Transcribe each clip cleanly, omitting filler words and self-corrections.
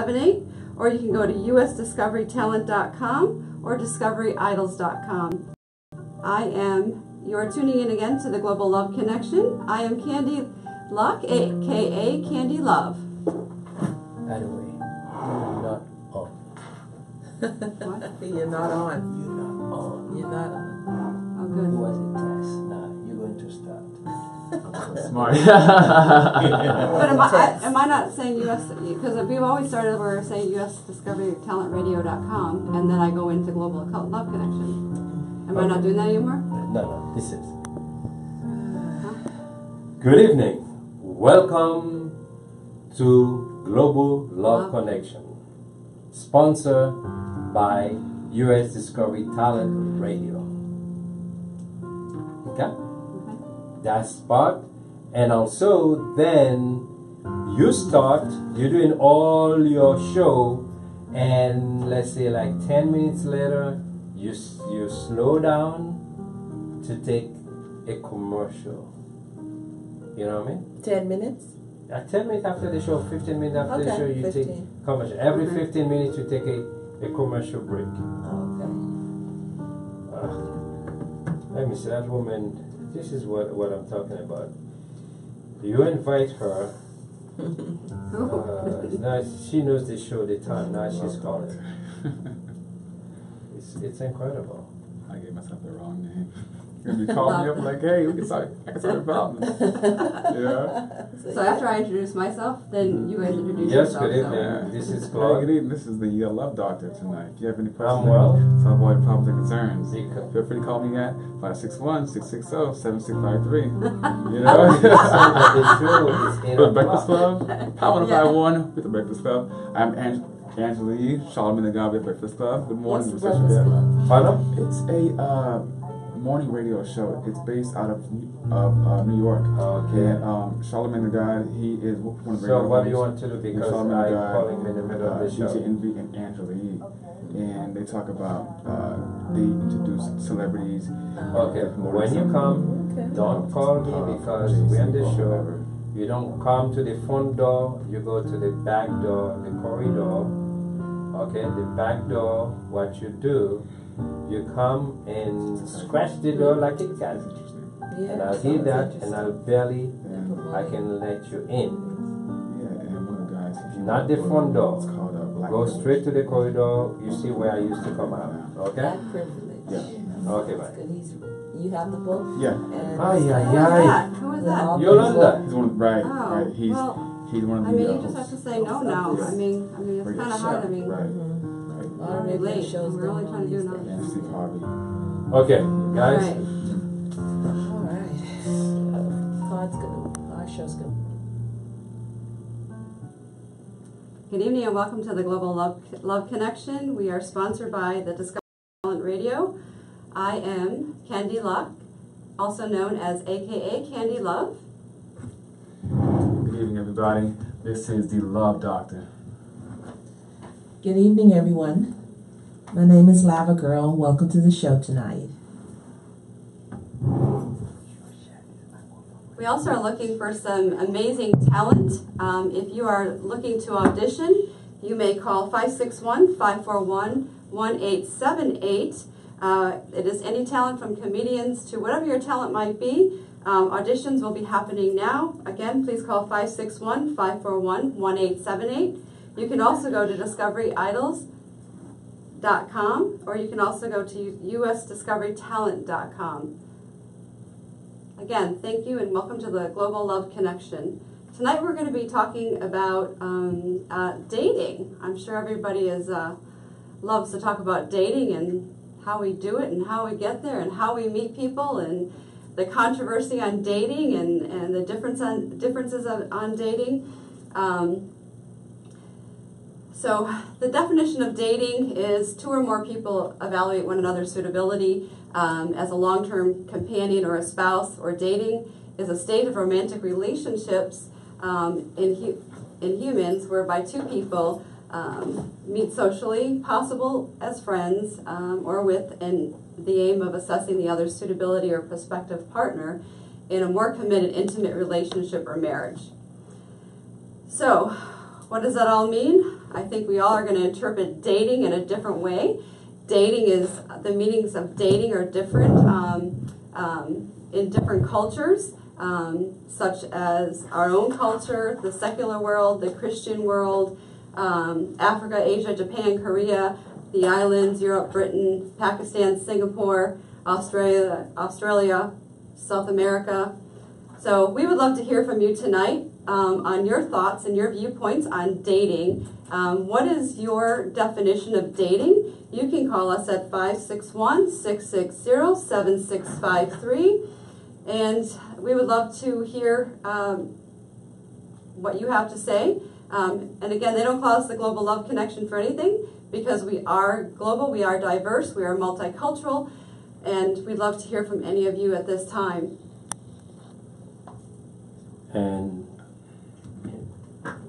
1878, or you can go to usdiscoverytalent.com or discoveryidols.com. You are tuning in again to the Global Love Connection. I am Candy Luck, aka Candy Love. By the way, you're not on. What? You're not on. You're not on. You're not on. Oh, It good. was a test. Now you're going to start. Smart. But am I not saying US, because we've always started where we're saying usdiscoverytalentradio.com, and then I go into Global Occult Love Connection. Am I not doing that anymore? No, this is. Good evening. Welcome to Global Love Connection, sponsored by US Discovery Talent Radio. Okay? That's part. And also, then you're doing all your show, and let's say like 10 minutes later, you slow down to take a commercial. You know what I mean? 10 minutes? 10 minutes after the show, 15 minutes after the Okay, show, you 15. take commercial. Every Okay. 15 minutes, you take a commercial break. Okay. Let me see, that woman, this is what I'm talking about. You invite her, now she knows the show, the time, now she's calling. It's incredible. I gave myself the wrong name. You're gonna be calling me up like, hey, I can solve your problem. Yeah. So after I introduce myself, then you guys introduce Yes, yourself. good so- evening. This is Hey, Claude. good evening. This is the Love Doctor tonight. If you have any questions, I'm well. to avoid problems and concerns, Zika. feel free to call me at 561-660-7653. You The know? show is in The Breakfast Club, Power Yeah. 151 with the Breakfast Club. I'm Angela Yee, Charlamagne the God with the Breakfast Club. Good morning. What's the Mr. Breakfast Bell. Club? Pardon? It's a morning radio show. It's based out of New York. Okay. And Charlamagne the God, he is one of the So radio what do you hosts. want to do? And Because Charlamagne I'm the God, calling in the middle of the DJ show. Envy and Angela Yee. And they talk about, they introduce celebrities. Okay, when you come, Okay. don't call me because we're on the show. You don't come to the front door, you go to the back door, the corridor. Okay, the back door, what you do, you come and scratch the door like a cat. Yeah, And I'll hear sounds that and interesting. I'll barely, Yeah. I can let you in. Yeah, and one of the guys. if you Not go the front to- door. It's called Black Go Rose. straight to the corridor, you see where I used to come out. Okay? That privilege. Yeah. Okay, That's bye. good. You have the book? Yeah. And Ay, Who is ay, that? ay. Who is that? Yolanda. He's one, right, Oh, right. He's well, one of the. I mean, you just have to say no now. I mean, it's Radio kind of show, hard. I mean, right. A lot of we're radio late. shows We're only going trying to on do these another. days. And Steve Harvey. Okay, guys. Right. All right. Claude's good. Our show's good. Good evening and welcome to the Global Love Connection. We are sponsored by the Discovery Talent Radio. I am Candy Luck, also known as AKA Candy Love. Good evening, everybody. This is the Love Doctor. Good evening, everyone. My name is Lava Girl. Welcome to the show tonight. We also are looking for some amazing talent. If you are looking to audition, you may call 561-541-1878. It is any talent from comedians to whatever your talent might be. Auditions will be happening now. Again, please call 561-541-1878. You can also go to discoveryidols.com, or you can also go to usdiscoverytalent.com. Again, thank you and welcome to the Global Love Connection. Tonight we're going to be talking about dating. I'm sure everybody loves to talk about dating and how we do it and how we get there and how we meet people and the controversy on dating and the differences on dating. So the definition of dating is two or more people evaluate one another's suitability as a long-term companion or a spouse, or dating is a state of romantic relationships in humans whereby two people meet socially, possible as friends, or with the aim of assessing the other's suitability or prospective partner in a more committed, intimate relationship or marriage. So, what does that all mean? I think we all are going to interpret dating in a different way. Dating is, the meanings of dating are different in different cultures, such as our own culture, the secular world, the Christian world, Africa, Asia, Japan, Korea, the islands, Europe, Britain, Pakistan, Singapore, Australia, South America. So we would love to hear from you tonight on your thoughts and your viewpoints on dating. What is your definition of dating? You can call us at 561-660-7653. And we would love to hear what you have to say. And again, they don't call us the Global Love Connection for anything, because we are global, we are diverse, we are multicultural, and we'd love to hear from any of you at this time. And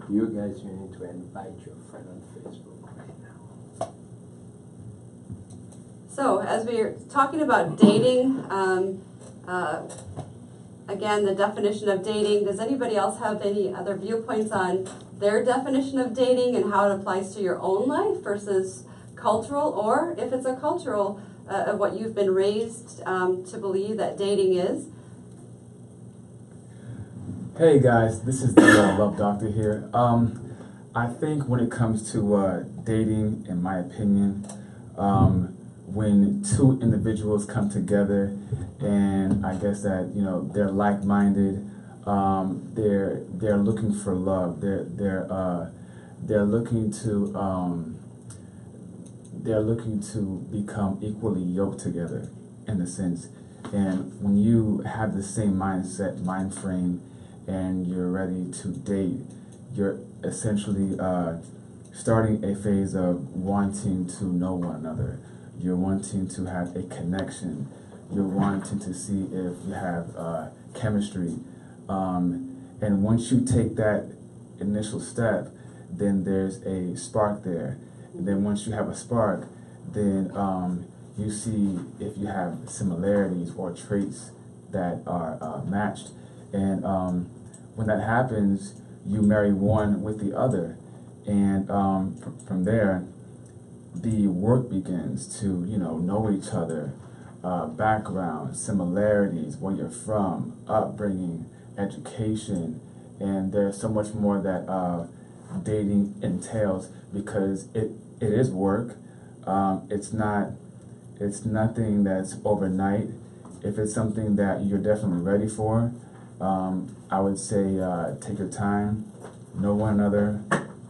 you guys, you need to invite your friend on Facebook right now. So, as we're talking about dating, again, the definition of dating, does anybody else have any other viewpoints on their definition of dating and how it applies to your own life versus cultural, or if it's a cultural, of what you've been raised to believe that dating is? Hey guys, this is the Love Doctor here. I think when it comes to dating, in my opinion, when two individuals come together, and I guess that they're like-minded, they're looking for love. They're looking to become equally yoked together, in a sense. And when you have the same mindset, mind frame, and you're ready to date, you're essentially starting a phase of wanting to know one another. You're wanting to have a connection. You're wanting to see if you have chemistry. And once you take that initial step, then there's a spark there. And then once you have a spark, then you see if you have similarities or traits that are matched. And when that happens, you marry one with the other. And from there, the work begins to, know each other, background, similarities, where you're from, upbringing, education, and there's so much more that dating entails, because it is work. It's nothing that's overnight. If it's something that you're definitely ready for, I would say take your time, know one another,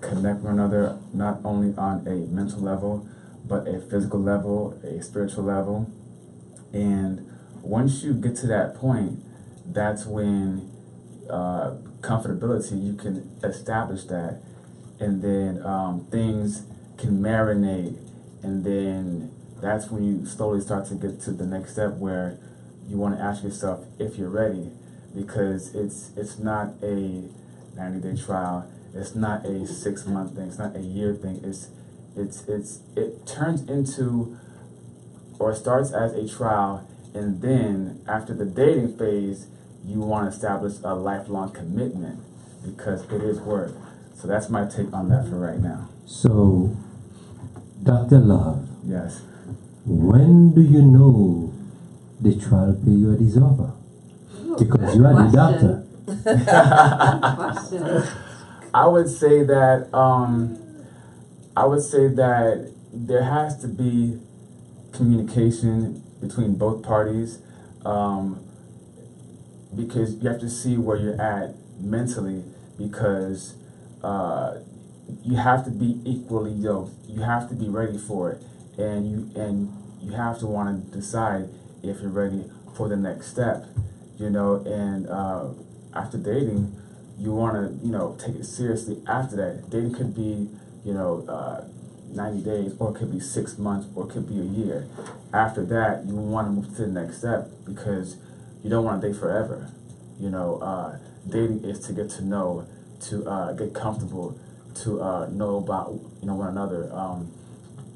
connect one another, not only on a mental level, but a physical level, a spiritual level. And once you get to that point, that's when comfortability, you can establish that, and then things can marinate, and then that's when you slowly start to get to the next step, where you want to ask yourself if you're ready, because it's not a 90-day trial, it's not a 6-month thing, it's not a year thing. It turns into, or starts as a trial, and then after the dating phase, you want to establish a lifelong commitment, because it is work. So that's my take on that for right now. So, Dr. Love, Yes. when do you know the trial period is over? Because you are the doctor. Question. I would say that there has to be communication between both parties, because you have to see where you're at mentally, because you have to be equally yoked. You have to be ready for it, and you have to want to decide if you're ready for the next step, and after dating, you want to, take it seriously after that. Dating could be, 90 days, or it could be 6 months, or it could be a year. After that, you want to move to the next step, because you don't want to date forever. Dating is to get to know, to get comfortable, to know about, one another,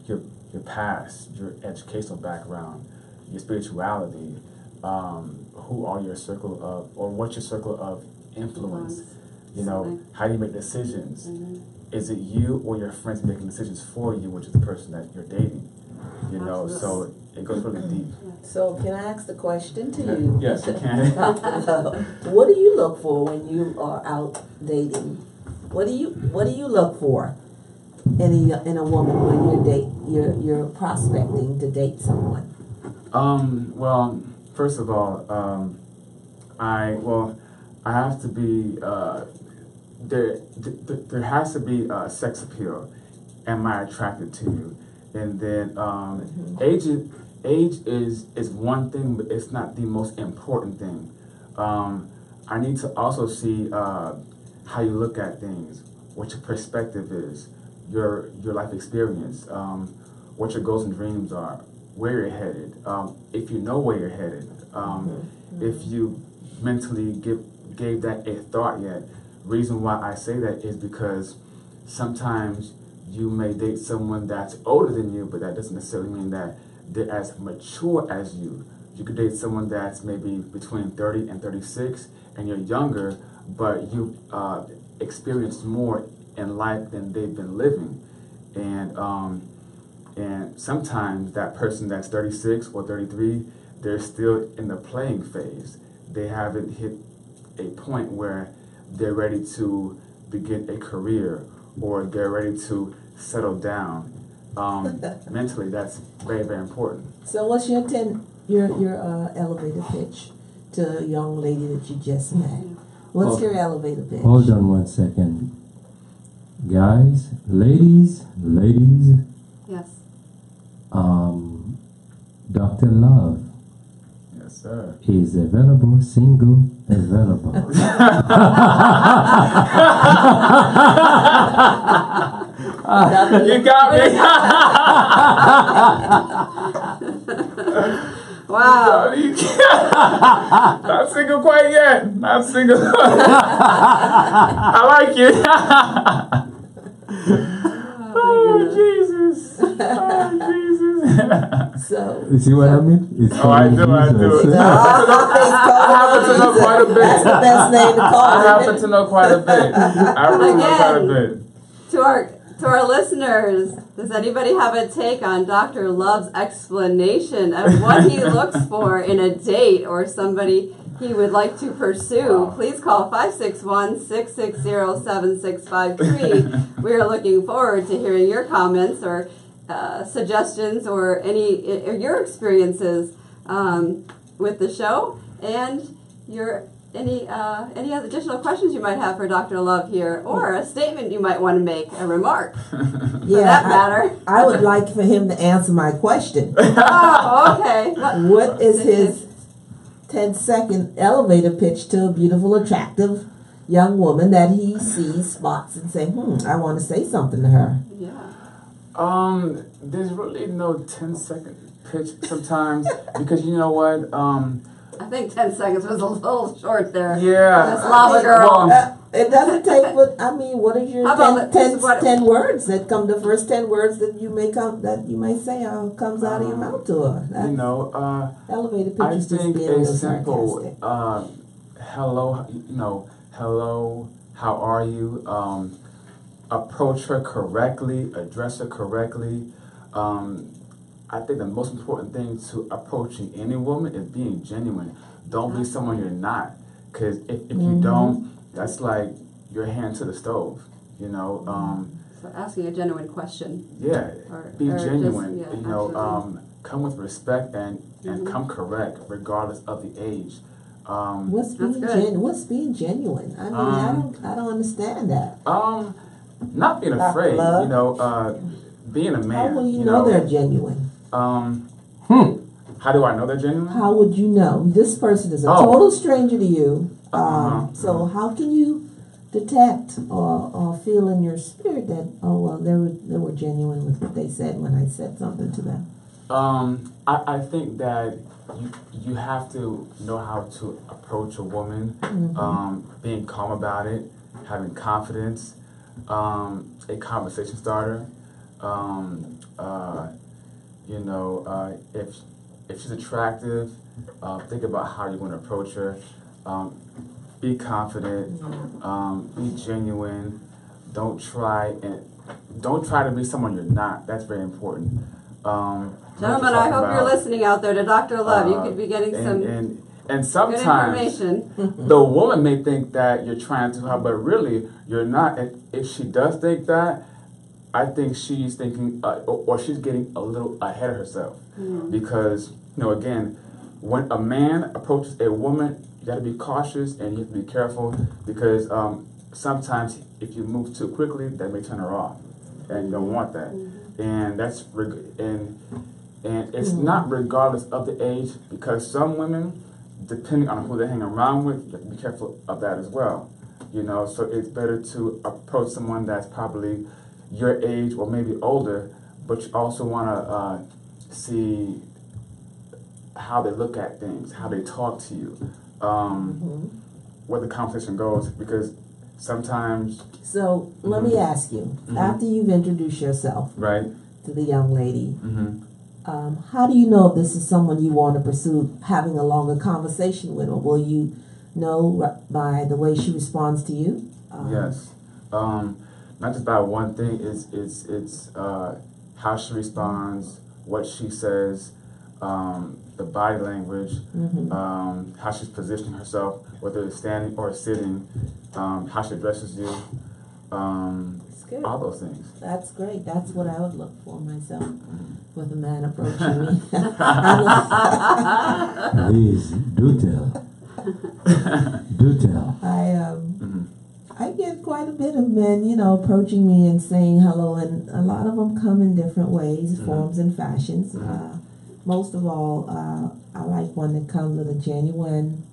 your past, your educational background, your spirituality, who are your circle of, or what's your circle of influence, how do you make decisions, is it you or your friends making decisions for you, which is the person that you're dating? You know, so it goes really deep. So can I ask the question to you? Yes, you can. What do you look for when you are out dating? What do you look for in a woman when you're prospecting to date someone? Well, first of all, I have to be there has to be sex appeal. Am I attracted to you? And then age is one thing, but it's not the most important thing. I need to also see how you look at things, what your perspective is, your life experience, what your goals and dreams are, where you're headed, if you know where you're headed, if you mentally gave that a thought yet. Reason why I say that is because sometimes you may date someone that's older than you, but that doesn't necessarily mean that they're as mature as you. You could date someone that's maybe between 30 and 36, and you're younger, but you've experienced more in life than they've been living. And sometimes that person that's 36 or 33, they're still in the playing phase. They haven't hit a point where they're ready to begin a career or they're ready to settle down. Mentally, that's very, very important. So what's your elevator pitch to a young lady that you just met? What's your elevator pitch? Hold on 1 second. Guys, ladies, Yes. Dr. Love Yes, sir. is available, single, available. You got me. Wow. Not single quite yet. Not single. I like you. Oh, Jesus. Oh, Jesus. So You see what I mean? I do. I happen to know quite a bit. That's the best name to call I it. happen to know quite a bit. I really know quite a bit. To our listeners, does anybody have a take on Dr. Love's explanation of what he looks for in a date or somebody he would like to pursue? Please call 561-660-7653. We are looking forward to hearing your comments or suggestions or your experiences with the show and any additional questions you might have for Dr. Love here, or a statement you might want to make, a remark, for that matter. I would like for him to answer my question. Oh, okay. What is his 10-second elevator pitch to a beautiful, attractive young woman that he sees, spots, and say, I want to say something to her? Yeah. There's really no 10-second pitch sometimes because you know what? I think 10 seconds was a little short there. Yeah. This lava girl. It doesn't take, what are your How about 10 words that come, the first 10 words that you may say comes out of your mouth to her? That's, elevator pitch I is just think being a real simple, sarcastic. hello, how are you? Approach her correctly, address her correctly. I think the most important thing to approaching any woman is being genuine. Don't be someone you're not. Because if you don't, that's like your hand to the stove, you know. So asking a genuine question. Yeah, be or genuine. just, Absolutely. Come with respect and come correct regardless of the age. What's being genuine? I mean, I don't understand that. Not being afraid, being a man. How will you know they're genuine? How do I know they're genuine? How would you know? This person is a total stranger to you. So how can you detect or feel in your spirit that, they were genuine with what they said when I said something to them? I think that you have to know how to approach a woman, being calm about it, having confidence, a conversation starter. If she's attractive, think about how you're going to approach her. Be confident, be genuine, don't try to be someone you're not. That's very important. Gentlemen, I hope you're listening out there to Dr. Love. You could be getting some and good sometimes information. the woman may think that you're trying to help, but really you're not. And if she does think that, I think she's thinking, or she's getting a little ahead of herself. Because, again, when a man approaches a woman, you got to be cautious and you have to be careful, because sometimes if you move too quickly, that may turn her off, and you don't want that. And that's and it's not regardless of the age, because some women, depending on who they hang around with, you have to be careful of that as well. So it's better to approach someone that's probably your age or maybe older, but you also want to see how they look at things, how they talk to you, where the conversation goes, because sometimes... So let me ask you, after you've introduced yourself right to the young lady, how do you know if this is someone you want to pursue having a longer conversation with, or will you know by the way she responds to you? Yes. Not just by one thing, it's how she responds, what she says, the body language, how she's positioning herself, whether it's standing or sitting, how she addresses you, Good. all those things. That's great. That's what I would look for myself with a man approaching me. Please, do tell. Do tell. I get quite a bit of men, approaching me and saying hello, and a lot of them come in different ways, forms, and fashions. Most of all, I like one that comes with a genuine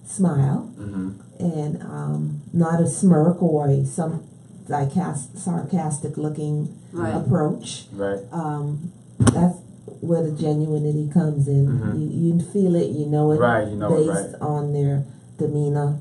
smile, and not a smirk or some sarcastic looking approach. Right. That's where the genuinity comes in. You feel it, you know it, right, based on their demeanor,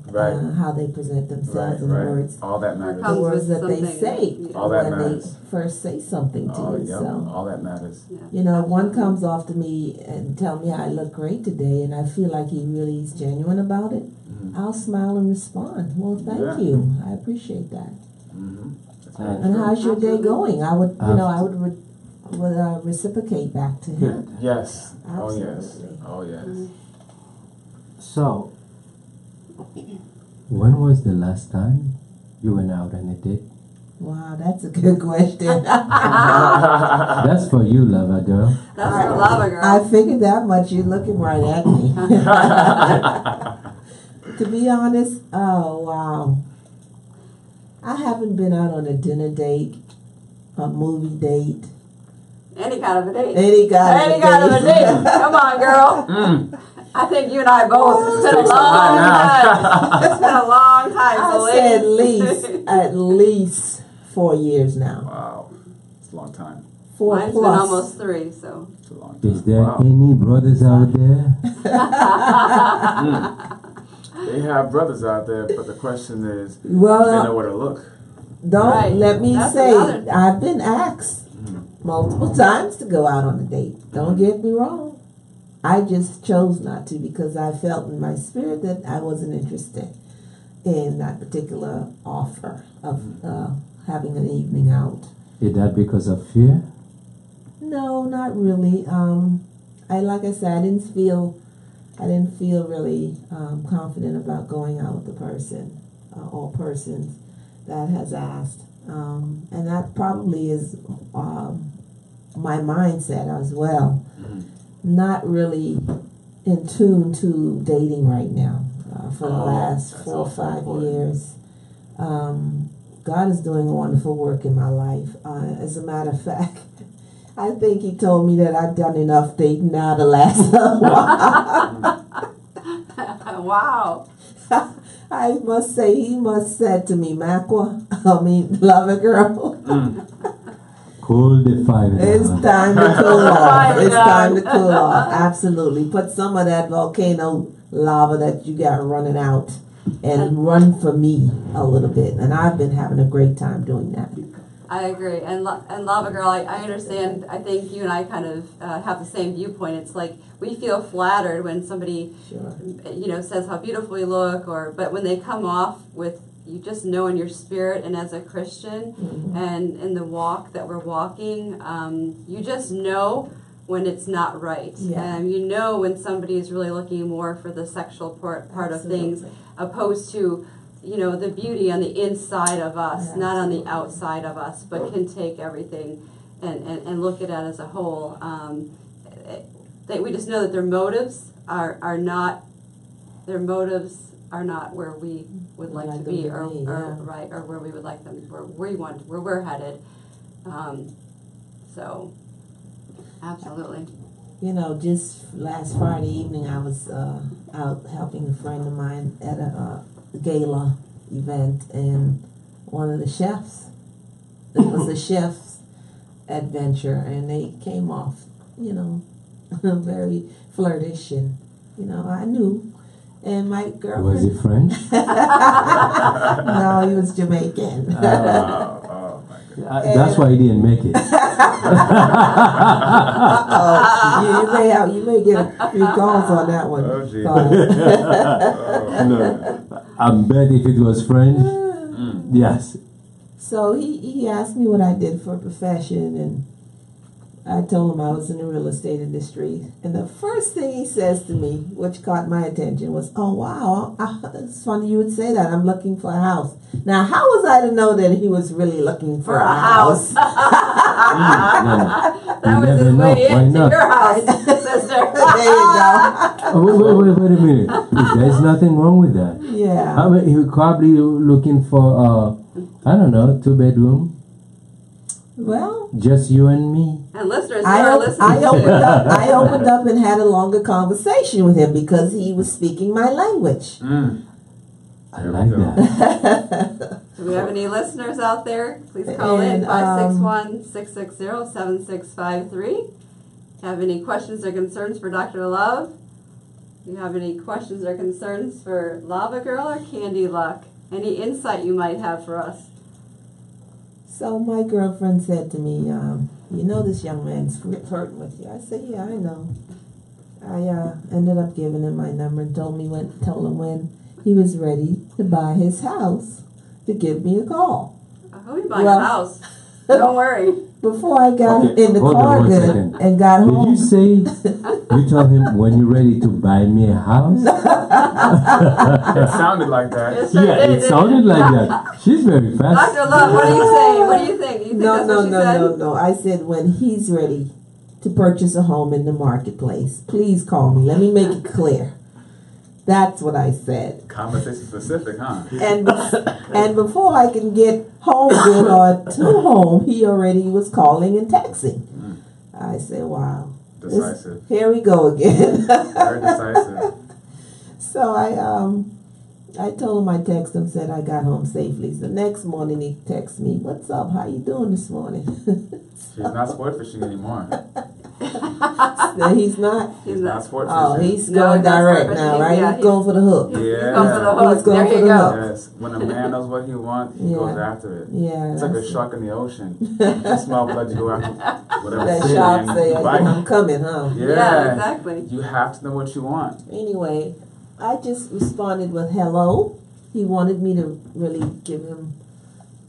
how they present themselves, and the words. All that matters. The words that they say all that when matters. they first say something to you. Yep. So, all that matters. if one comes off to me and tell me I look great today, and I feel like he really is genuine about it, I'll smile and respond. Well, thank you. I appreciate that. And how's your day going? I would, I would reciprocate back to him. Yes. Absolutely. Oh yes. So, when was the last time you went out on a date? Wow, that's a good question. That's for you, lover girl. That's for Lava Girl. I figured that much. You're looking right at me. To be honest, oh wow. I haven't been out on a dinner date, a movie date. Any kind of a date. Any kind of a date. Come on, girl. I think you and I both. It's been a long time. It's been a long time. I said at least 4 years now. Wow. It's a long time. 4 Mine's plus. been almost 3, so. It's a long time. Is there any brothers out there? They have brothers out there, but the question is, Well, they know where to look. Let me That's say, another- I've been asked multiple times to go out on a date. Don't get me wrong. I just chose not to because I felt in my spirit that I wasn't interested in that particular offer of having an evening out. Is that because of fear? No, not really. Like I said, I didn't feel really confident about going out with the person or persons that has asked, and that probably is my mindset as well. Not really in tune to dating right now for the last 4 or 5 years. God is doing a wonderful work in my life. As a matter of fact, I think He told me that I've done enough dating now to last a while. Wow. I must say, He must said to me, Lava Girl. Cool the fire down. It's time to cool off. It's time to cool off. Absolutely. Put some of that volcano lava that you got running out and run for me a little bit. And I've been having a great time doing that. I agree. And Lava Girl, I understand. I think you and I kind of have the same viewpoint. It's like we feel flattered when somebody, Sure. says how beautiful you look, but when they come off with, you just know in your spirit, and as a Christian, and in the walk that we're walking, you just know when it's not right. Yeah. You know when somebody is really looking more for the sexual part of things, opposed to, you know, the beauty on the inside of us, not on the outside of us, but can take everything and look at it as a whole. That we just know that their motives are not where we would like to be, or right, or where we would like them, where we're headed. So, absolutely. You know, just last Friday evening, I was out helping a friend of mine at a gala event, and one of the chefs, it was a chef's adventure, and they came off, you know, very flirtish, and, you know, I knew. And my girlfriend... Was he French? No, he was Jamaican. Oh my goodness. That's why he didn't make it. You may get a few calls on that one. Oh, gee. No, I bet if it was French, yes. So he asked me what I did for a profession, and I told him I was in the real estate industry. And the first thing he says to me, which caught my attention, was, "Oh, wow, it's funny you would say that. I'm looking for a house." Now, how was I to know that he was really looking for a house? That was his way into your house, sister. There you go. Wait a minute. There's nothing wrong with that. Yeah. I mean, he was probably looking for, I don't know, 2-bedroom. Well, Just you and me. And listeners, I listening opened up and had a longer conversation with him because he was speaking my language. I like that. Do we have any listeners out there? Please call in 561-660-7653. Have any questions or concerns for Dr. Love? Do you have any questions or concerns for Lava Girl or Candy Luck? Any insight you might have for us? So my girlfriend said to me, "You know this young man's flirting with you." I said, "Yeah, I know." I ended up giving him my number and told him when he was ready to buy his house to give me a call. Who buying a house? Don't worry. Before I got in the hold on car one good second. and got Did home. you say you told him when you're ready to buy me a house? It sounded like that. It sure Yeah, did, it didn't sounded like that. She's very fast. Dr. Love, what do you say? What do you think? You think No, that's no, what she no, said? no. I said when he's ready to purchase a home in the marketplace, please call me. Let me make it clear. That's what I said. Conversation specific, huh? And before I can get home good or to home, he already was calling and texting. I said, "Wow, Decisive. here we go again." Very decisive. So I told him, I texted him, said I got home safely. The next morning he texts me, "What's up? How you doing this morning?" She's not sport fishing anymore. No, he's not. He's not sport Oh, fishing. he's No, going he's not direct sport now, fishing. right? Yeah, He's going for the hook. Yeah. He's going for the He's hook. going There for you the go. hook. Yes. When a man knows what he wants, he Yeah. goes after it. Yeah. It's like a that's- shark in the ocean. You smell blood, you go after whatever. That fish shark and say, bite. "I'm coming, huh?" Yeah. Yeah, exactly. You have to know what you want. Anyway, I just responded with hello. He wanted me to really give him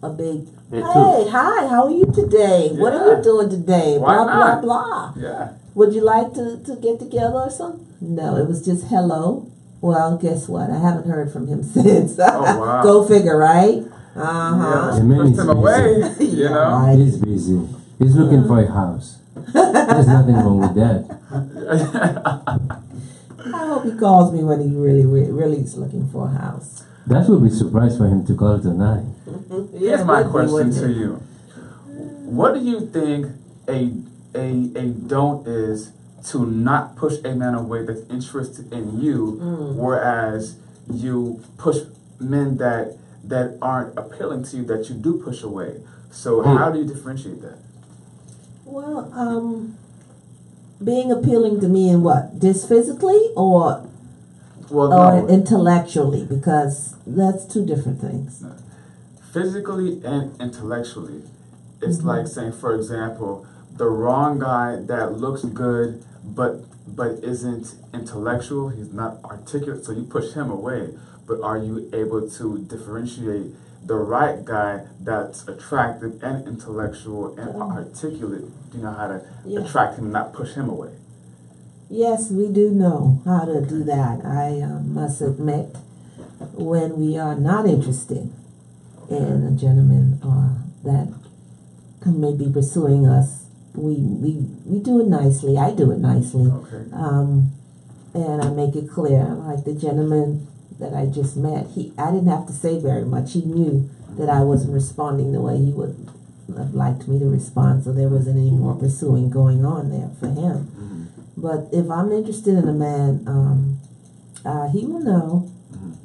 a big, Me too. "Hey, hi, how are you today? What are Yeah. you doing today?" Why blah, not? blah, blah. Yeah. Would you like to get together or something? No, it was just hello. Well, guess what? I haven't heard from him since. Oh, wow. Go figure, right? Yeah, Uh-huh. The man pushed is him busy. away. You know. Right. He's busy. He's looking for a house. There's nothing wrong with that. I hope he calls me when he really is looking for a house. That would be a surprise for him to call tonight. Here's my would be, question wouldn't to it? you. What do you think a don't is to not push a man away that's interested in you, whereas you push men that aren't appealing to you that you do push away? So how do you differentiate that? Well, being appealing to me in what? Just physically or Well, or no, intellectually? Because that's two different things. physically and intellectually. It's like saying, for example, the wrong guy that looks good but isn't intellectual, he's not articulate, so you push him away. but are you able to differentiate the right guy that's attractive and intellectual and articulate? Do you know how to Yeah. attract him and not push him away? Yes, we do know how to do that. I must admit, when we are not interested in a gentleman that may be pursuing us, we do it nicely. I do it nicely. Okay. And I make it clear, like the gentleman that I just met, I didn't have to say very much. He knew that I wasn't responding the way he would have liked me to respond, so there wasn't any more pursuing going on there for him. Mm-hmm. But if I'm interested in a man, he will know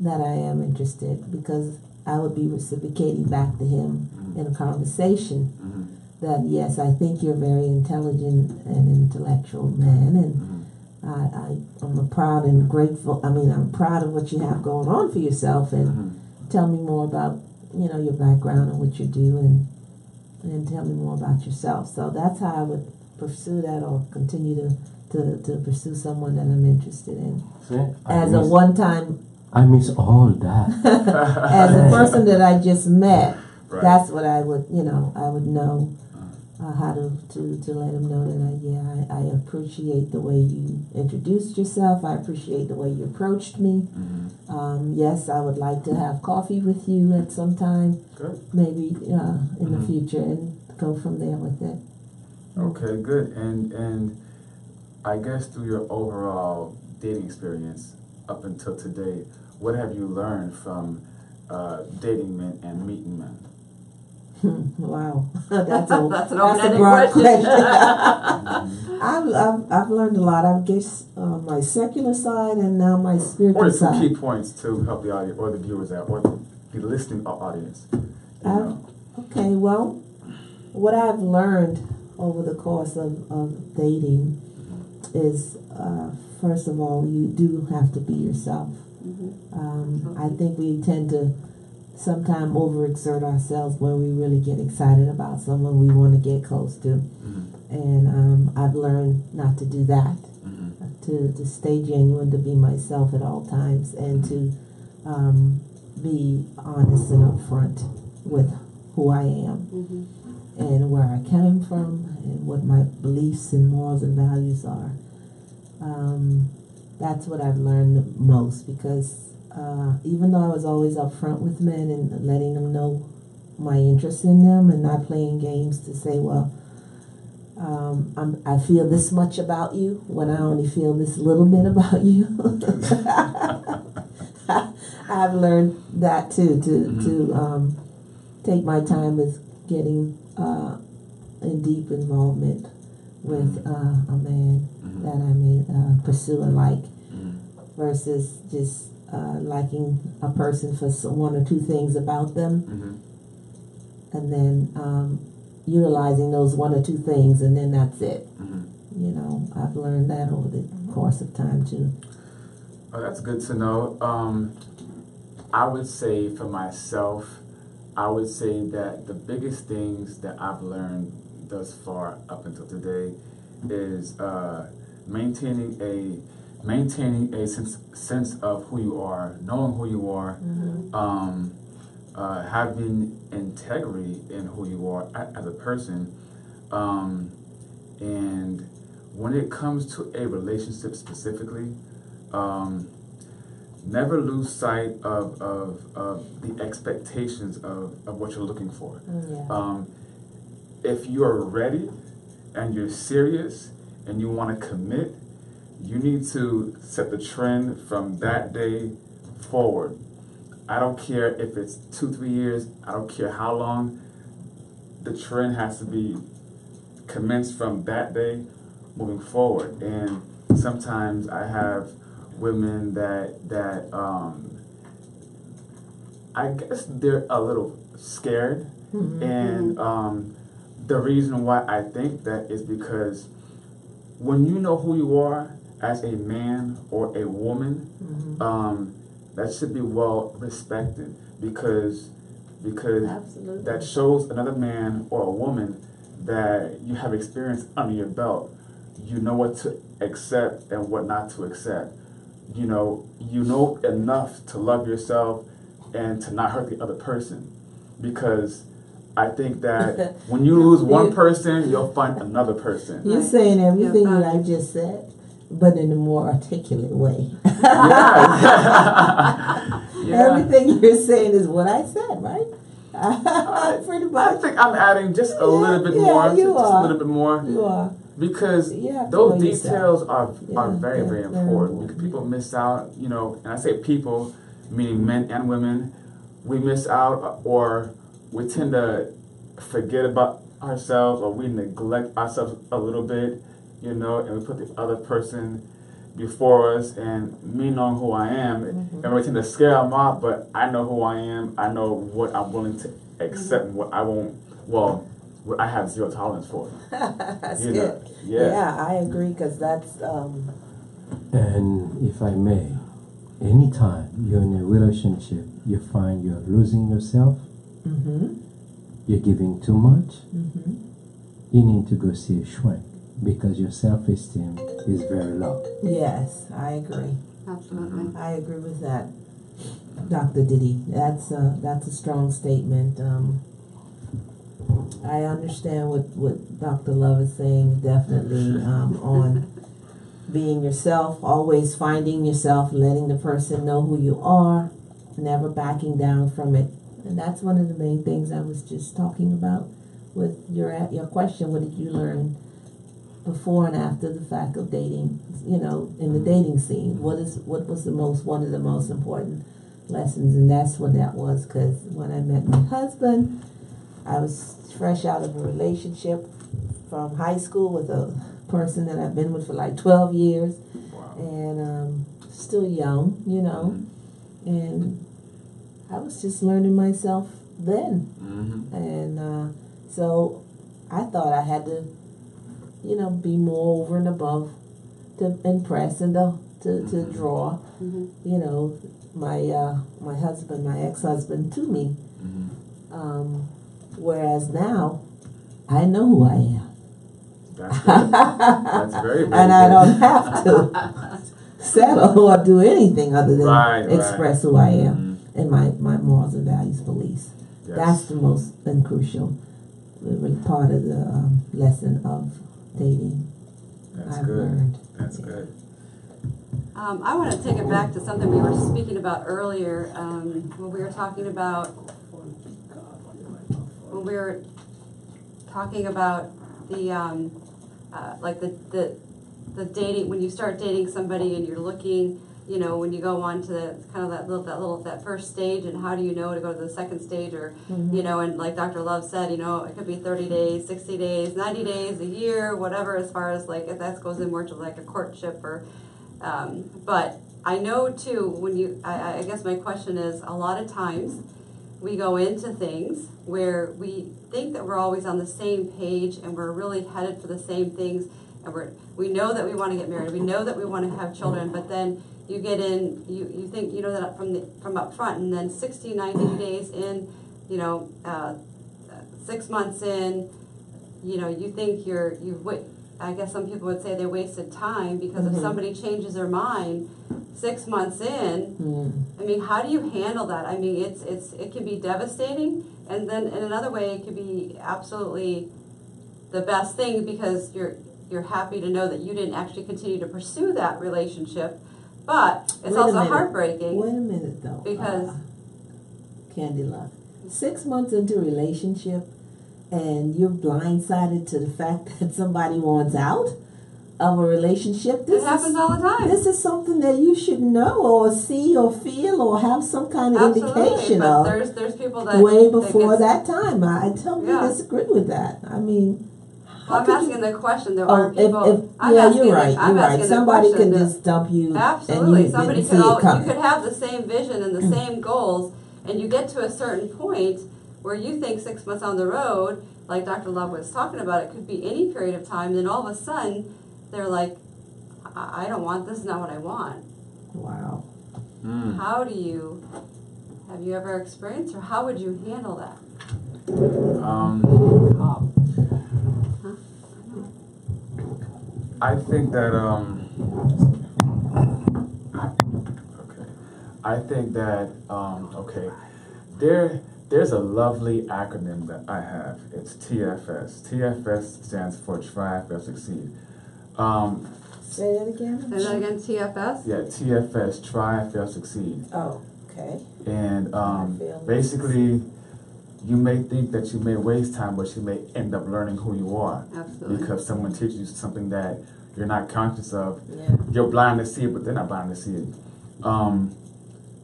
that I am interested, because I would be reciprocating back to him in a conversation that, yes, I think you're a very intelligent and intellectual man, and I'm proud and grateful. I'm proud of what you have going on for yourself, and tell me more about, your background and what you do, and tell me more about yourself. So that's how I would pursue that, or continue to pursue someone that I'm interested in. See, As a one-time, I miss all that. as a person that I just met, Right. that's what I would, I would know how to let him know that I appreciate the way you introduced yourself. I appreciate the way you approached me. Yes, I would like to have coffee with you at some time, Good. maybe in the future, and go from there with it. Okay, good. And I guess through your overall dating experience up until today, what have you learned from dating men and meeting men? Wow, that's a open-ended broad question. question. I've learned a lot. I guess my secular side and now my spiritual Or some side. key points to help the audience or the viewers out or the listening audience. You know. Okay, well, what I've learned over the course of dating is, first of all, you do have to be yourself. I think we tend to sometimes overexert ourselves when we really get excited about someone we want to get close to. And I've learned not to do that, to stay genuine, to be myself at all times, and to be honest and upfront with who I am and where I came from and what my beliefs and morals and values are. That's what I've learned the most, because even though I was always upfront with men and letting them know my interest in them and not playing games to say, well, I feel this much about you when I only feel this little bit about you. I've learned that too, to take my time with getting in deep involvement with a man that I may pursue and like, versus just liking a person for one or two things about them, and then utilizing those one or two things, and then that's it. I've learned that over the course of time too. Oh, that's good to know. I would say for myself, I would say that the biggest things that I've learned thus far up until today is maintaining a sense of who you are, knowing who you are, having integrity in who you are as a person, and when it comes to a relationship specifically, never lose sight of the expectations of what you're looking for. If you're ready and you're serious and you want to commit, you need to set the trend from that day forward. I don't care if it's 2-3 years, I don't care how long, the trend has to be commenced from that day moving forward. And sometimes I have women that I guess they're a little scared, and the reason why I think that is because when you know who you are as a man or a woman, that should be well respected, because Absolutely. that shows another man or a woman that you have experience under your belt. You know what to accept and what not to accept. you know enough to love yourself and to not hurt the other person. Because I think that when you lose one person, you'll find another person. You're saying everything that I just said, but in a more articulate way. Yeah. Everything you're saying is what I said, right? Pretty I much. think I'm adding just a little bit Yeah, more. you Just a are. little bit more. You are. Because You have to those know details yourself. are very, very important. Because people miss out, and I say people, meaning men and women, we miss out, or we tend to forget about ourselves, or we neglect ourselves a little bit, and we put the other person before us. And me knowing who I am, and we tend to scare them off, but I know who I am. I know what I'm willing to accept and what I won't, what I have zero tolerance for. That's You good. know, yeah. I agree, because that's And if I may, anytime you're in a relationship, you find you're losing yourself, you're giving too much, you need to go see a shrink because your self-esteem is very low. yes, I agree. Absolutely. I agree with that, Dr. Diddy. That's a strong statement. I understand what Dr. Love is saying, definitely, on being yourself, always finding yourself, letting the person know who you are, never backing down from it. And that's one of the main things I was just talking about with your question. What did you learn before and after the fact of dating, in the dating scene? What was one of the most important lessons? And that's what that was, because when I met my husband, I was fresh out of a relationship from high school with a person that I've been with for like 12 years. Wow. And still young, and I was just learning myself then. And so I thought I had to, be more over and above to impress and to draw, my husband, my ex-husband to me. Whereas now, I know who I am. That's good. That's very, very And I good. don't have to settle or do anything other than Right. express who I am and my morals and values, beliefs. Yes. That's the most and crucial part of the lesson of dating. That's I've good. learned. That's good. I want to take it back to something we were speaking about earlier when we were talking about the like the dating, when you start dating somebody and you're looking, when you go on to that first stage, and how do you know to go to the second stage, or and like Dr. Love said, it could be 30 days, 60 days, 90 days, a year, whatever, as far as like if that goes in more to like a courtship or but I know too, I guess my question is, a lot of times we go into things where we think that we're always on the same page and we're really headed for the same things, and we know that we want to get married, we know that we want to have children, but then you get in, you think that from up front, and then 60, 90 days in, 6 months in, you think I guess some people would say they wasted time, because if somebody changes their mind 6 months in, I mean, how do you handle that? I mean, it can be devastating, and then in another way, it could be absolutely the best thing, because you're happy to know that you didn't actually continue to pursue that relationship, but it's also heartbreaking. Wait a minute, though. Because Candy Love, 6 months into a relationship, and you're blindsided to the fact that somebody wants out of a relationship. This happens all the time. This is something that you should know or see or feel or have some kind of indication but of. there's people that way before that time. I totally Yeah. disagree with that. I mean, Well, I'm asking the question. There are people. You're right. Somebody can just dump you. Absolutely. And you Somebody didn't see it you coming. could have the same vision and the same goals, and you get to a certain point where you think 6 months on the road, like Dr. Love was talking about, it could be any period of time, then all of a sudden they're like, I don't want this, is not what I want. Wow. How do you, have you ever experienced, or how would you handle that? I think that I think that okay, there's a lovely acronym that I have. It's TFS. TFS stands for Try, Fail, Succeed. Say that again. Say that again, TFS? Yeah, TFS. Try, Fail, Succeed. Oh, okay. And Fail. basically, you may think that you may waste time, but you may end up learning who you are. Absolutely. Because someone teaches you something that you're not conscious of. Yeah. You're blind to see it, but they're not blind to see it.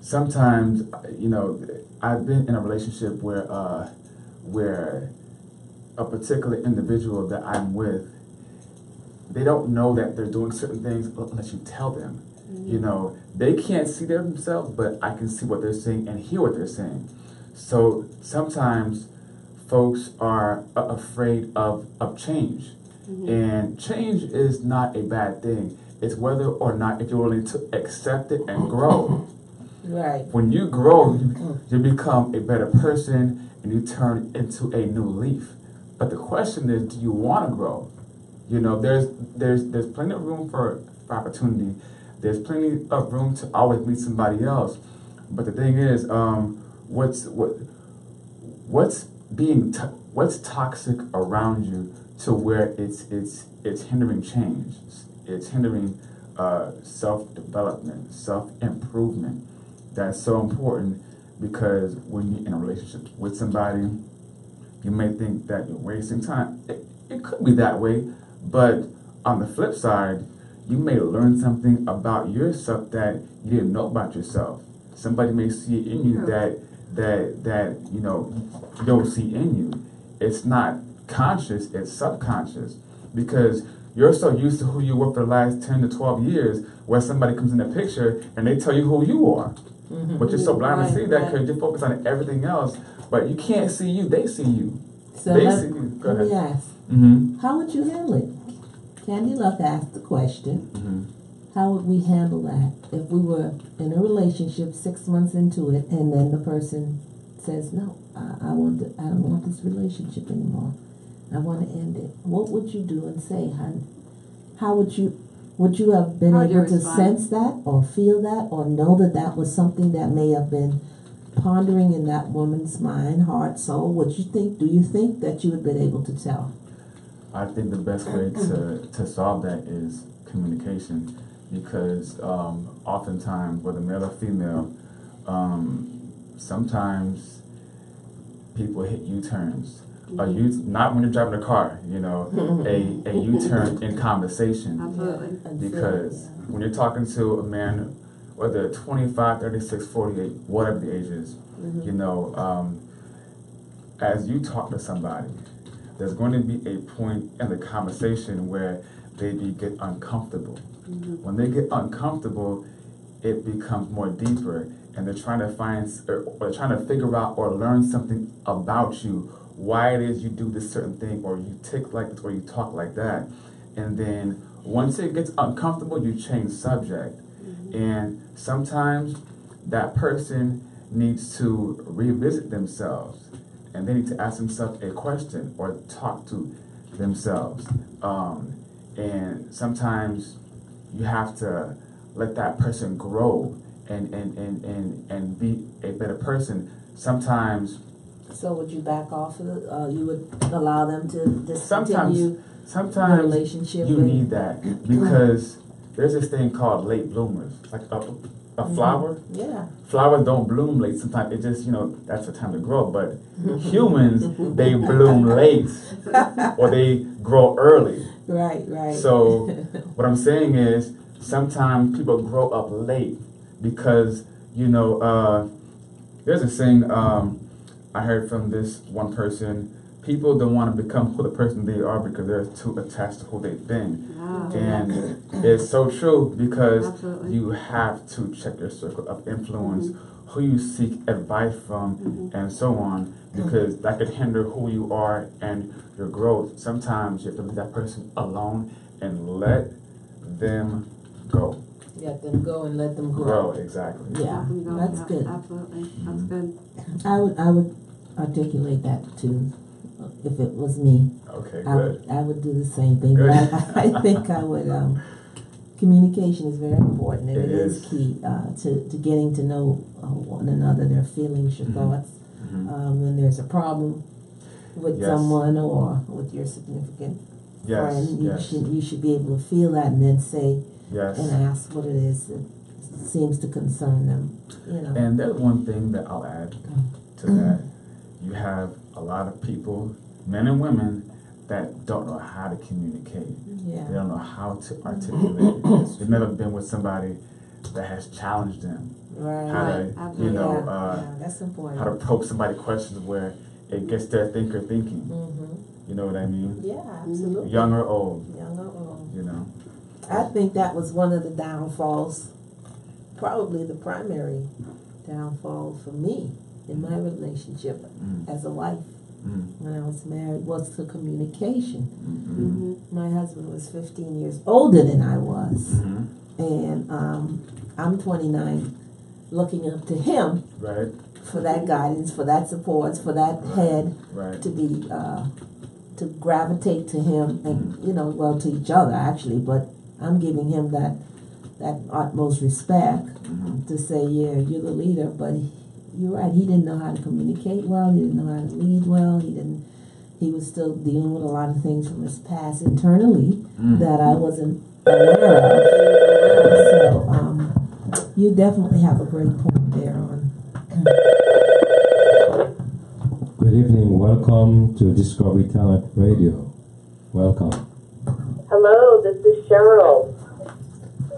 Sometimes, you know, I've been in a relationship where a particular individual that I'm with, they don't know that they're doing certain things unless you tell them. You know, they can't see themselves, but I can see what they're saying and hear what they're saying. So sometimes folks are afraid of change. And change is not a bad thing. It's whether or not if you're willing to accept it and grow. Right. When you grow, you become a better person and you turn into a new leaf. But the question is, do you want to grow? You know, there's plenty of room for opportunity. There's plenty of room to always meet somebody else. But the thing is, what's toxic around you to where it's hindering change. It's hindering self-development, self-improvement. That's so important because when you're in a relationship with somebody, you may think that you're wasting time. It could be that way, but on the flip side, you may learn something about yourself that you didn't know about yourself. Somebody may see it in you that you know you don't see in you. It's not conscious, it's subconscious, because you're so used to who you were for the last 10 to 12 years where somebody comes in the picture and they tell you who you are. But you're so blind to see that because you're focused on everything else, but you can't see you, they see you. So They let, see you. Go let me ahead. ask, how would you handle it? Candy Love asked the question, how would we handle that if we were in a relationship 6 months into it and then the person says, no, I don't want this relationship anymore. I want to end it. What would you do and say? How would you have been How would you able to respond? sense that or feel that or know that that was something that may have been pondering in that woman's mind, heart, soul? Do you think that you would have been able to tell? I think the best way to solve that is communication, because oftentimes, whether male or female, sometimes people hit U-turns. Not when you're driving a car, you know, a U-turn in conversation. Absolutely. Because when you're talking to a man, whether 25, 36, 48, whatever the age is, you know, as you talk to somebody, there's going to be a point in the conversation where they get uncomfortable. When they get uncomfortable, it becomes more deeper, and they're trying to find or trying to figure out or learn something about you, why it is you do this certain thing, or you tick like this, or you talk like that. And then once it gets uncomfortable, you change subject. And sometimes that person needs to revisit themselves, and they need to ask themselves a question or talk to themselves. And sometimes you have to let that person grow and be a better person. Sometimes. So would you back off of it? You would allow them to discontinue Sometimes the relationship? you need that, because there's this thing called late bloomers, like a flower. Yeah. Flowers don't bloom late. Sometimes it just, you know, that's the time to grow. But humans, they bloom late or they grow early. Right. So what I'm saying is sometimes people grow up late because, you know, there's a saying I heard from this one person: people don't want to become who the person they are because they're too attached to who they've been. And it's so true, because Absolutely. you have to check your circle of influence, who you seek advice from, and so on, because that could hinder who you are and your growth. Sometimes you have to leave that person alone and let them go. Let them go and let them grow. Exactly. Yeah, Go, that's yeah, good. Absolutely. That's good. I would articulate that too, if it was me. Okay, I good. would do the same thing. Good. But I think I would communication is very important, and It it is is. key to getting to know one another, their feelings, your thoughts. When there's a problem with Yes. someone or with your significant Yes, friend, yes, you should be able to feel that and then say yes. and ask what it is that seems to concern them. You know. And there's one thing that I'll add to that. You have a lot of people, men and women, that don't know how to communicate. They Yeah. don't know how to articulate it. They've never been with somebody that has challenged them. Right. How Right, to, you absolutely. know, yeah, that's important. how to poke somebody questions where it gets their thinking. You know what I mean? Yeah, absolutely. Young or old, Young or old. you know. I think that was one of the downfalls, probably the primary downfall for me in my relationship as a wife when I was married, was the communication. My husband was 15 years older than I was, and I'm 29, looking up to him Right, for that guidance, for that support, for that head right. to be to gravitate to him, and well, to each other actually, but I'm giving him that utmost respect to say, yeah, you're the leader, but you're right, he didn't know how to communicate well, he didn't know how to lead well, he was still dealing with a lot of things from his past internally that I wasn't aware of. So you definitely have a great point there on. Good evening. Welcome to Discovery Talent Radio. Welcome. Hello, this is Cheryl.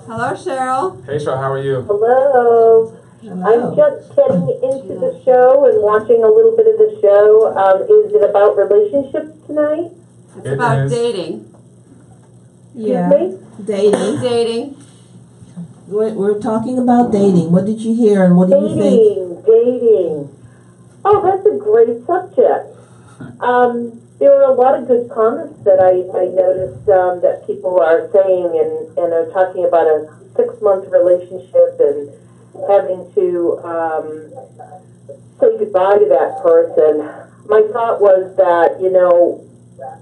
Hello, Cheryl. Hey, Cheryl, how are you? Hello. I'm just getting into the show and watching a little bit of the show. Is it about relationships tonight? It's It about is. dating. Yeah, Excuse me? dating. Dating. We're talking about dating. What did you hear, and what do you think? Dating. Oh, that's a great subject. There were a lot of good comments that I noticed that people are saying and are talking about a 6-month relationship and having to say goodbye to that person. My thought was that,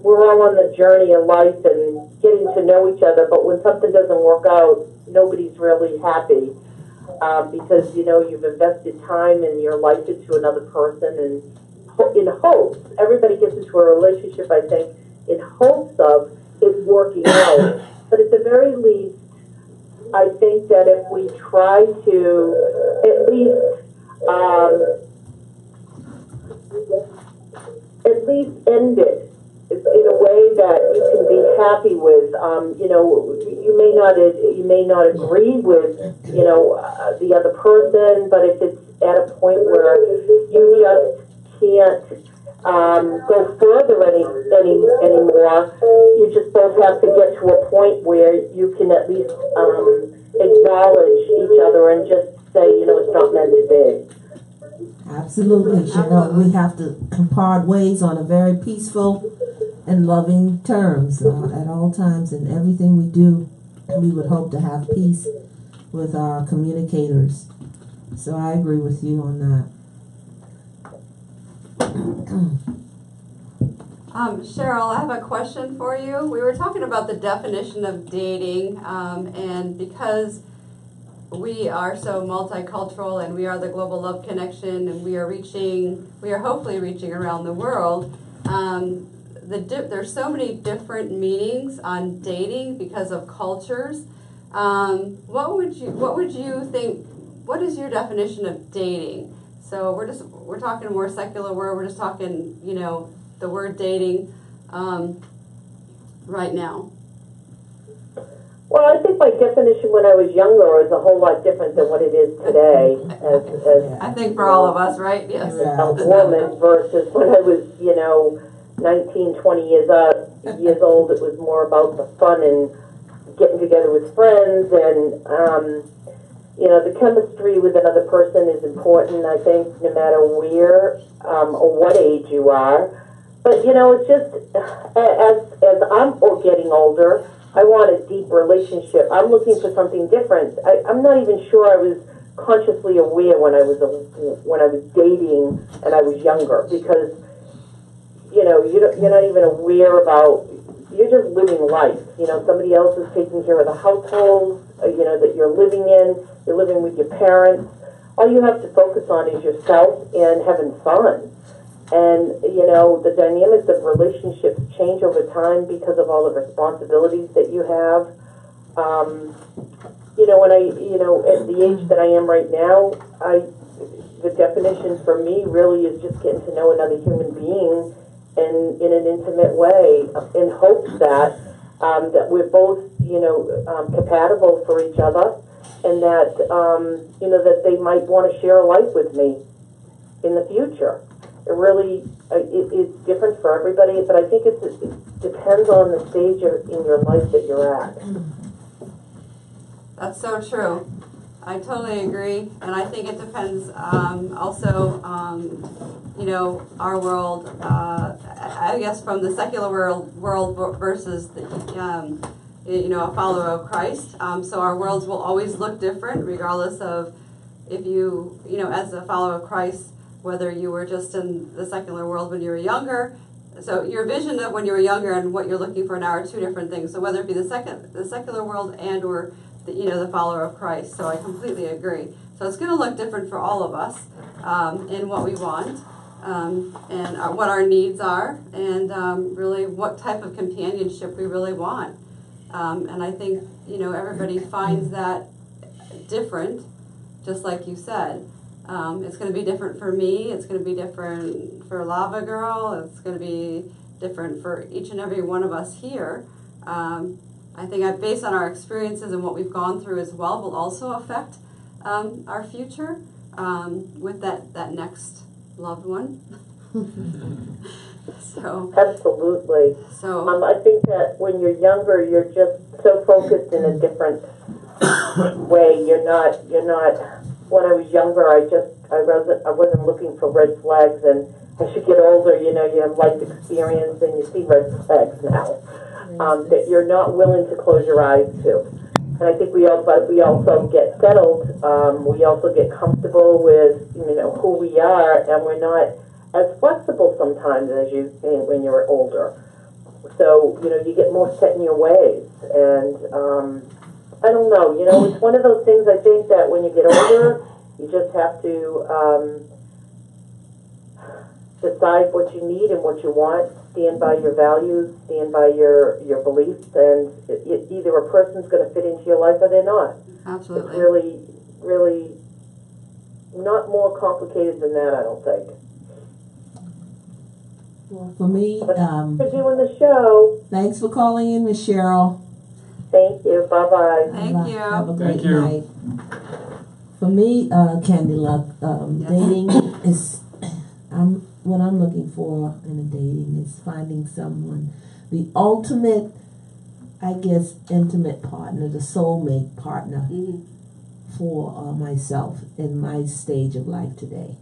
we're all on the journey in life and getting to know each other, but when something doesn't work out, nobody's really happy because, you've invested time in your life into another person and in hopes, everybody gets into a relationship, I think, in hopes of it working out. But at the very least, I think that if we try to at least end it in a way that you can be happy with, you may not agree with, the other person, but if it's at a point where you just can't go further anymore, you just both have to get to a point where you can at least acknowledge each other and just say, it's not meant to be. Absolutely, Cheryl. We have to part ways on a very peaceful and loving terms at all times, and everything we do, we would hope to have peace with our communicators. So I agree with you on that. Cheryl, I have a question for you. We were talking about the definition of dating, and because we are so multicultural and we are the global love connection and we are hopefully reaching around the world, there's so many different meanings on dating because of cultures. What would you think, what is your definition of dating? So we're talking a more secular word, we're just talking, the word dating right now. Well, I think my definition when I was younger was a whole lot different than what it is today. I think for all of us, right? Yes. A woman versus when I was, 19, 20 years old, it was more about the fun and getting together with friends and, the chemistry with another person is important, I think, no matter where or what age you are. But, it's just, as I'm getting older, I want a deep relationship. I'm looking for something different. I'm not even sure I was consciously aware when I was dating and I was younger, because you're not even aware about. You're just living life. You know, somebody else is taking care of the household, you know, that you're living in. You're living with your parents. All you have to focus on is yourself and having fun. And, you know, the dynamics of relationships change over time because of all the responsibilities that you have. You know, when at the age that I am right now, the definition for me really is just getting to know another human being and in an intimate way, in hopes that that we're both, you know, compatible for each other, and that you know, that they might want to share a life with me in the future. It really it's different for everybody, but I think it depends on the stage in your life that you're at. That's so true. I totally agree, and I think it depends also, you know, our world, I guess from the secular world versus the, you know, a follower of Christ. So our worlds will always look different regardless of if you know, as a follower of Christ, whether you were just in the secular world when you were younger. So your vision of when you were younger and what you're looking for now are two different things. So whether it be the secular world and or you know, the follower of Christ. So I completely agree. So it's going to look different for all of us in what we want and what our needs are, and really what type of companionship we really want. And I think, you know, everybody finds that different, just like you said. It's going to be different for me. It's going to be different for Lava Girl. It's going to be different for each and every one of us here. I think based on our experiences and what we've gone through as well will also affect our future with that next loved one. So Absolutely. So I think that when you're younger, you're just so focused in a different way. You're not. When I was younger, I wasn't looking for red flags, and as you get older, you know, you have life experience and you see red flags now. That you're not willing to close your eyes to. And I think we also get settled. We also get comfortable with, you know, who we are, and we're not as flexible sometimes as when you're older. So, you know, you get more set in your ways. And I don't know, you know, it's one of those things. I think that when you get older, you just have to decide what you need and what you want, stand by your values, stand by your beliefs, and either a person's going to fit into your life or they're not. absolutely. It's really, really not more complicated than that, I don't think. Well, for me, For doing the show, thanks for calling in, Miss Cheryl. thank you. Bye-bye. Thank you. Have a great Thank you. night. For me, Candy Luck, dating is, what I'm looking for in a dating is finding someone, the ultimate, I guess, intimate partner, the soulmate partner for myself in my stage of life today.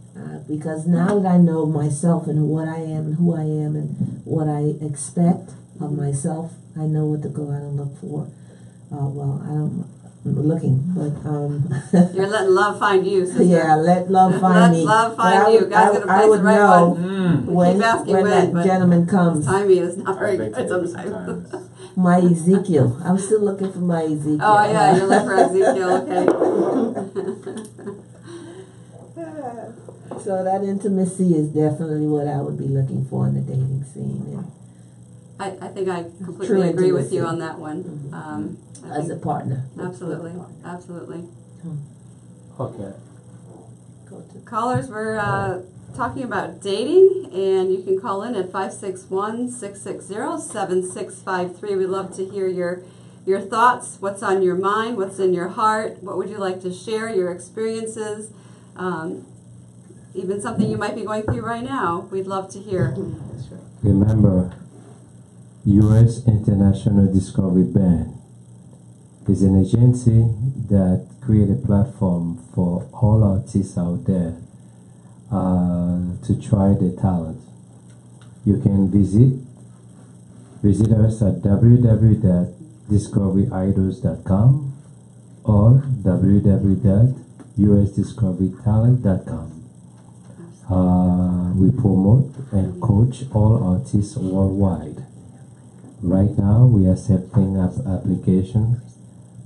Because now that I know myself and what I am and who I am and what I expect of myself, I know what to go out and look for. I'm looking, but You're letting love find you, sister. yeah, let love find me. Let love But find you. God's going to I place would the right know one. when, Keep asking when when, that but gentleman comes. timing is not very They good take it sometimes. sometimes. My Ezekiel. I'm still looking for my Ezekiel. Oh yeah, you're looking for Ezekiel, okay. So that intimacy is definitely what I would be looking for in the dating scene. And I think I True completely agree with you intimacy. on that one. I as a think partner. absolutely, absolutely. Okay. Go to- Callers, we're talking about dating, and you can call in at 561-660-7653. We'd love to hear your thoughts, what's on your mind, what's in your heart, what would you like to share, your experiences, even something you might be going through right now. We'd love to hear. Remember, U.S. International Discovery Band is an agency that creates a platform for all artists out there to try their talent. You can visit us at www.discoveryidols.com or www.usdiscoverytalent.com. We promote and coach all artists worldwide. Right now, we are accepting application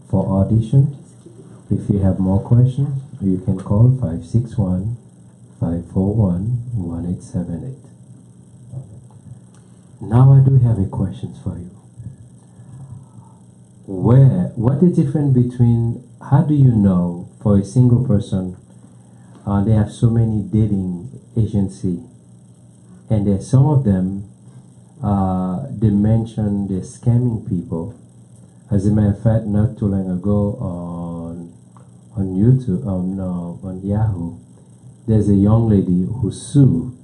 for audition. If you have more questions, you can call 561-541-1878. Now I do have a question for you. What is the difference between, how do you know for a single person, they have so many dating agency, and there's some of them, they mention they're scamming people. As a matter of fact, not too long ago on YouTube, on Yahoo, there's a young lady who sued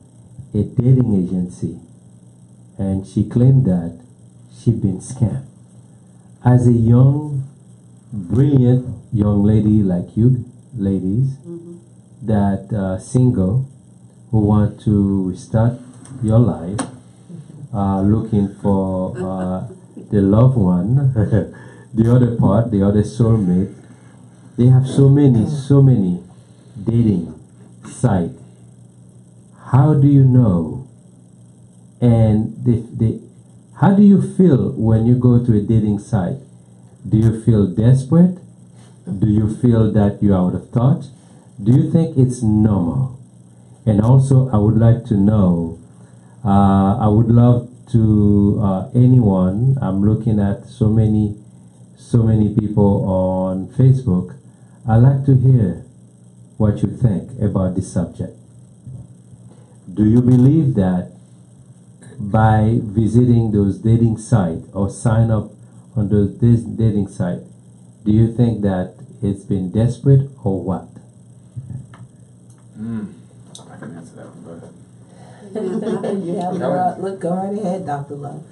a dating agency, and she claimed that she'd been scammed. As a young, brilliant young lady like you ladies, that single, who want to restart your life, looking for the loved one, the other part, the other soulmate. They have so many dating sites. How do you know? And how do you feel when you go to a dating site? Do you feel desperate? Do you feel that you're out of touch? Do you think it's normal? And also, I would like to know, I would love to, anyone, I'm looking at so many people on Facebook. I'd like to hear what you think about this subject. Do you believe that by visiting those dating sites or sign up on those dating sites, do you think that it's been desperate or what? I can answer that one, but You have go right ahead, Dr. Love.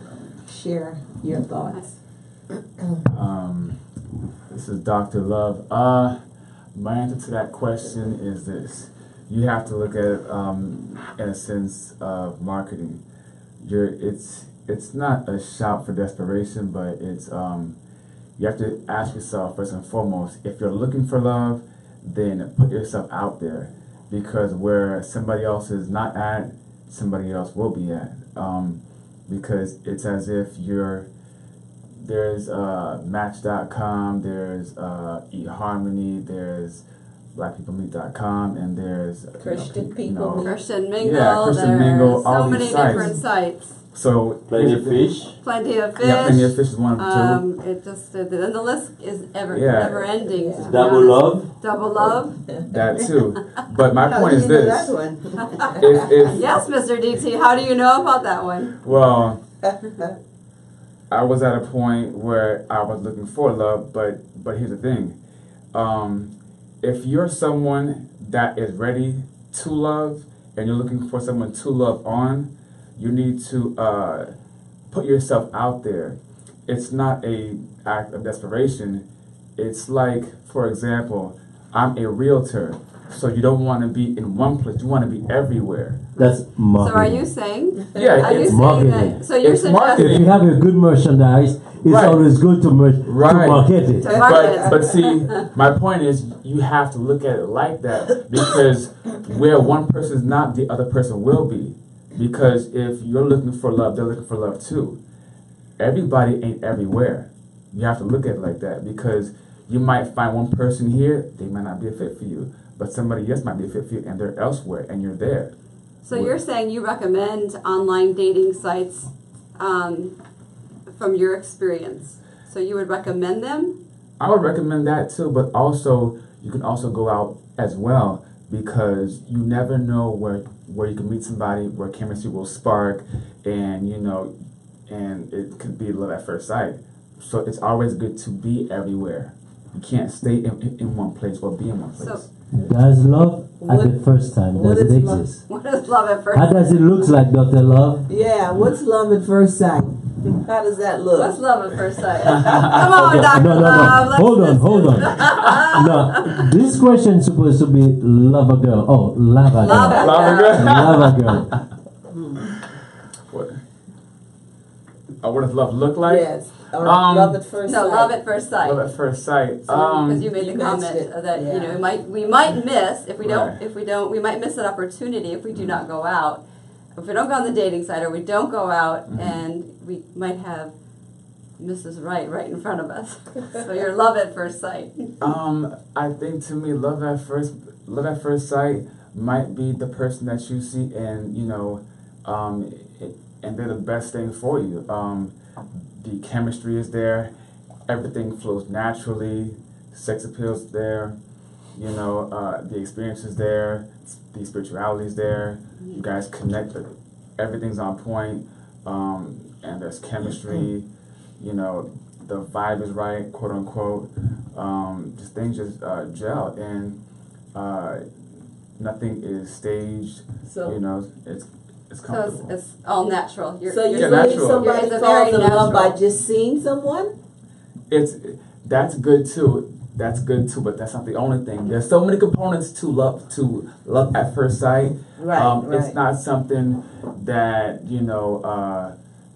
Share your thoughts. this is Dr. Love. My answer to that question is this: you have to look at it in a sense of marketing. It's not a shout for desperation, but it's you have to ask yourself first and foremost, if you're looking for love, then put yourself out there, because where somebody else is not at, somebody else will be at. Because it's as if there's Match.com, there's eHarmony, there's BlackPeopleMeet.com, and there's Christian Christian Mingle. Yeah, Christian there's Mingle, so all many these sites. different sites. So Plenty of fish. Plenty of fish. Yeah, Plenty of Fish is one of them too. It just and the list is never ending. to be Double honest. love. Double love. That too. But my point is this: That one. if Yes, Mr. DT. How do you know about that one? well, I was at a point where I was looking for love, but here's the thing: if you're someone that is ready to love and you're looking for someone to love on, you need to put yourself out there. It's not an act of desperation. It's like, for example, I'm a realtor, so you don't want to be in one place. You want to be everywhere. That's marketing. So are you saying? Yeah, Are you it's saying marketing. that? So you're It's suggesting. marketing. If you have a good merchandise, it's Right. always good to Right. market it. To market. But see, my point is, you have to look at it like that, because where one person is not, the other person will be. Because if you're looking for love, they're looking for love too. Everybody ain't everywhere. You have to look at it like that, because you might find one person here, they might not be a fit for you, but somebody else might be a fit for you, and they're elsewhere, and you're there. So you're saying you recommend online dating sites from your experience. So you would recommend them? I would recommend that too, but also you can also go out as well, because you never know where you can meet somebody, where chemistry will spark, and and it could be love at first sight. So it's always good to be everywhere. You can't stay in one place or be in one place. So Does love at the first time, what does it is love? exist? what is love at first How does it look like, Dr. Love? Yeah, what's love at first sight? How does that look? What's love at first sight? Come on, Dr. No. Love. Let's Hold listen. on. No, this question is supposed to be love a girl. Oh, lava girl. Lava girl. Lava girl. What does love look like? Yes. Or love at first sight. No, love at first sight. Love at first sight. Because you made you the comment mentioned it, that yeah. we might miss if we Right. don't we might miss an opportunity if we do not go out. If we don't go on the dating site or we don't go out, and we might have Mrs. Right in front of us. So you're love at first sight. I think to me, love at first sight might be the person that you see, and and they're the best thing for you. The chemistry is there, everything flows naturally, sex appeal's there, the experience is there, the spirituality is there. You guys connect, everything's on point, and there's chemistry. The vibe is right, quote unquote. Just things just gel, and nothing is staged. So it's So comfortable. it's all natural. So you Yeah, believe natural. somebody It's a falls very in love by natural. just seeing someone? That's good too. That's good too, but that's not the only thing. There's so many components to love at first sight. Right, It's not something that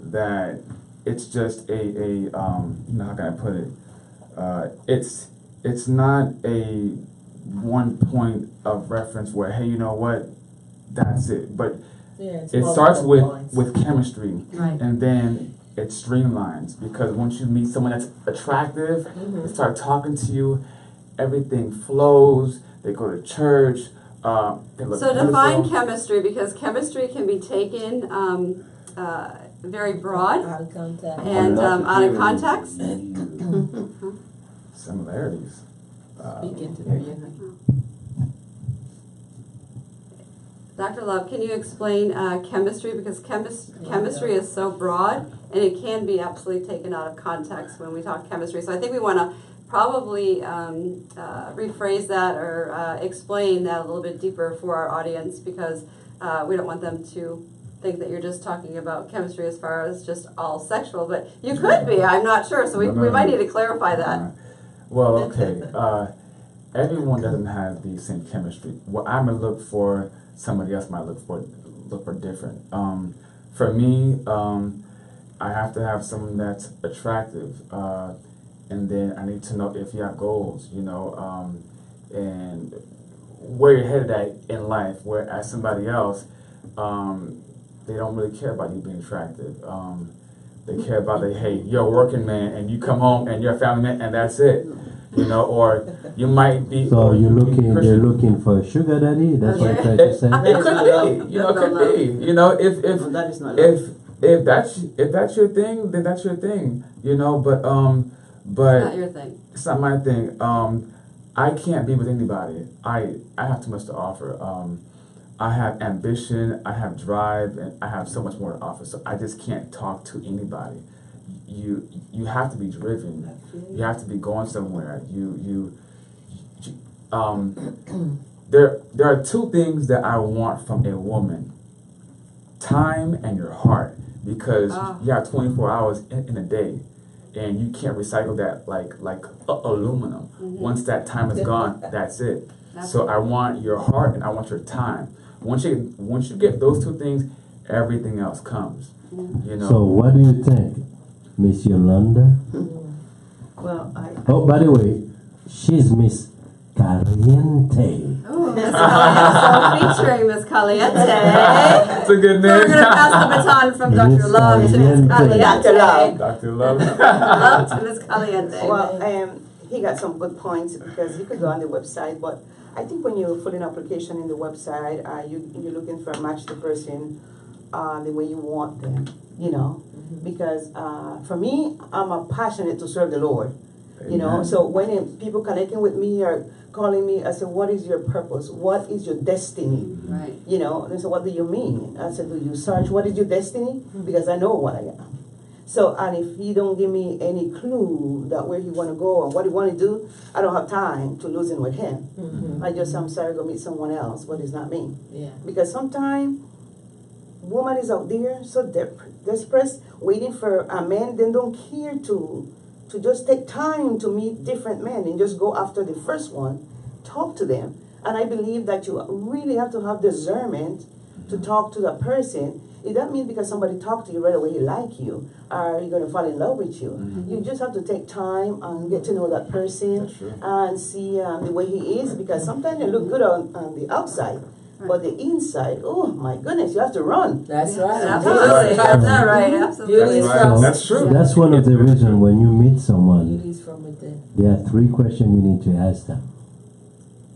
that it's just a how can I put it? It's not a one point of reference where, hey, you know what, that's it. But Yeah, it's it multiple starts points. with chemistry, Right. and then it streamlines, because once you meet someone that's attractive, they start talking to you, everything flows. They go to church. They look So define beautiful. chemistry, because chemistry can be taken very broad Out of contact. and out of context. Similarities. Speak into their unit. Dr. Love, can you explain chemistry? Because chemistry is so broad, and it can be absolutely taken out of context when we talk chemistry. So I think we want to probably rephrase that or explain that a little bit deeper for our audience, because we don't want them to think that you're just talking about chemistry as far as just all sexual, but you could be, I'm not sure, so we might need to clarify that. Well, okay. Everyone doesn't have the same chemistry. What I might look for, somebody else might look for different. For me, I have to have someone that's attractive, and then I need to know if you have goals, and where you're headed at in life. Whereas somebody else, they don't really care about you being attractive. They care about hey, you're a working man, and you come home and you're a family man, and that's it. Or you might be. So or you're you can be they're Christian. looking for a sugar daddy? That's what you're trying to say? It could be, it could be. That is not If that's your thing, then that's your thing. But It's not your thing. it's not my thing. I can't be with anybody. I have too much to offer. I have ambition, I have drive, and I have so much more to offer. So I just can't talk to anybody. You have to be driven. You have to be going somewhere. There are two things that I want from a woman: time and your heart. Because you have 24 hours in a day, and you can't recycle that like aluminum. Once that time is gone, that's it. So I want your heart and I want your time. Once you get those two things, everything else comes. So what do you think, Miss Yolanda? Well, Oh, by the way, she's Miss Caliente. Ooh, Miss Caliente, so featuring Miss Caliente. It's a good So we're name. going to pass the baton from Dr. Miss Love to Miss Caliente. Caliente. Dr. Love. Dr. Love. Love to Miss Caliente. well, he got some good points, because you could go on the website, but I think when you fill in application in the website, you're looking for match the person the way you want them, because for me, I'm passionate to serve the Lord. Amen. So when people connecting with me or calling me, I say, what is your purpose? What is your destiny? Right. They say, what do you mean? I said, do you search what is your destiny? Because I know what I am. So, and if he don't give me any clue that where he want to go and what he want to do, I don't have time to lose in with him. I'm sorry, go meet someone else, but it's not me. Yeah. Because sometimes woman is out there so desperate, waiting for a man, then don't care to just take time to meet different men and just go after the first one, talk to them. And I believe that you really have to have discernment to talk to that person. It doesn't mean because somebody talked to you right away he like you, or you're going to fall in love with you. You just have to take time and get to know that person That's true. and see the way he is, because sometimes you look good on the outside, But the inside, oh my goodness, you have to run. That's right. Absolutely. That's not right. Absolutely. Beauty's Right. from That's true. That's one of the reasons when you meet someone, Beauty's from within. there are 3 questions you need to ask them.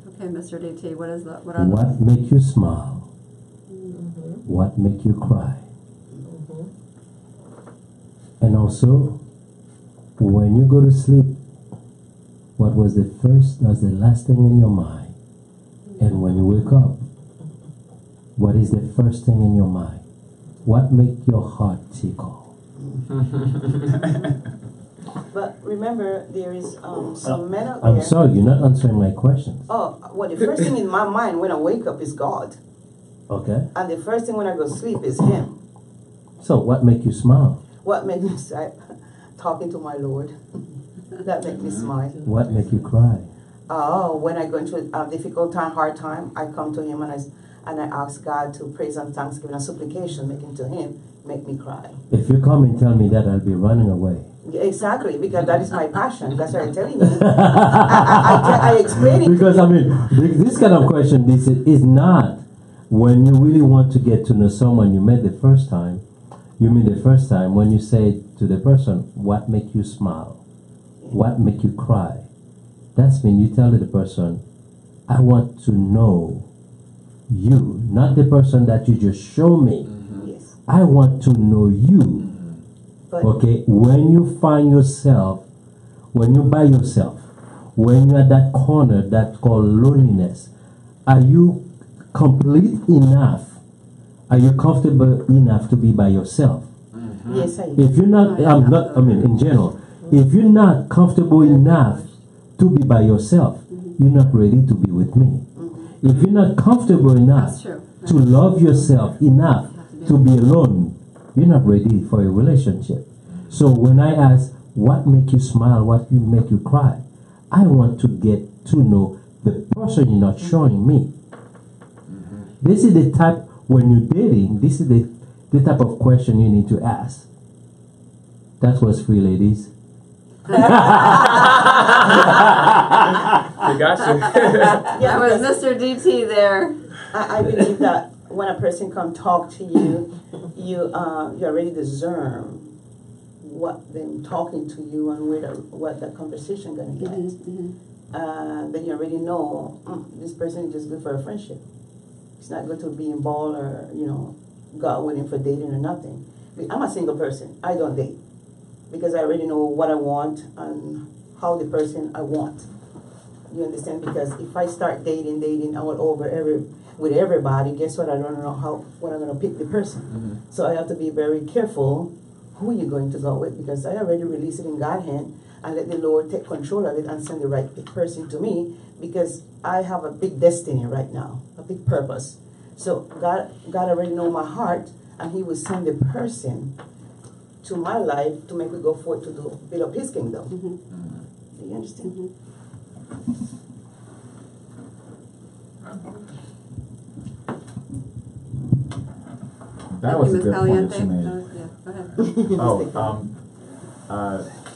Okay, Mr. DT, what is that? What are the? What make you smile? Mm-hmm. What make you cry? Mm-hmm. And also, when you go to sleep, what was the last thing in your mind? And when you wake up, what is the first thing in your mind? What make your heart tickle? But remember, there is some men out there. I'm sorry, you're not answering my questions. Oh, well, the first thing in my mind when I wake up is God. Okay? And the first thing when I go to sleep is Him. So, what make you smile? What makes me say, talking to my Lord. That makes me smile. What make you cry? Oh, when I go into a difficult time, hard time, I come to Him and I ask God to praise and thanksgiving and supplication, making to Him, make me cry. If you come and tell me that, I'll be running away. Yeah, exactly, because that is my passion. That's what I'm telling you. I explain it. Because, I mean, this kind of question, this is not when you really want to get to know someone you met the first time. You mean the first time when you say to the person, what make you smile? What make you cry? That's when you tell the person, I want to know you, not the person that you just show me. Yes. I want to know you. But Okay, when you find yourself, when you're by yourself, when you're at that corner that's called loneliness, are you complete enough? Are you comfortable enough to be by yourself? yes, I If you're not, I mean, in general, if you're not comfortable enough to be by yourself, you're not ready to be with me. If you're not comfortable enough That's true. to love yourself enough to be alone, you're not ready for a relationship. So when I ask, what make you smile, what make you cry, I want to get to know the person you're not showing me. This is the type, when you're dating, this is the type of question you need to ask. That was free, ladies. We got you. That was Mr. DT there. I believe that when a person come talk to you, you already discern what them talking to you and what the conversation gonna get. Then you already know this person is just good for a friendship. It's not good to be involved or go out with him for dating or nothing. I'm a single person. I don't date because I already know what I want and how the person I want. You understand? Because if I start dating all over with everybody, guess what? I don't know when I'm gonna pick the person. So I have to be very careful who you're going to go with, because I already release it in God's hand and let the Lord take control of it and send the right person to me, because I have a big destiny right now, a big purpose. So God already know my heart, and He will send the person to my life to make me go forward to build up His kingdom. Do you understand? That was a Ms. good point that you Caliente. made. Yeah, go ahead.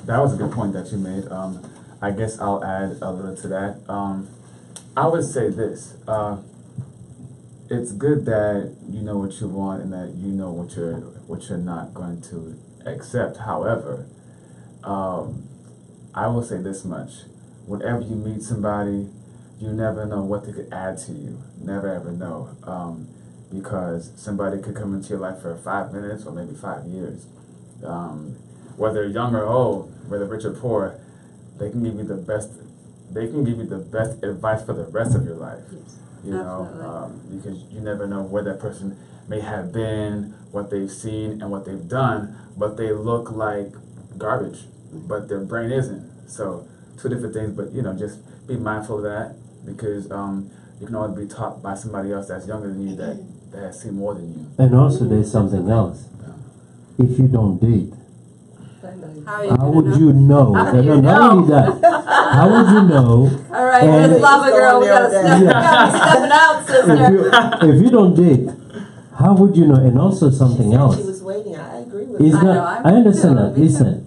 That was a good point that you made. I guess I'll add a little to that. I would say this. It's good that you know what you want and that you know what you're not going to accept. However, I will say this much. Whenever you meet somebody, you never know what they could add to you. Never ever know. Because somebody could come into your life for 5 minutes or maybe 5 years. Whether young or old, whether rich or poor, they can give you the best. They can give you the best advice for the rest of your life. Yes, you know, because you never know where that person may have been, what they've seen, and what they've done. But they look like garbage, but their brain isn't. So 2 different things. But just be mindful of that, because you can always be taught by somebody else that's younger than you that has seen more than you. And also there's something else. If you don't date, how would you know? How do you Not know? only that, how would you know? All right, And- Miss Lava Girl, we gotta stepping out, sister. if you don't date, how would you know? And also something else. She was waiting. I agree with It's I not. know, I'm I understand too. that. Listen,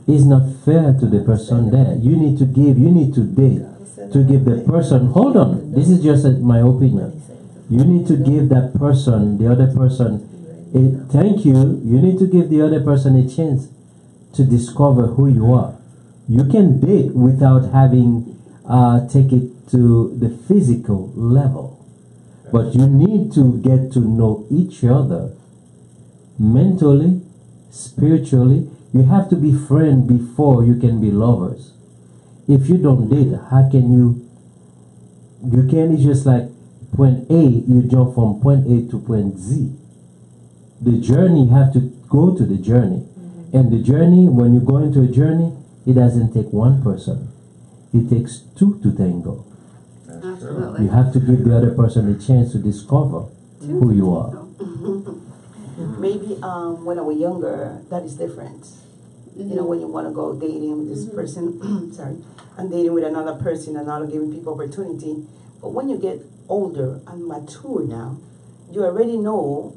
it's not fair to the person there. You need to give. You need to date to give the person. Hold on. This is just my opinion. You need to give that person, the other person, thank you. You need to give the other person a chance to discover who you are. You can date without having take it to the physical level, but you need to get to know each other mentally, spiritually. You have to be friends before you can be lovers. If you don't date, how can you? You can't. It's just like point A. You jump from point A to point Z. The journey, you have to go to the journey, and the journey. When you go into a journey, it doesn't take one person. It takes two to tango. Absolutely. You have to give the other person a chance to discover who you are. Maybe when I was younger, that is different. You know, when you want to go dating with this person, sorry, and dating with another person and not giving people opportunity. But when you get older and mature now, you already know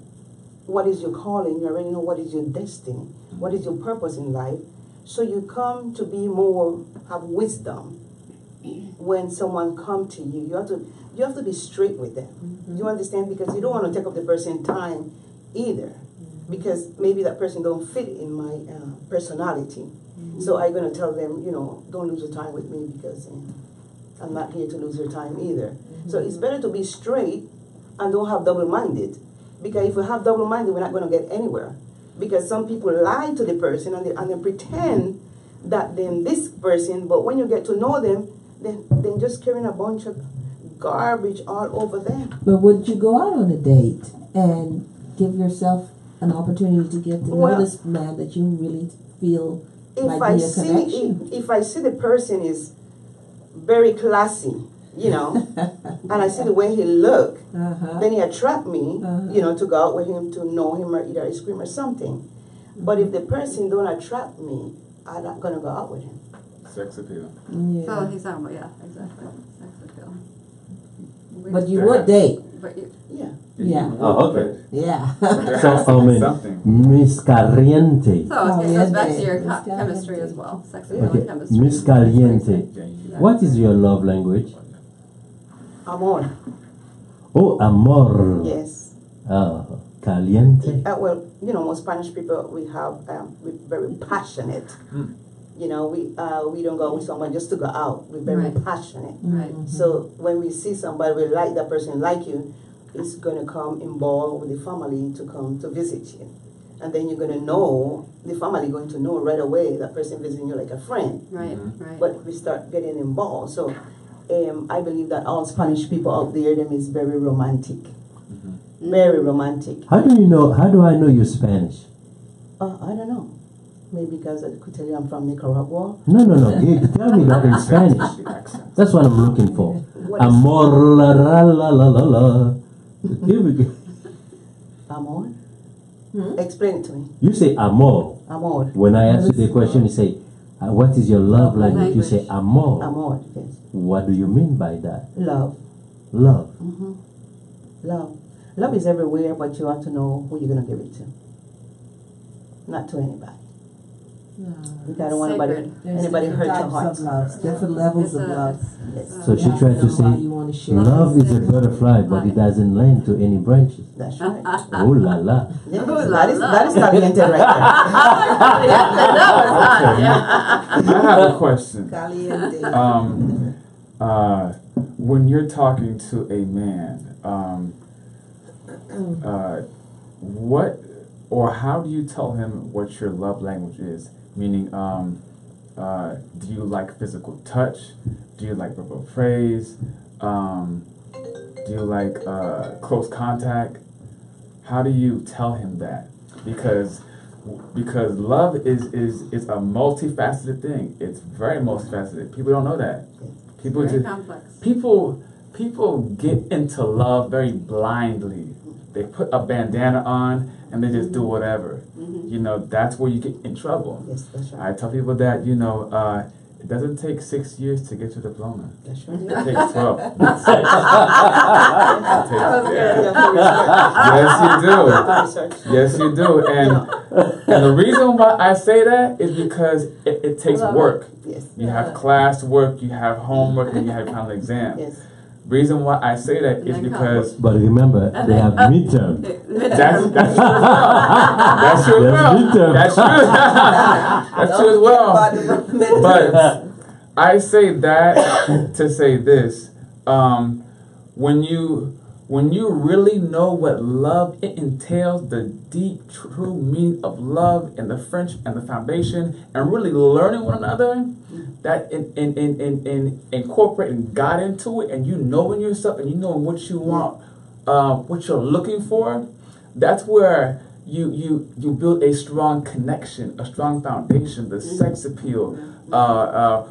what is your calling. You already know what is your destiny, what is your purpose in life. So you come to be more, have wisdom. When someone come to you, you have to be straight with them. You understand? Because you don't want to take up the person's time either, because maybe that person don't fit in my personality. So I'm going to tell them, you know, don't lose your time with me, because I'm not here to lose your time either. So it's better to be straight and don't have double-minded, because if we have double-minded, we're not going to get anywhere. Because some people lie to the person and they pretend that they're this person, but when you get to know them, then just carrying a bunch of garbage all over them. But would you go out on a date and give yourself an opportunity to get to know this man that you really feel might be a connection? If I see the person is very classy, you know, and I see the way he look, then he attract me, you know, to go out with him, to know him, or eat ice cream or something. But if the person don't attract me, I'm not gonna go out with him. Sex appeal. Yeah. So he's talking about, yeah, exactly. Sex appeal. But you would date. But you, Yeah. Yeah. Oh, okay. Yeah. So, Something. Miss Caliente. so it goes back to your It's chemistry as well. Sex appeal Okay, and chemistry. Miss Caliente. What is your love language? Amor. Oh, amor. Yes. Caliente. Well, you know, most Spanish people, we're very passionate. You know, we don't go with someone just to go out. We're very passionate. Right. So when we see somebody, we like that person, like you, it's going to come involved with the family to come to visit you. And then you're going to know, the family going to know right away that person visiting you like a friend. Right, right. But we start getting involved. So I believe that all Spanish people out there, them is very romantic. Very romantic. How do I know you're Spanish? I don't know. Maybe because I could tell you I'm from Nicaragua. No. Tell me that in Spanish. That's what I'm looking for. What is- Amor la la la la la la. Here we go. Amor? Explain it to me. You say amor. Amor. When I ask you the question, you say, what is your love language? You say amor. Amor, yes. What do you mean by that? Love. Love. Love. Love is everywhere, but you have to know who you're going to give it to. Not to anybody. Because I don't want anybody hurt your heart. Of love, different levels of love. Yes. So she tried to say, You want to share. love is a butterfly, but it doesn't land to any branches. That's right. Oh la la. Yes, Oh, that is caliente right I have a question. there. Caliente. When you're talking to a man, what or how do you tell him what your love language is? Meaning, do you like physical touch? Do you like verbal phrase? Do you like close contact? How do you tell him that? Because love is a multifaceted thing. It's very multifaceted. People don't know that. People Very just complex. people get into love very blindly. They put a bandana on and they just do whatever. You know, that's where you get in trouble. Yes, that's right. I tell people that, you know, it doesn't take 6 years to get your diploma. That's right. It takes 12. Yes, you do. And the reason why I say that is because it takes work. Yes. You have class work, you have homework, and you have final exam. Yes. Reason why I say that is And then because But remember, And they then- have midterm. that's true as well. That's true as well. midterm. That's true. That's true as well. But I say that to say this: when you really know what love it entails, the deep, true meaning of love and the friendship and the foundation, and really learning one another, that in incorporating God into it, and you knowing yourself and you knowing what you want, what you're looking for, that's where you build a strong connection, a strong foundation, the sex appeal,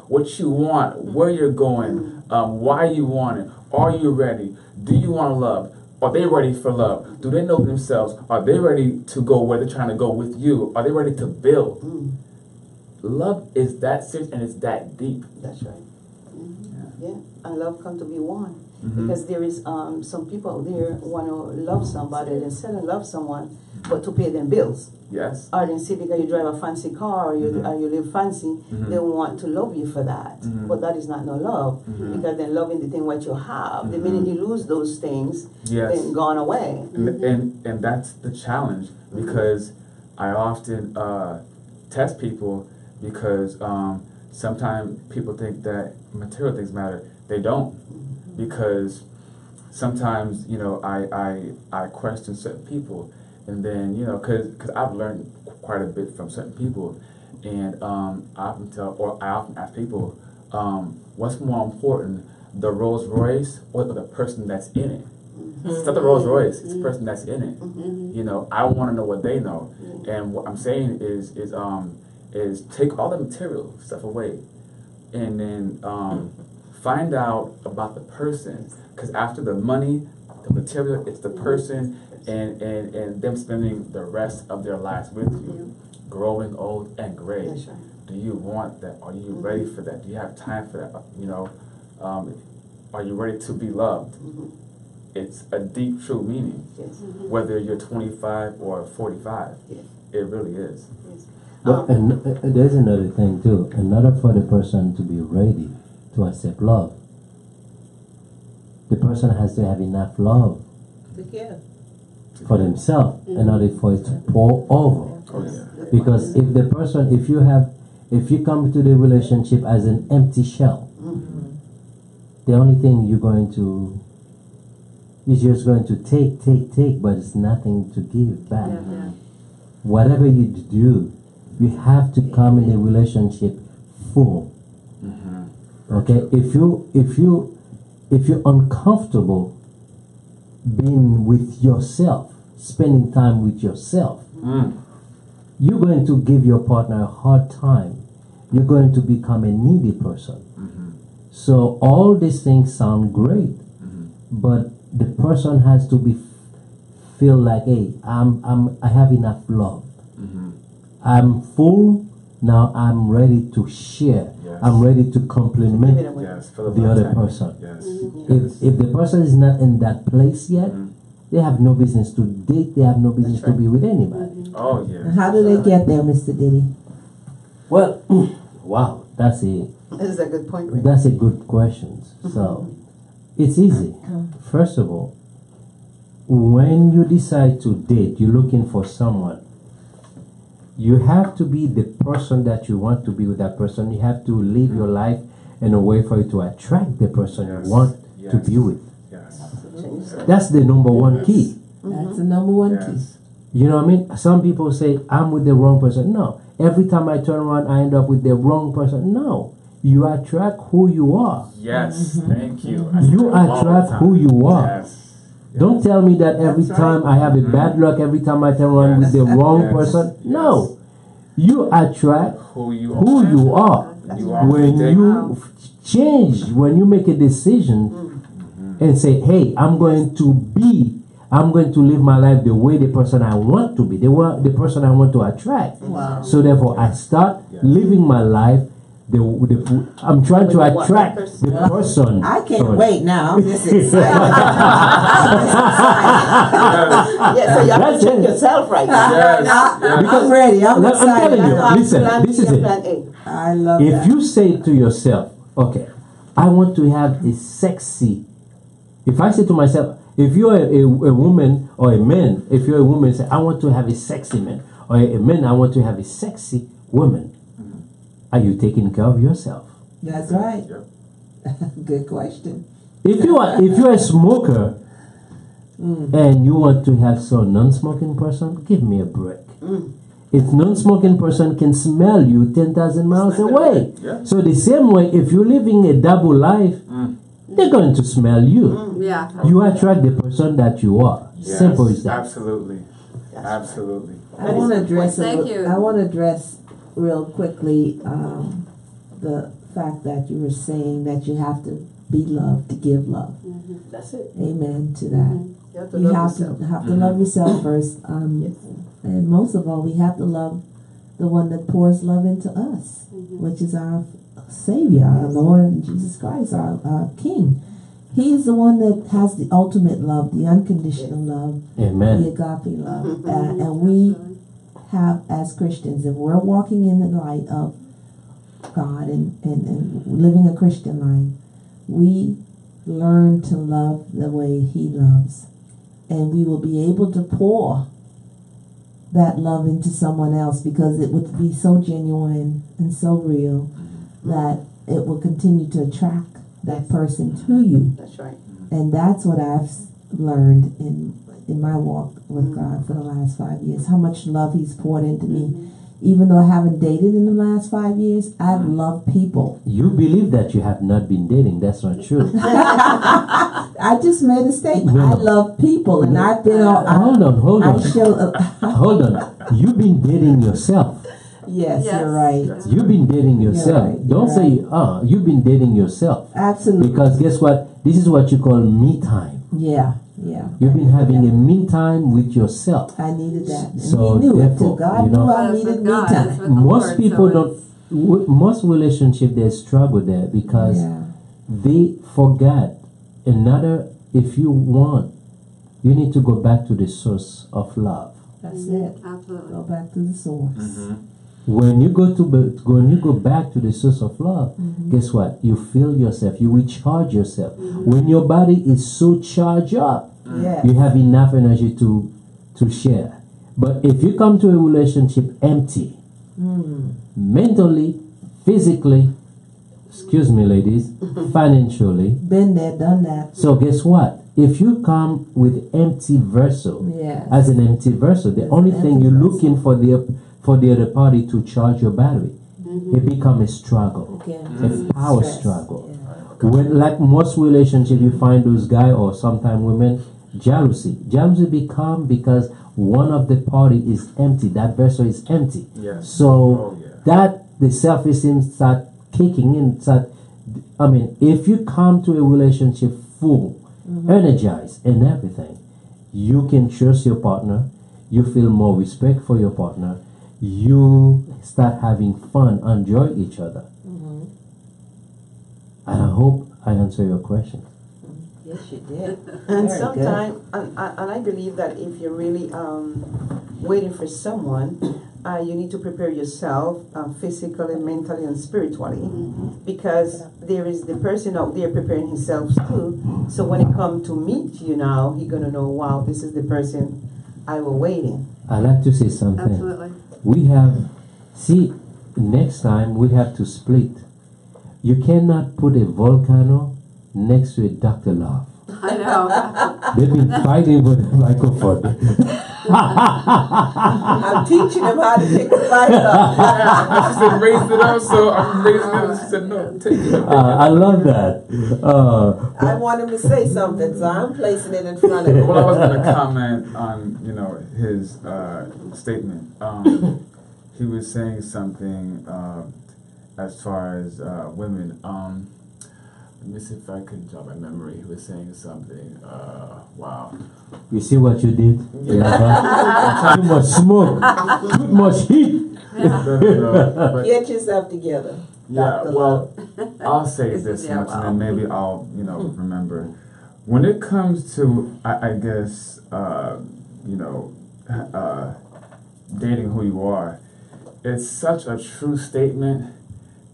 what you want, where you're going, why you want it, are you ready, do you want to love, are they ready for love, do they know themselves, are they ready to go where they're trying to go with you, are they ready to build. Love is that serious and it's that deep. That's right. Yeah, and love come to be one. Because there is some people out there want to love somebody instead of love someone, but to pay them bills. Yes. Or then see because you drive a fancy car or you live fancy, they want to love you for that. But that is not no love. Because then loving the thing what you have, the minute you lose those things, Yes. then gone away. And that's the challenge, because I often test people, because sometimes people think that material things matter. They don't, because sometimes I question certain people, and then because I've learned quite a bit from certain people, and I often ask people, what's more important, the Rolls Royce or the person that's in it? It's not the Rolls Royce; it's the person that's in it. I want to know what they know, and what I'm saying is take all the material stuff away, and then find out about the person. Because after the money, the material, it's the person, and them spending the rest of their lives with you, growing old and gray. That's right. Do you want that? Are you ready for that? Do you have time for that? Are you ready to be loved? It's a deep, true meaning. Yes. Whether you're 25 or 45, Yes. it really is. Yes. But there's another thing too. In order for the person to be ready to accept love, the person has to have enough love for themselves in order for it to pour over. Oh, yeah. Because if you come to the relationship as an empty shell, the only thing you're just going to take, but it's nothing to give back. Whatever you do, you have to come in a relationship full. Okay, if you're uncomfortable being with yourself, spending time with yourself, you're going to give your partner a hard time. You're going to become a needy person. So all these things sound great, but the person has to feel like, hey, I have enough love. I'm full. Now I'm ready to share. Yes. I'm ready to compliment Yes, for the other person. Yes. If the person is not in that place yet, they have no business to date. They have no business to be with anybody. Oh, yeah. How do they get there, Mr. Diddy? Well, wow, that's a good point, right? That's a good question. So, it's easy. First of all, when you decide to date, you're looking for someone. You have to be the person that you want to be with that person. You have to live your life in a way for you to attract the person you want to be with. Yes. That's the number one key. That's the number one Yes. You know what I mean? Some people say, I'm with the wrong person. No. Every time I turn around, I end up with the wrong person. No. You attract who you are. Yes. Thank you. I say You that all the attract time. who you are. Yes. Don't tell me that every time I have a bad luck, every time I turn around with the wrong Yes. person. No. You attract Who you are. You are When today. you change, when you make a decision and say, hey, I'm going to live my life the way the person I want to be, the person I want to attract. Wow. So therefore, I start living my life. I'm trying to attract the person. I can't Sorry. wait now. I'm just excited. So you have to check yourself right now. I'm ready. I'm excited. telling you, I'm listen, planning this is to it. Plan A. I love If that. you say to yourself, okay, I want to have a sexy If I say to myself, if you're a woman or a man, if you're a woman, say, I want to have a sexy man, or a man, I want to have a sexy woman, are you taking care of yourself? That's right. Yep. Good question. If you're a smoker and you want to have some non-smoking person, give me a break. If non-smoking person can smell you 10,000 miles away. Yeah. So the same way, if you're living a double life, they're going to smell you. Yeah. You attract the person that you are. Yes, Simple as that. Absolutely. Absolutely. I want to address. Thank you. I want to address real quickly the fact that you were saying that you have to be loved to give love. That's it. Amen to that. You have to You love have yourself. to love yourself first, and most of all, we have to love the one that pours love into us, which is our Savior, our Lord Jesus Christ, our King. He is the one that has the ultimate love, the unconditional love, Amen. the agape love, and we have, as Christians, if we're walking in the light of God and living a Christian life, we learn to love the way He loves, and we will be able to pour that love into someone else because it would be so genuine and so real that it will continue to attract that person to you. That's right. And that's what I've learned in my walk with God for the last 5 years, how much love He's poured into me. Even though I haven't dated in the last 5 years, I've loved people. You believe that you have not been dating. That's not true. I just made a statement. No. I love people, and I've been on. Hold on. I Hold on. You've been dating yourself. Yes, Yes. you're right. You've been dating yourself. right, Don't you're say, you've been dating yourself. Absolutely. Because guess what? This is what you call me time. Yeah. You've been having a me time with yourself. I needed that. And So He knew it therefore, too. God you know- knew I But it's needed with me God, it's time. with the Most Lord, people so don't. Most relationship they struggle there because Yeah. they forget another. If you want, you need to go back to the source of love. That's it. Absolutely. Go back to the source. When you go back to the source of love, guess what? You feel yourself. You recharge yourself. When your body is so charged up, Yes. you have enough energy to share. But if you come to a relationship empty, mentally, physically, excuse me, ladies, financially. Been there, done that. So guess what? If you come with empty vessel, Yes. as an empty vessel, the only thing empty you're vessel. looking for the other party to charge your battery. It becomes a struggle, Again, a power stress. struggle. Yeah. When, like most relationships, you find those guys or sometimes women, jealousy. Jealousy become because one of the party is empty. That vessel is empty. Yes. So Oh, yeah. that the self-esteem start kicking in. If you come to a relationship full, energized, and everything, you can trust your partner. You feel more respect for your partner. You start having fun, enjoy each other. And I hope I answer your question. Yes, you did. And Very sometimes, and I believe that if you're really waiting for someone, you need to prepare yourself physically, mentally, and spiritually, because there is the person out there preparing himself too. So when it comes to meet you now, he's gonna know, wow, this is the person I was waiting. I like to say something. Absolutely. Next time we have to split. You cannot put a volcano next to a Dr. Love. I know. They've been fighting with the microphone. I'm teaching him how to pick the mic up. She said raise it up, so I'm raising it. She said no, take it. I love that. I want him to say something, so I'm placing it in front of him. Well, I was going to comment on his statement. He was saying something as far as women. Let me see if I can jog my memory. He was saying something. Wow. You see what you did? Too much smoke, too much heat. But, Get yourself together. yeah, Dr. well, I'll say this Yeah, much, wow. and then maybe I'll, remember. When it comes to, I guess, dating who you are, it's such a true statement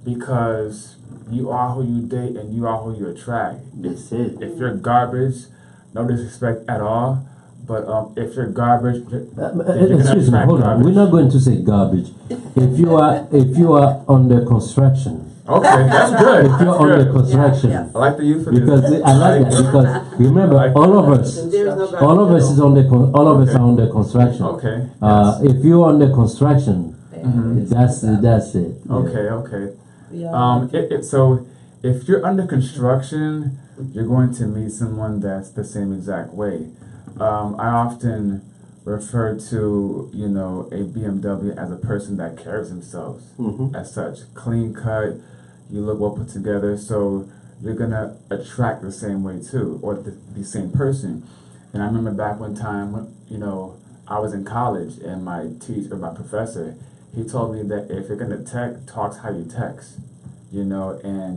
because you are who you date and you are who you attract. That's it. If you're garbage, no disrespect at all, but if you're garbage, then you're gonna Excuse me, attract hold on. garbage. We're not going to say garbage. If you are under construction, Okay, that's good. if you're That's under good. construction, Yeah, I like the euphemism. because I like that, because remember, I like all that. of us, There is no all of us is on the all of us Okay. are under construction. Okay. If you're under construction, Mhm. that's it. Yeah. Okay. Okay. So if you're under construction, you're going to meet someone that's the same exact way. I often refer to, a BMW as a person that carries themselves Mhm. as such. Clean cut, you look well put together, so you're gonna attract the same way too, or the same person. And I remember back one time when, I was in college and my teacher, my professor, he told me that if you're gonna talk how you text, and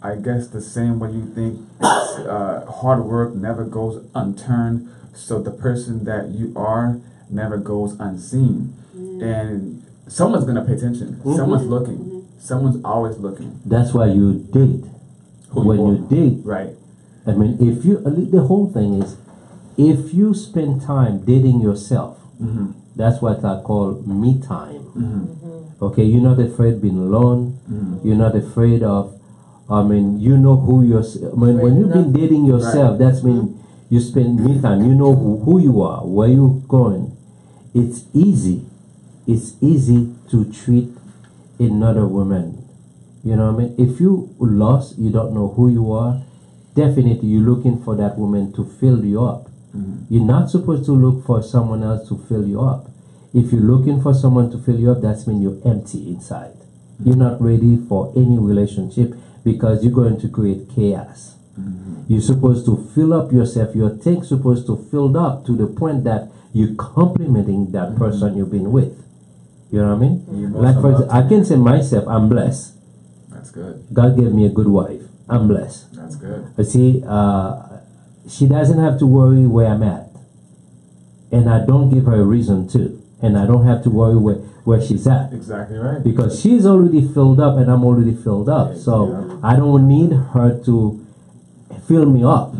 I guess the same way you think hard work never goes unturned, so the person that you are never goes unseen. And someone's gonna pay attention. Someone's looking. Someone's always looking. That's why you date. Who When are. you date, Right. I mean, if you the whole thing is, if you spend time dating yourself, Mm-hmm. that's what I call me time. Mm-hmm. Okay, you're not afraid being alone. Mm-hmm. You're not afraid of. I mean, you know who you're. When you've been dating yourself, that's when you spend me time. You know who you are, where you're going. It's easy. It's easy to treat another woman. You know what I mean? If you lost, you don't know who you are. Definitely, you're looking for that woman to fill you up. You're not supposed to look for someone else to fill you up. If you're looking for someone to fill you up, that's when you're empty inside. You're not ready for any relationship because you're going to create chaos. You're supposed to fill up yourself. Your tank's supposed to fill up to the point that you're complimenting that person you've been with. You know what I mean? Like for example, I can say myself, I'm blessed. That's good. God gave me a good wife. I'm blessed. That's good. But see, she doesn't have to worry where I'm at. And I don't give her a reason to. And I don't have to worry where she's at. Exactly right. Because she's already filled up and I'm already filled up. So I don't need her to fill me up.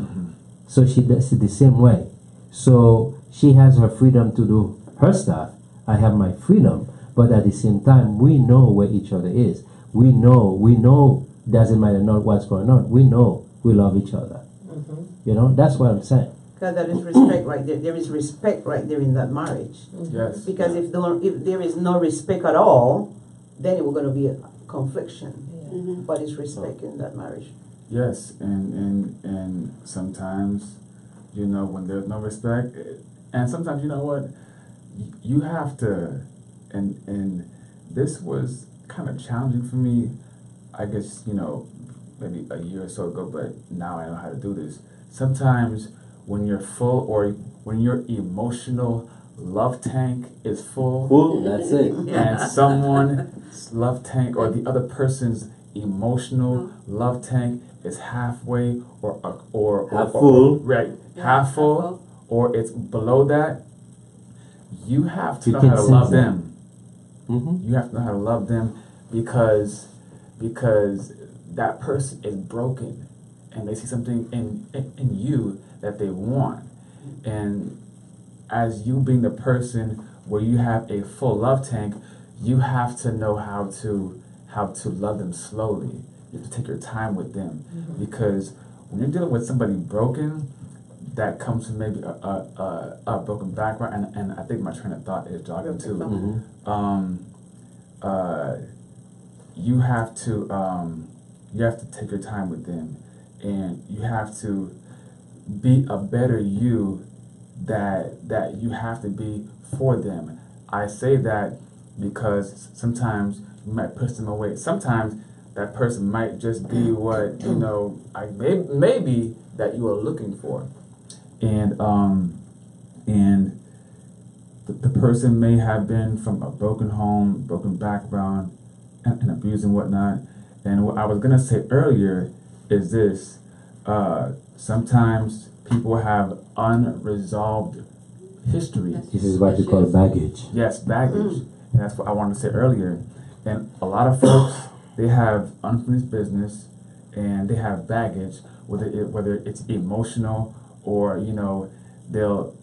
So she does it the same way. So she has her freedom to do her stuff. I have my freedom. But at the same time, we know where each other is. We know, doesn't matter not what's going on. We know we love each other. You know, that's what I'm saying. Because there is respect right there. There is respect right there in that marriage. Yes. Because if there is no respect at all, then it will going to be a confliction. But it's respect in that marriage. Yes, and sometimes, when there's no respect, and sometimes what, you have to, and this was kind of challenging for me, I guess, maybe a year or so ago, but now I know how to do this. Sometimes when you're full or when your emotional love tank is full, That's it. and someone's love tank or the other person's emotional love tank is halfway or Half full. right, half full, or it's below that, you have to You know can how to sense love that. them. You have to know how to love them because that person is broken and they see something in you that they want. And as you being the person where you have a full love tank, you have to know how to love them slowly. You have to take your time with them, because when you're dealing with somebody broken, that comes from maybe a broken background, and I think my train of thought is jogging too. You have to take your time with them, and you have to be a better you that you have to be for them. I say that because sometimes you might push them away. Sometimes that person might just be what maybe that you are looking for, and the person may have been from a broken home, broken background, and abuse and whatnot. And what I was gonna say earlier is this: sometimes people have unresolved histories. This is what you call baggage. Yes, baggage. And that's what I wanted to say earlier. And a lot of folks, they have unfinished business and they have baggage, whether it's emotional or, you know, they'll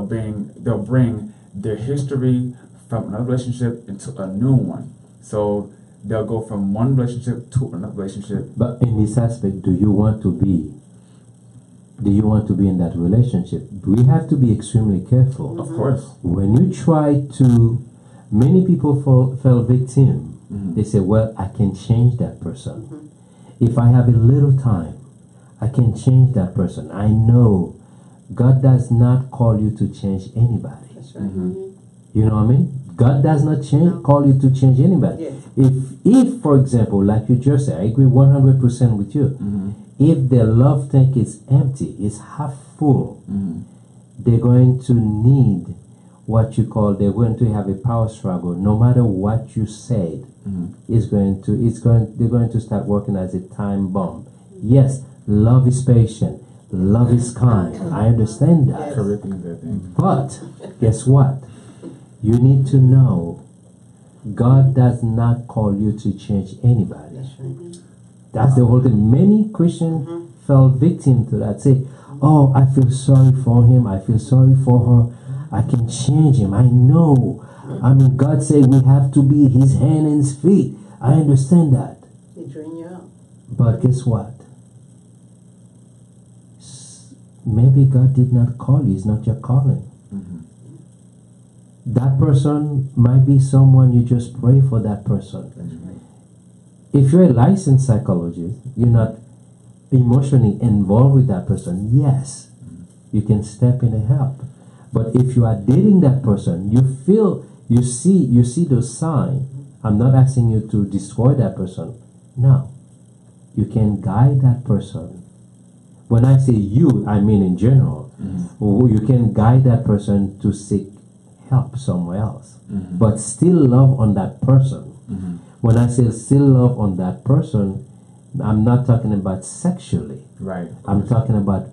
bring their history from another relationship into a new one. So they'll go from one relationship to another relationship. But in this aspect, do you want to be in that relationship? We have to be extremely careful. Of course. When you try to, many people fell victim. They say, well, I can change that person. If I have a little time, I can change that person. I know God does not call you to change anybody. That's right. You know what I mean? God does not call you to change anybody. Yes. If, for example, like you just said, I agree 100% with you. If their love tank is empty, is half full, they're going to need what you call, they're going to have a power struggle. No matter what you said, they're going to start working as a time bomb. Yes, love is patient, love is kind. I understand that. Correcting that thing. But guess what? You need to know God does not call you to change anybody. That's right. That's the whole thing. Many Christians fell victim to that. Say, oh, I feel sorry for him. I feel sorry for her. I can change him. I know. I mean, God said we have to be his hand and his feet. I understand that. He drain you out. But guess what? Maybe God did not call you. It's not your calling. That person might be someone you just pray for that person. If you're a licensed psychologist, you're not emotionally involved with that person, yes, you can step in and help. But if you are dating that person, you see those signs. I'm not asking you to destroy that person. No. You can guide that person. When I say you, I mean in general. You can guide that person to seek help somewhere else. But still love on that person. When I say still love on that person, I'm not talking about sexually. Right. I'm talking about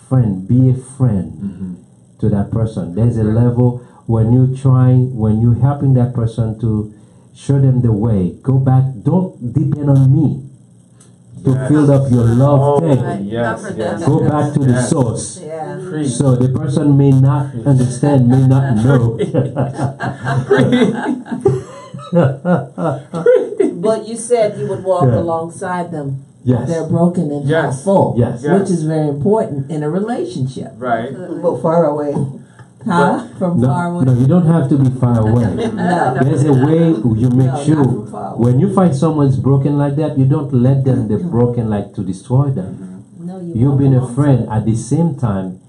friend. Be a friend to that person. There's a level when you're helping that person to show them the way. Go back. Don't depend on me to fill up your love tank. Yes, yes. Go back to the source. Yeah. So the person may not understand, may not know. But you said you would walk Yeah. alongside them. Yes. They're broken and Yes. half full. Yes. Which is very important in a relationship. Right. But far away. Huh? From far away. No, you don't have to be far away. No. There's a way you make No, sure not from far away. when you find someone's broken like that, you don't let them be broken like to destroy them. No, you You've walk been a alongside. friend at the same time.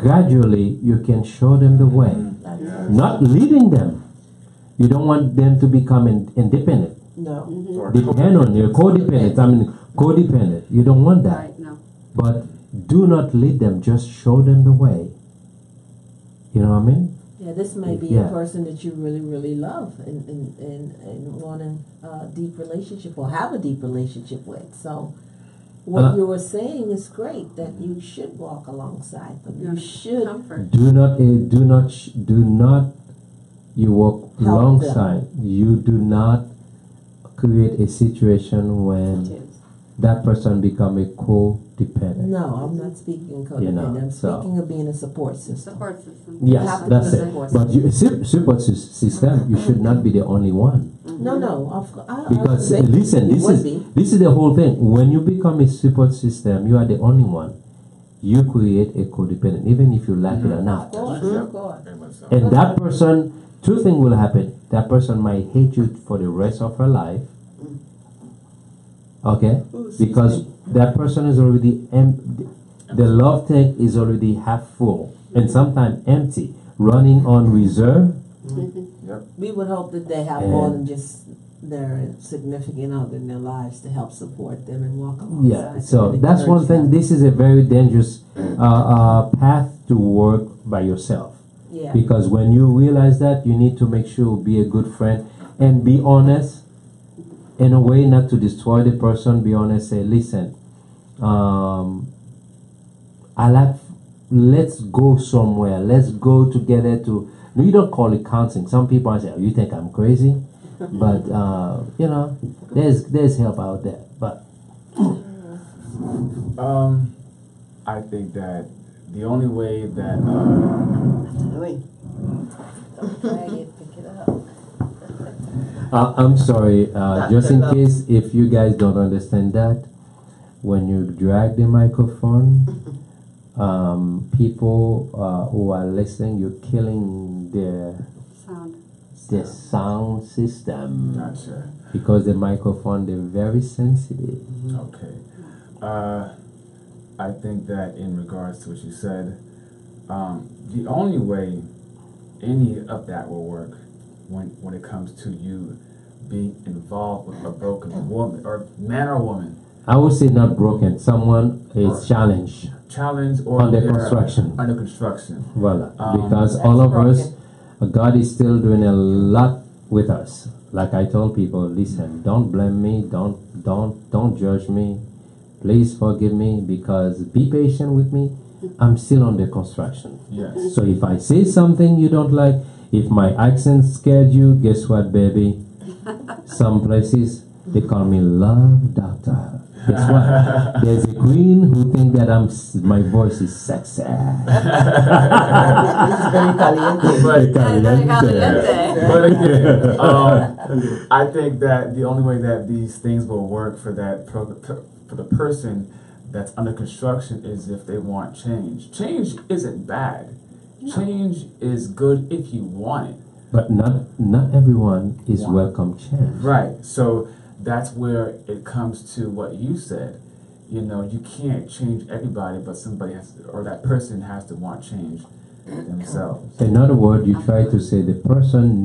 Gradually, you can show them the way, not leading them. You don't want them to become independent. No. Depend on you, codependent. You don't want that. Right, no. But do not lead them. Just show them the way. You know what I mean? Yeah, this may be Yeah. a person that you really, really love and want a deep relationship or have a deep relationship with. So what you were saying is great, that you should walk alongside them. Yeah. You should Comfort. Do not you walk Help alongside. You do not create a situation when that person become a co-dependent. No, I'm not speaking codependent. You know, I'm so- speaking of being a support system. Support system. Yes, have to that's be it. support But you, support system, you should not be the only one. No, of course. Because listen, this is the whole thing. When you become a support system, you are the only one. You create a codependent, even if you like it or not. Of course. Very much so. And that person, two things will happen. That person might hate you for the rest of her life. Okay? Because that person is already empty. The love tank is already half full and sometimes empty, running on reserve. We would hope that they have And- more than just their significant other in their lives to help support them and walk alongside Yeah, them so and that's one encourage thing. them. This is a very dangerous path to work by yourself. Yeah. Because when you realize that, you need to make sure be a good friend and be honest in a way not to destroy the person. Be honest, say, listen, let's go somewhere. Let's go together to, no, you don't call it counseling. Some people say, oh, you think I'm crazy? But you know, there's help out there. But I think that the only way that Wait. Don't drag it, pick it up. I'm sorry, just in Love. case if you guys don't understand that, when you drag the microphone, people who are listening, you're killing Sound. the sound system gotcha. because the microphone they're very sensitive. Okay. I think that in regards to what you said, the only way any of that will work when it comes to you being involved with a broken woman or man or woman, I would say not broken. Someone is challenged. challenge or Under they're construction. Under construction. Voila. Um, Because That's all of broken. us, God is still doing a lot with us. Like I told people, listen, don't blame me, don't judge me. Please forgive me because be patient with me. I'm still under construction. Yes. So if I say something you don't like, if my accent scared you, guess what, baby? Some places they call me love doctor. Guess what? There's a queen who think that my voice is sexy. This is very caliente. But, Caliente. but again, I think that the only way that these things will work for for the person that's under construction is if they want change. Change isn't bad. Change is good if you want it. But not everyone is welcome change. Right. So that's where it comes to what you said. You know, you can't change everybody, but somebody has to, or that person has to want change themselves. In other words, you try to say the person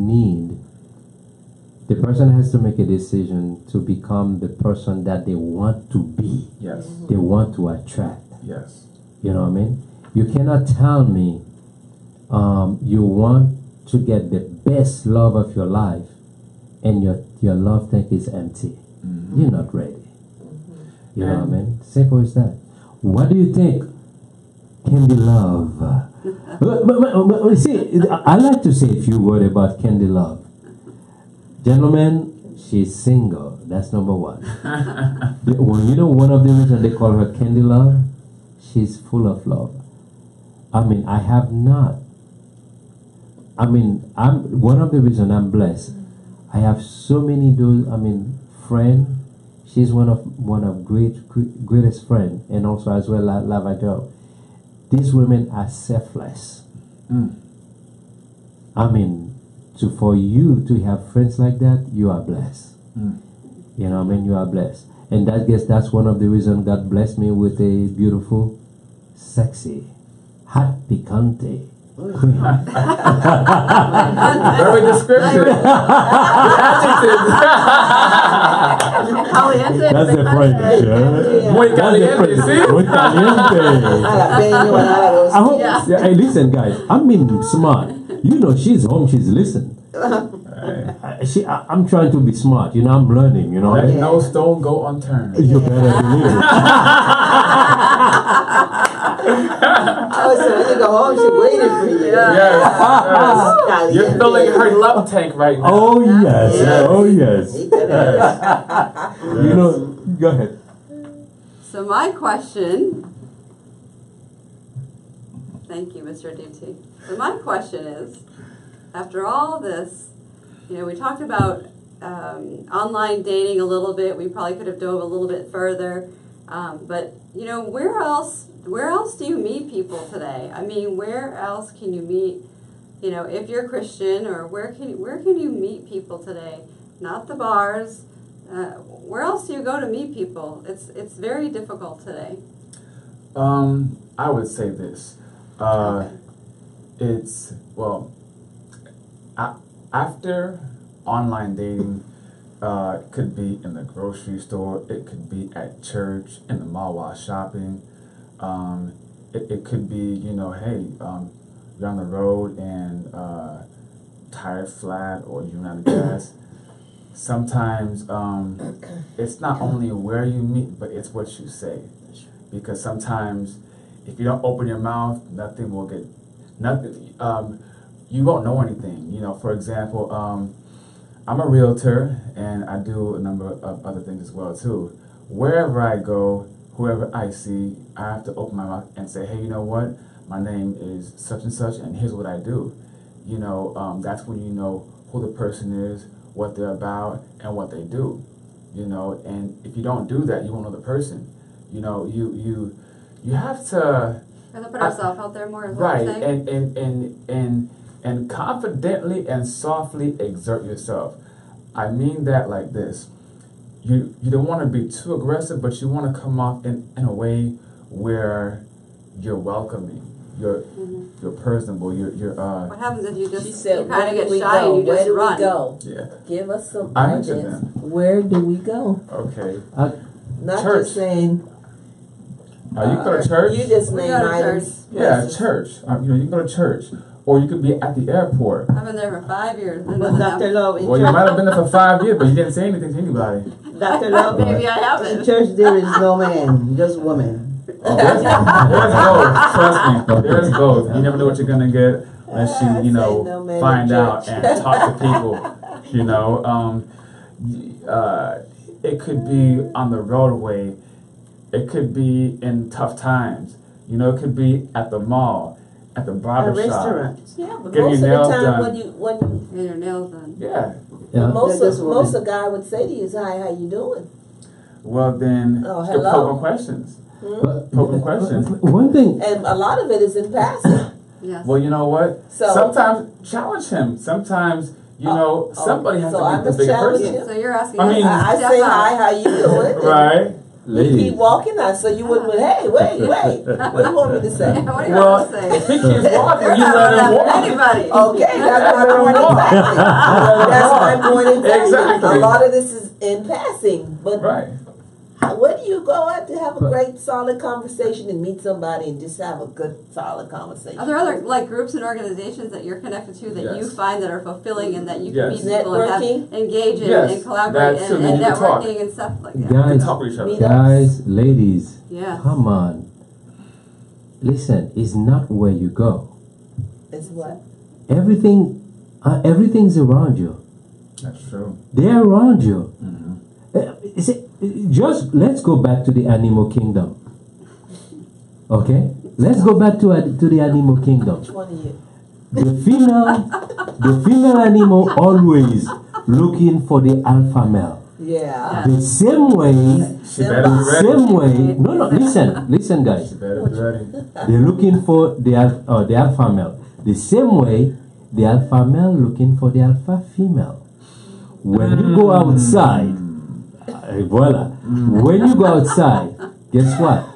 has to make a decision to become the person that they want to be. Yes. They want to attract. Yes. You know what I mean? You cannot tell me you want to get the best love of your life and your love tank is empty. Mm-hmm. You're not ready. You know what I mean? Simple as that. What do you think? Candy Love. but see, I like to say a few words about Candy Love. Gentlemen, she's single. That's number one. Well, you know one of the reasons they call her Candy Love? She's full of love. I mean, I'm one of the reasons I'm blessed. I have so many friends. She's one of greatest friend, and also as well Lavador. These women are selfless. Mm. I mean, for you to have friends like that, you are blessed. Mm. You know what I mean? You are blessed, and that's one of the reasons God blessed me with a beautiful, sexy, hot picante queen. Very descriptive. Caliente. That's the French. Muy caliente, see? Muy caliente. Jalapeño and all of those. I hope, hey, listen, guys. I'm being smart. You know, she's home. She's listening. I'm trying to be smart. You know, I'm learning. You know, Let no stone go unturned. you better believe it. Oh, so when you go home, she's waiting for you. Yes. You're filling her love tank right now. Oh yes. Yes. Oh yes. He did it. You know, go ahead. So my question, thank you, Mr. DT. So my question is, after all this, you know, we talked about online dating a little bit. We probably could have dove a little bit further, but you know, where else do you meet people today? I mean, where else can you meet? You know, if you're Christian, or where can you meet people today? Not the bars. Where else do you go to meet people? It's very difficult today. I would say this. It's after online dating, could be in the grocery store, it could be at church, in the mall while shopping. It could be, you know, hey, you're on the road and tire flat or you run out of gas. Sometimes it's not only where you meet, but it's what you say. Because sometimes if you don't open your mouth, nothing. You won't know anything. You know, for example, I'm a realtor, and I do a number of other things as well too. Wherever I go, whoever I see, I have to open my mouth and say, hey, you know what? My name is such and such, and here's what I do. You know, that's when you know who the person is, what they're about, and what they do. You know, and if you don't do that, you won't know the person. You know, you have to. We have to put ourselves out there more, is what Right, you're saying? and confidently and softly exert yourself. I mean that like this. You don't want to be too aggressive, but you want to come off in a way where you're welcoming, you're personable, you're What happens if you She just said, you kind where of do get we shy go? and you Where just do run? we go? yeah. Give us some I ideas. mentioned them. Where do we go? Okay. Not Church. just saying. You go to church. You just We name go to items. Yeah, church. You know, you can go to church, or you could be at the airport. I've been there for 5 years. and But nothing Dr. happened. Love, in Well, you church, might have been there for 5 years, but you didn't say anything to anybody. Dr. Love, Maybe I in haven't. church there is no man, just woman. Oh, there's both. Trust me, there's both. You never know what you're gonna get unless you, you know, no man find in out church. and talk to people. You know, it could be on the roadway. It could be in tough times. You know, it could be at the mall, at the A barber shop. restaurant. Yeah, but Getting most your of the nails time done. when you Get your nails done. Yeah. Yeah. most That's of woman. most a guy would say to you is, "Hi, how you doing?" Well, then, Oh, still hello. poking questions. But- Poking questions. One thing, And a lot of it is in passing. Yes. Well, you know what? So- Sometimes challenge him. Sometimes, you know, somebody has so to I be the must bigger challenge person. you. So you're asking I us mean- to I step say, out. "Hi, how you doing?" Right. You ladies, keep walking out, so you wouldn't. Hey, wait. What do you want me to say? What do you Well, have to say? if he keeps walking, You're you not let him running walk. after anybody. Okay, that's my point exactly. That's my point exactly. Exactly. A lot of this is in passing, but Right. where do you go out to have a great, solid conversation and meet somebody and just have a good, solid conversation? Are there other like groups and organizations that you're connected to that you Yes. find that are fulfilling and that you Yes. can meet people and have, Networking? engage in Yes, and collaborate that's true. and Then you can talk. networking and stuff like that? You can guys, talk to each other. Meet guys, ladies, Yes. come on. Listen, it's not where you go. Is what? Everything's around you. That's true. They're around you. Mm-hmm. Just let's go back to the animal kingdom. Okay, let's go back to the animal kingdom. Which one of you? The female animal always looking for the alpha male. Yeah. The same way, She better be ready. same way. No, listen, guys. She better be ready. They're looking for the alpha male. The same way, the alpha male looking for the alpha female. When you go outside, voila. When you go outside, guess what?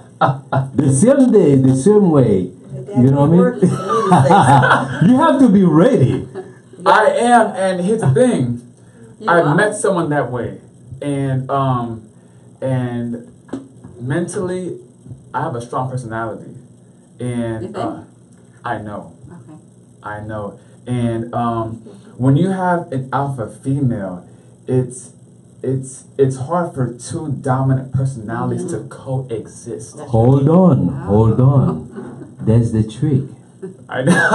The same day, the same way. You know what I mean? You have to be ready. I am, and here's the thing. You I are. met someone that way, and mentally, I have a strong personality, You and think? I know. Okay. I know. And when you have an alpha female, it's hard for two dominant personalities to coexist. Hold on. There's the trick. I know.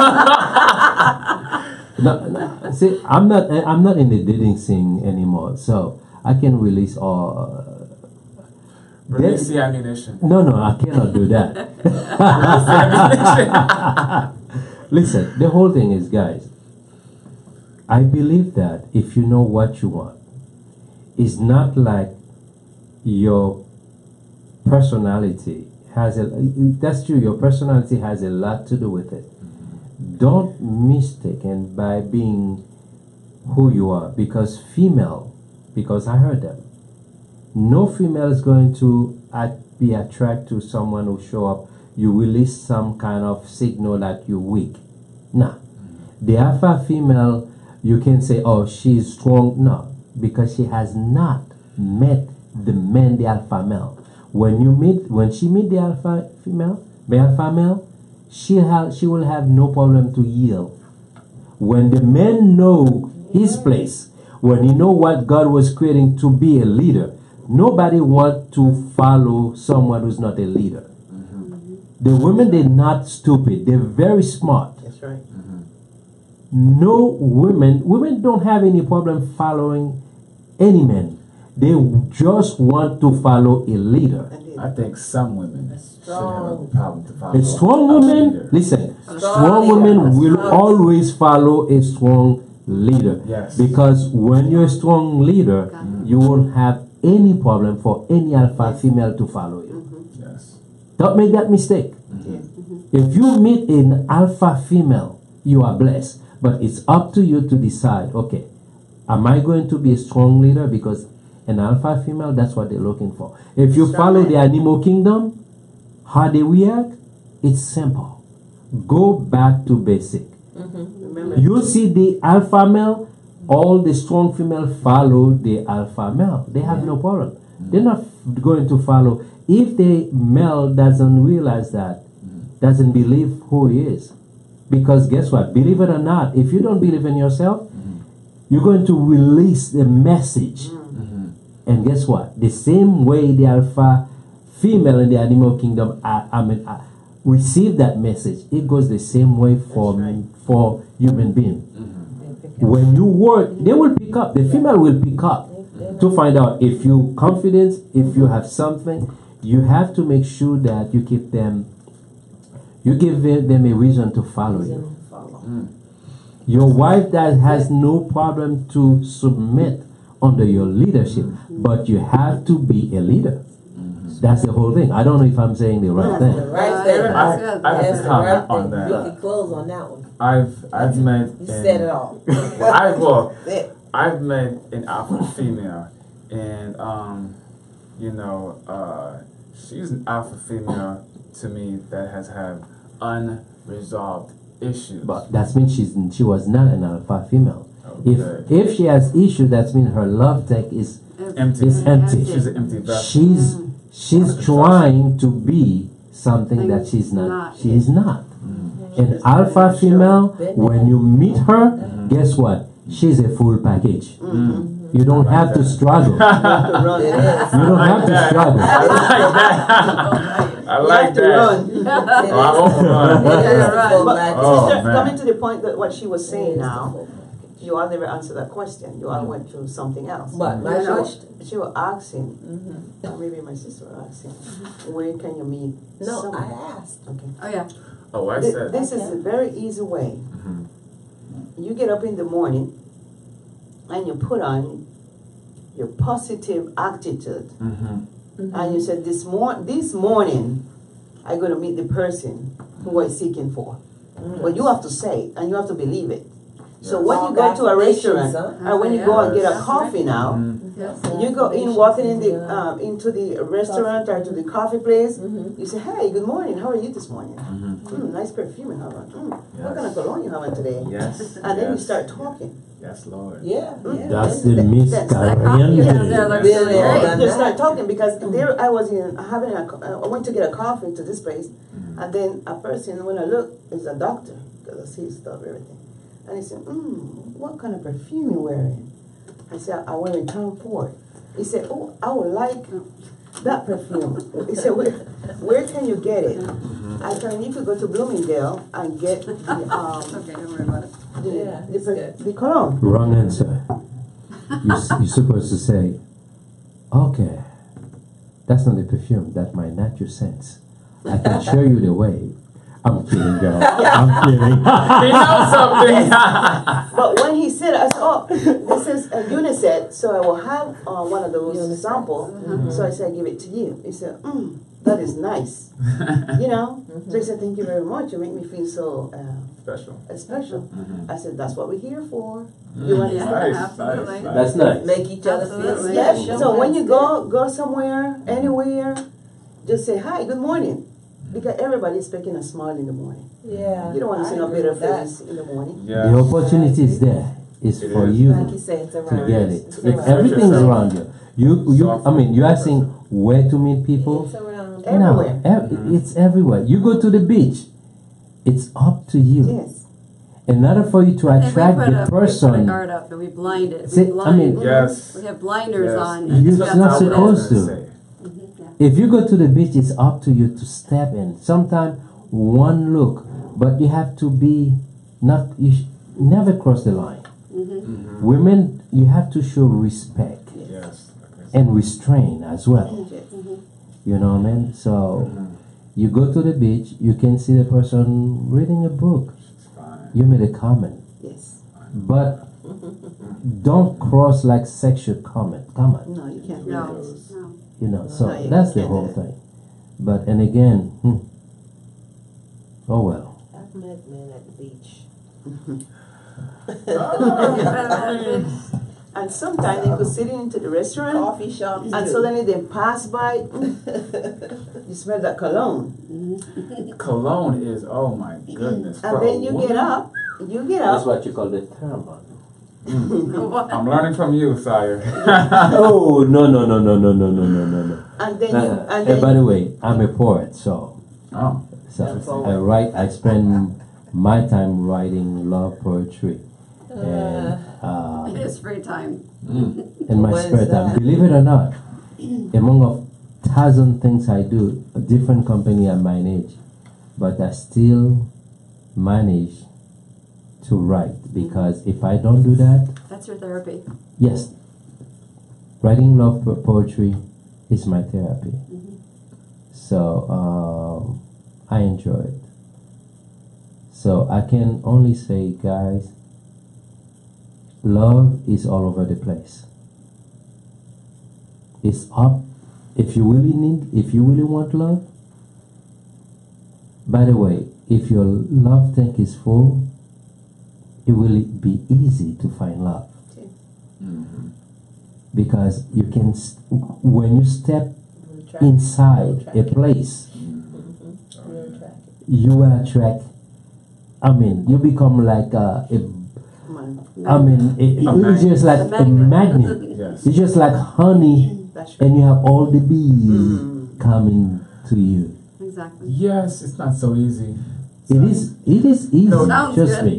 No, see, I'm not in the dating scene anymore, so I can release all. Release the ammunition. No, I cannot do that. Listen, the whole thing is, guys, I believe that if you know what you want, it's not like your personality has that's true, your personality has a lot to do with it. Don't mistake and by being who you are, because I heard them. No female is going to be attracted to someone who show up. You release some kind of signal that you're weak. Nah. The alpha female, you can say, oh, she's strong. No, because she has not met the alpha male. When she meet the alpha male, she will have no problem to yield. When the man know his place, when he know what God was creating to be a leader, nobody want to follow someone who's not a leader. The women, they're not stupid. They're very smart. That's right. no women don't have any problem following any man. They just want to follow a leader. I think some women should have a problem to follow A strong woman, listen, strong women will always follow a strong leader. Yes. Because when you're a strong leader, you won't have any problem for any alpha female to follow you. Yes. Don't make that mistake. If you meet an alpha female, you are blessed. But it's up to you to decide, okay, am I going to be a strong leader? Because an alpha female, that's what they're looking for. If you follow the animal kingdom, how they react, it's simple. Go back to basic. Remember, You see the alpha male, all the strong female follow the alpha male. They have no problem. They're not going to follow. If the male doesn't realize that, doesn't believe who he is, because guess what? Believe it or not, if you don't believe in yourself, you're going to release the message. And guess what? The same way the alpha female in the animal kingdom receive that message, it goes the same way for human being. When you work, they will pick up. The female will pick up to find out if you confidence, if you have something. You have to make sure that you keep them. You give them a reason to follow you. Your wife that has no problem to submit under your leadership, but you have to be a leader. That's the whole thing. I don't know if I'm saying the right thing. Right there. I have That's to the comment right on thing. that. We can close on that one. I've met You said it all. I've met an alpha female, and she's an alpha female to me that has had unresolved issues. But that means she was not an alpha female. Okay. If she has issues, that means her love tank is Empty. empty. She's an empty vessel. She's trying to be something that she's not. She is not. An alpha female, when you meet her, guess what? She's a full package. You don't have to struggle. You don't have to struggle. I like that. I won't run. Oh, Sister, man. coming to the point that what she was saying now, you all never answered that question. You all went to something else. But my question. She was asking, or maybe my sister was asking, where can you meet No, someone? I asked. Okay. Oh yeah. Oh, I said. This is a very easy way. You get up in the morning and you put on your positive attitude. And you said, this morning, I'm going to meet the person who I'm seeking for. Well, you have to say it, and you have to believe it. So when you go to a restaurant, or when you go and get a coffee now, you go in, walking in the into the restaurant or to the coffee place, you say, hey, good morning, how are you this morning? Nice perfume you have on. What kind of cologne you have on today? Yes. And then you start talking. Yes, Lord. Yeah. That's the Miss Carrion. You start talking because there I was I went to get a coffee to this place, and then a person, when I look, is a doctor because I see stuff, everything. And he said, what kind of perfume you wearing? I said, I'm wearing Tom Ford. He said, oh, I would like that perfume. He said, where can you get it? I told him, you could go to Bloomingdale and get the, Okay, don't worry about it. the cologne. Wrong answer. You're supposed to say, okay, that's not the perfume, that's my natural sense. I can show you the way. I'm kidding, girl. I'm kidding. He knows something. But when he said, I said, oh, this is a unisex, so I will have one of those samples. So I said, I give it to you. He said, that is nice. You know? So he said, thank you very much. You make me feel so special. I said, that's what we're here for. You understand? Absolutely. That's nice. Make each other feel Absolutely. special. So when you go somewhere, anywhere, just say, hi, good morning. Because everybody is expecting a smile in the morning. Yeah. You don't want to see no bitter face in the morning. Yes. The opportunity is there. It's It for is. you Like you say, it's to around. get it. It's If around. everything's around you. You're asking where to meet people? It's around. Everywhere. No, it's everywhere. You go to the beach. It's up to you. Yes. In order for you to I think attract we put the a person, guard up and we blind it. See, We I mean- Yes. We have blinders Yes. on. You're It's not just supposed to. Say. if you go to the beach, it's up to you to step in. Sometimes one look, but you have to be not. never cross the line. Mm-hmm. Women, you have to show respect Yes. and restraint as well. Yes. You know what I mean? So Mhm. you go to the beach, you can see the person reading a book. It's fine. You made a comment, Yes. but don't cross like sexual comment. Come on, No, you can't. No, do that. no. you know. So No, you that's the can't whole do that. thing. But and again, oh well. I've met men at the beach. And sometimes they could sit into the restaurant Coffee shops. and too. suddenly they pass by. You smell that cologne. Cologne is, oh my goodness. And for then a you woman? get up. You get That's up. what you call the thermal. I'm learning from you, sire. Oh no. And then you. And Hey, then by the way, I'm a poet, so Oh. I write. I spend my time writing love poetry, and It is free time. in my What is spare time. that? Believe it or not, among of 1,000 things I do, a different company I manage, but I still manage to write because if I don't do that, That's your therapy. yes, writing love poetry is my therapy. So I enjoy it. So I can only say, guys, love is all over the place. It's up. If you really want love. By the way, if your love tank is full, it will be easy to find love. Mm-hmm. Because you can, when you step inside a place, you will attract. I mean, you become like it's just like a magnet. Yes. It's just like honey, that's right. and you have all the bees coming to you. Exactly. Yes, it's not so easy. It is easy. No, sounds Trust good. me.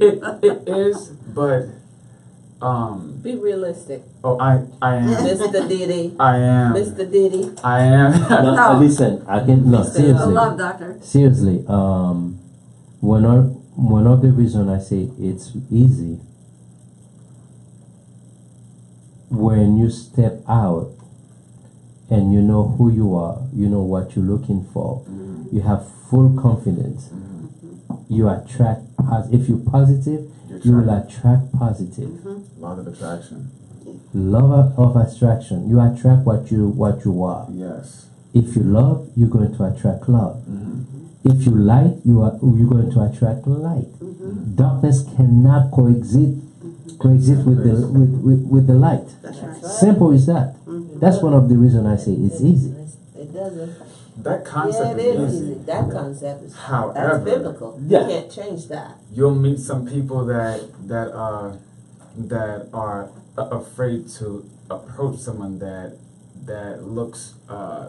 It is, but Be realistic. oh, I am. Mr. Diddy. I am. Mr. Diddy. I am. No, listen, I can no I seriously. love doctor. Seriously, one of the reason I say it's easy, when you step out and you know who you are, you know what you're looking for, you have full confidence, you attract, if you're positive, you will attract positive. Law of attraction. Love of attraction, you attract what you are. Yes. If you love, you're going to attract love. Mm-hmm. If you light, you're going to attract light. Darkness cannot coexist with the light. That's right. Simple as that. That's one of the reasons I say it's easy. It doesn't. That Yeah, concept it is is easy. easy. That concept is However, that's biblical. Yeah. You can't change that. You'll meet some people that are afraid to approach someone that looks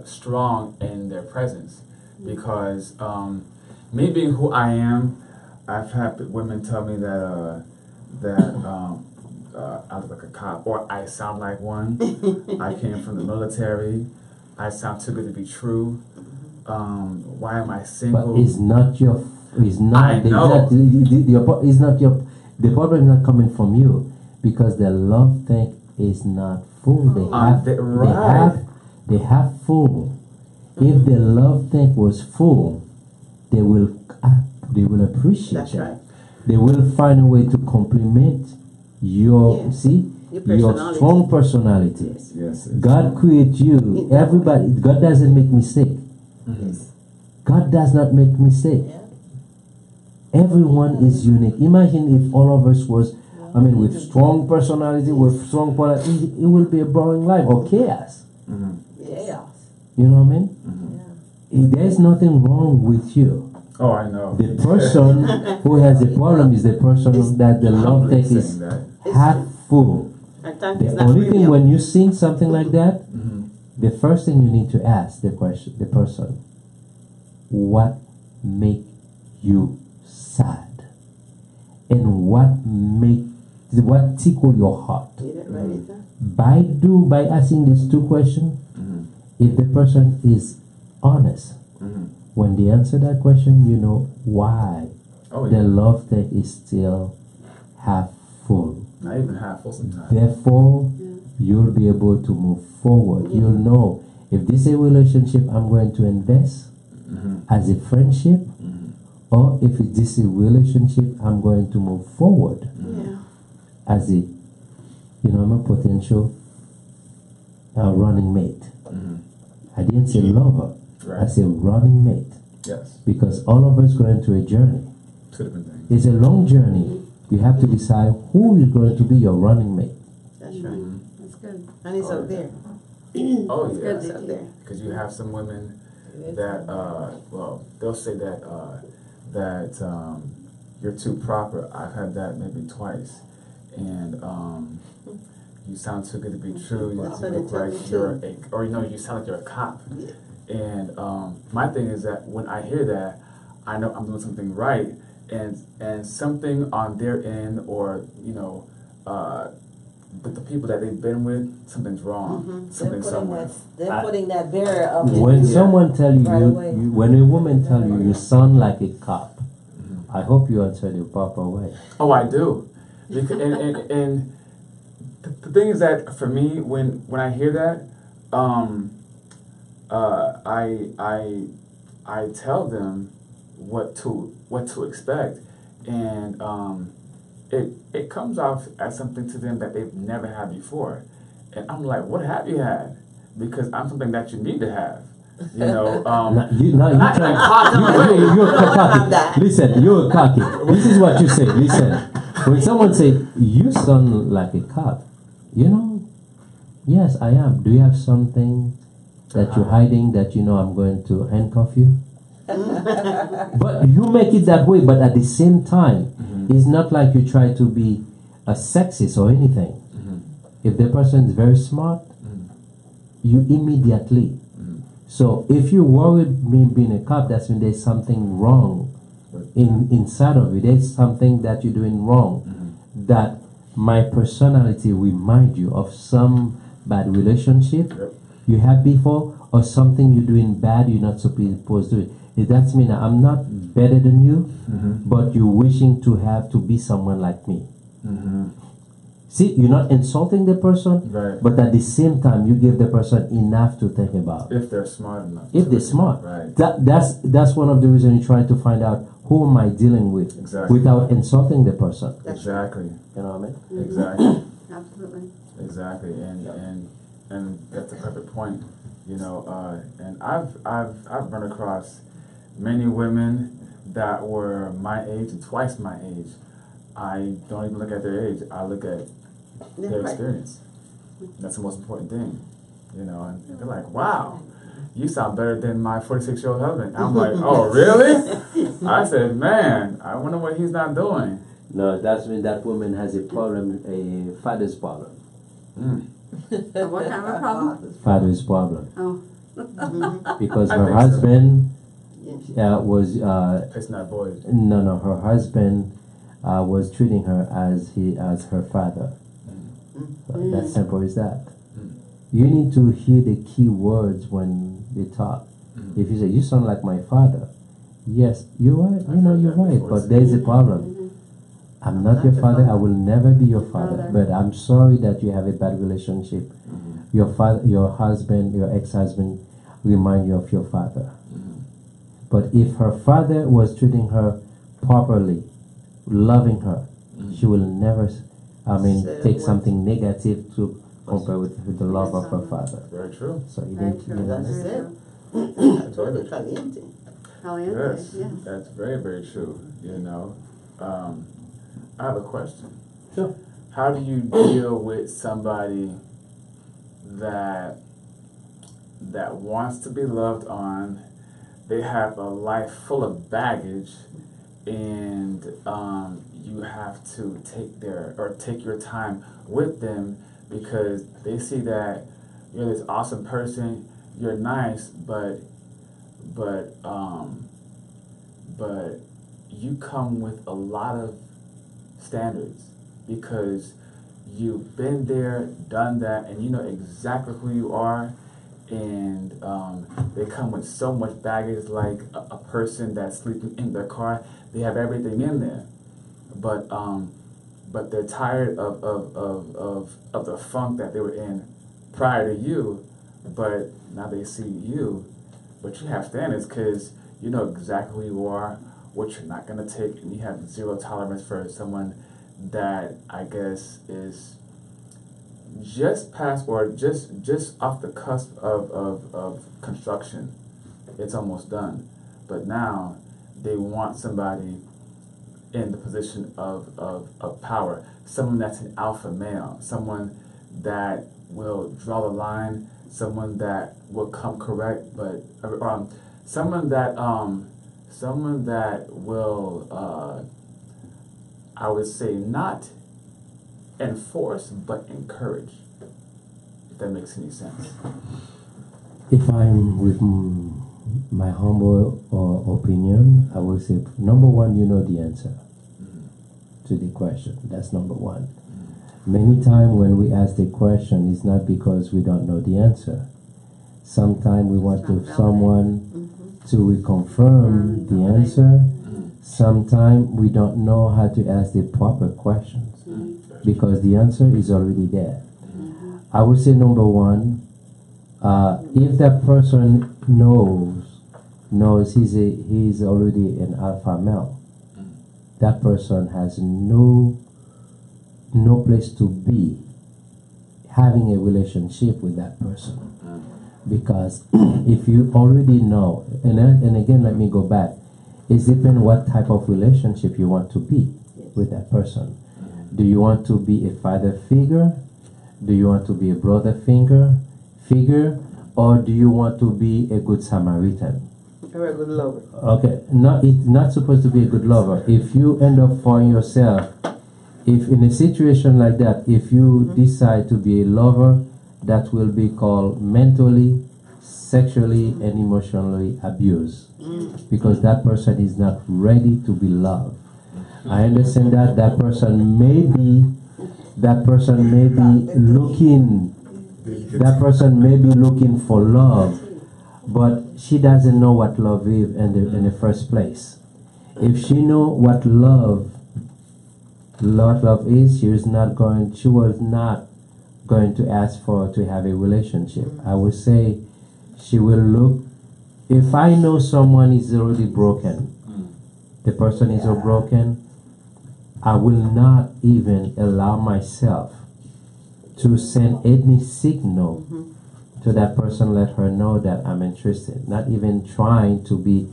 strong in their presence, because me being who I am, I've had women tell me that I look like a cop, or I sound like one. I came from the military. I sound too good to be true. Why am I single? But it's not your. It's not. I know. It's not your. The problem is not coming from you, because the love tank is not full. They have full. If the love tank was full, they will appreciate That's that. right. They will find a way to complement your Your your personality. strong personality. Yes. God created you. Everybody. God doesn't make mistake. Yes. God does not make mistake. Yeah. Everyone is unique. Imagine if all of us was, with strong personality, with strong personality, it will be a boring life or chaos. Chaos. You know what I mean? There's nothing wrong with you. Oh, I know. The person who has the problem is the person that the love Humbly tank is saying that. half full. At times it's The not only thing premium. when you see something like that, the first thing you need to ask the person, what make you sad, and what tickle your heart. Get it right, Ethan? By asking these two questions, if the person is honest, when they answer that question, you know why Oh, the yeah. love tank is still half full. Not even half full sometimes. Therefore, you'll be able to move forward. You'll know if this is a relationship I'm going to invest as a friendship, or if this is a relationship I'm going to move forward as a, I'm a potential running mate. I didn't say lover. Right. I said running mate. Yes. Because all of us going through a journey. Two different things. It's a long journey. You have to decide who is going to be your running mate. That's right. That's good. And it's out there. Oh yeah. good. It's out there. Because you have some women that, they'll say that you're too proper. I've had that maybe twice, and you sound too good to be true. You That's what look they tell like me you're too. you sound like you're a cop. Yeah. And my thing is that when I hear that, I know I'm doing something right, and something on their end, or the people that they've been with, something's wrong. Something somewhere. They're putting that barrier up. When someone tell you, Right away. when a woman tell you, you sound like a cop, I hope you answer the proper way. Oh, I do. Because, and the thing is that for me, when I hear that, I tell them what to expect, and it comes off as something to them that they've never had before, and I'm like, what have you had? Because I'm something that you need to have. You're cocky. Listen, you're cocky. This is what you say. Listen, when someone say you sound like a cop, yes, I am. Do you have something that you're hiding that I'm going to handcuff you? But you make it that way. But at the same time, it's not like you try to be a sexist or anything. If the person is very smart, you immediately. So if you worried me being a cop, that's when there's something wrong inside of you. There's something that you're doing wrong. That my personality remind you of some bad relationship you had before, or something you're doing bad you're not supposed to do. It that's mean I'm not better than you, but you're wishing to be someone like me. See, you're not insulting the person, Right. but at the same time, you give the person enough to think about. If they're smart enough. If they're smart, Right. That's one of the reasons you try to find out who am I dealing with, Exactly. without insulting the person. Exactly. You know what I mean? Exactly. Absolutely. Exactly. And that's a perfect point. And I've run across many women that were my age and twice my age. I don't even look at their age. I look at their experience. That's the most important thing. And they're like, wow, you sound better than my 46-year-old husband. I'm like, oh, really? I said, man, I wonder what he's not doing. No, that's when that woman has a problem, a father's problem. What kind of a problem? Father's problem. Oh. Because I her think so. husband was It's not boys. no, her husband was treating her as her father. That simple as that. You need to hear the key words when they talk. If you say you sound like my father, yes, you're right. You're right, but there's a problem. I'm not your father. I will never be your father. But I'm sorry that you have a bad relationship. Your father, your husband, your ex-husband remind you of your father. But if her father was treating her properly, loving her, she will never, take something negative to compare with the love of her father. Very true. So you Very need to, true. That's Very it. true. Totally caliente. Caliente, Yes, yeah. that's very, very true. I have a question. Sure. How do you deal with somebody that wants to be loved on? They have a life full of baggage, and you have to take your time with them because they see that you're this awesome person. You're nice, but you come with a lot of standards because you've been there, done that, and you know exactly who you are. And they come with so much baggage, like a person that's sleeping in their car. They have everything in there, but but they're tired of the funk that they were in prior to you, but now they see you, but you have standards because you know exactly who you are, what you're not going to take, and you have zero tolerance for someone that I guess is just past or just off the cusp of construction. It's almost done. But now they want somebody in the position of power, someone that's an alpha male, someone that will draw the line, someone that will come correct, but someone that will I would say not enforce but encourage, if that makes any sense. If I'm with my humble opinion, I will say number one, you know the answer to the question. That's number one. Many times when we ask the question, it's not because we don't know the answer. Sometimes we want someone to reconfirm the answer. Sometimes we don't know how to ask the proper questions because the answer is already there. I would say number one, if that person knows he's already an alpha male, that person has no place to be having a relationship with that person. Because if you already know, and again, let me go back, it depends what type of relationship you want to be with that person. Do you want to be a father figure? Do you want to be a brother figure? Or do you want to be a good Samaritan? Or a good lover. Okay, it's not supposed to be a good lover. If you end up finding yourself, if in a situation like that, if you decide to be a lover, that will be called mentally, sexually, and emotionally abused. Because that person is not ready to be loved. I understand that person may be looking for love, but she doesn't know what love is in the first place. If she know what love is, she was not going to ask to have a relationship. I would say she will look. If I know someone is already broken, the person is so broken, I will not even allow myself to send any signal to that person, let her know that I'm interested. Not even trying to be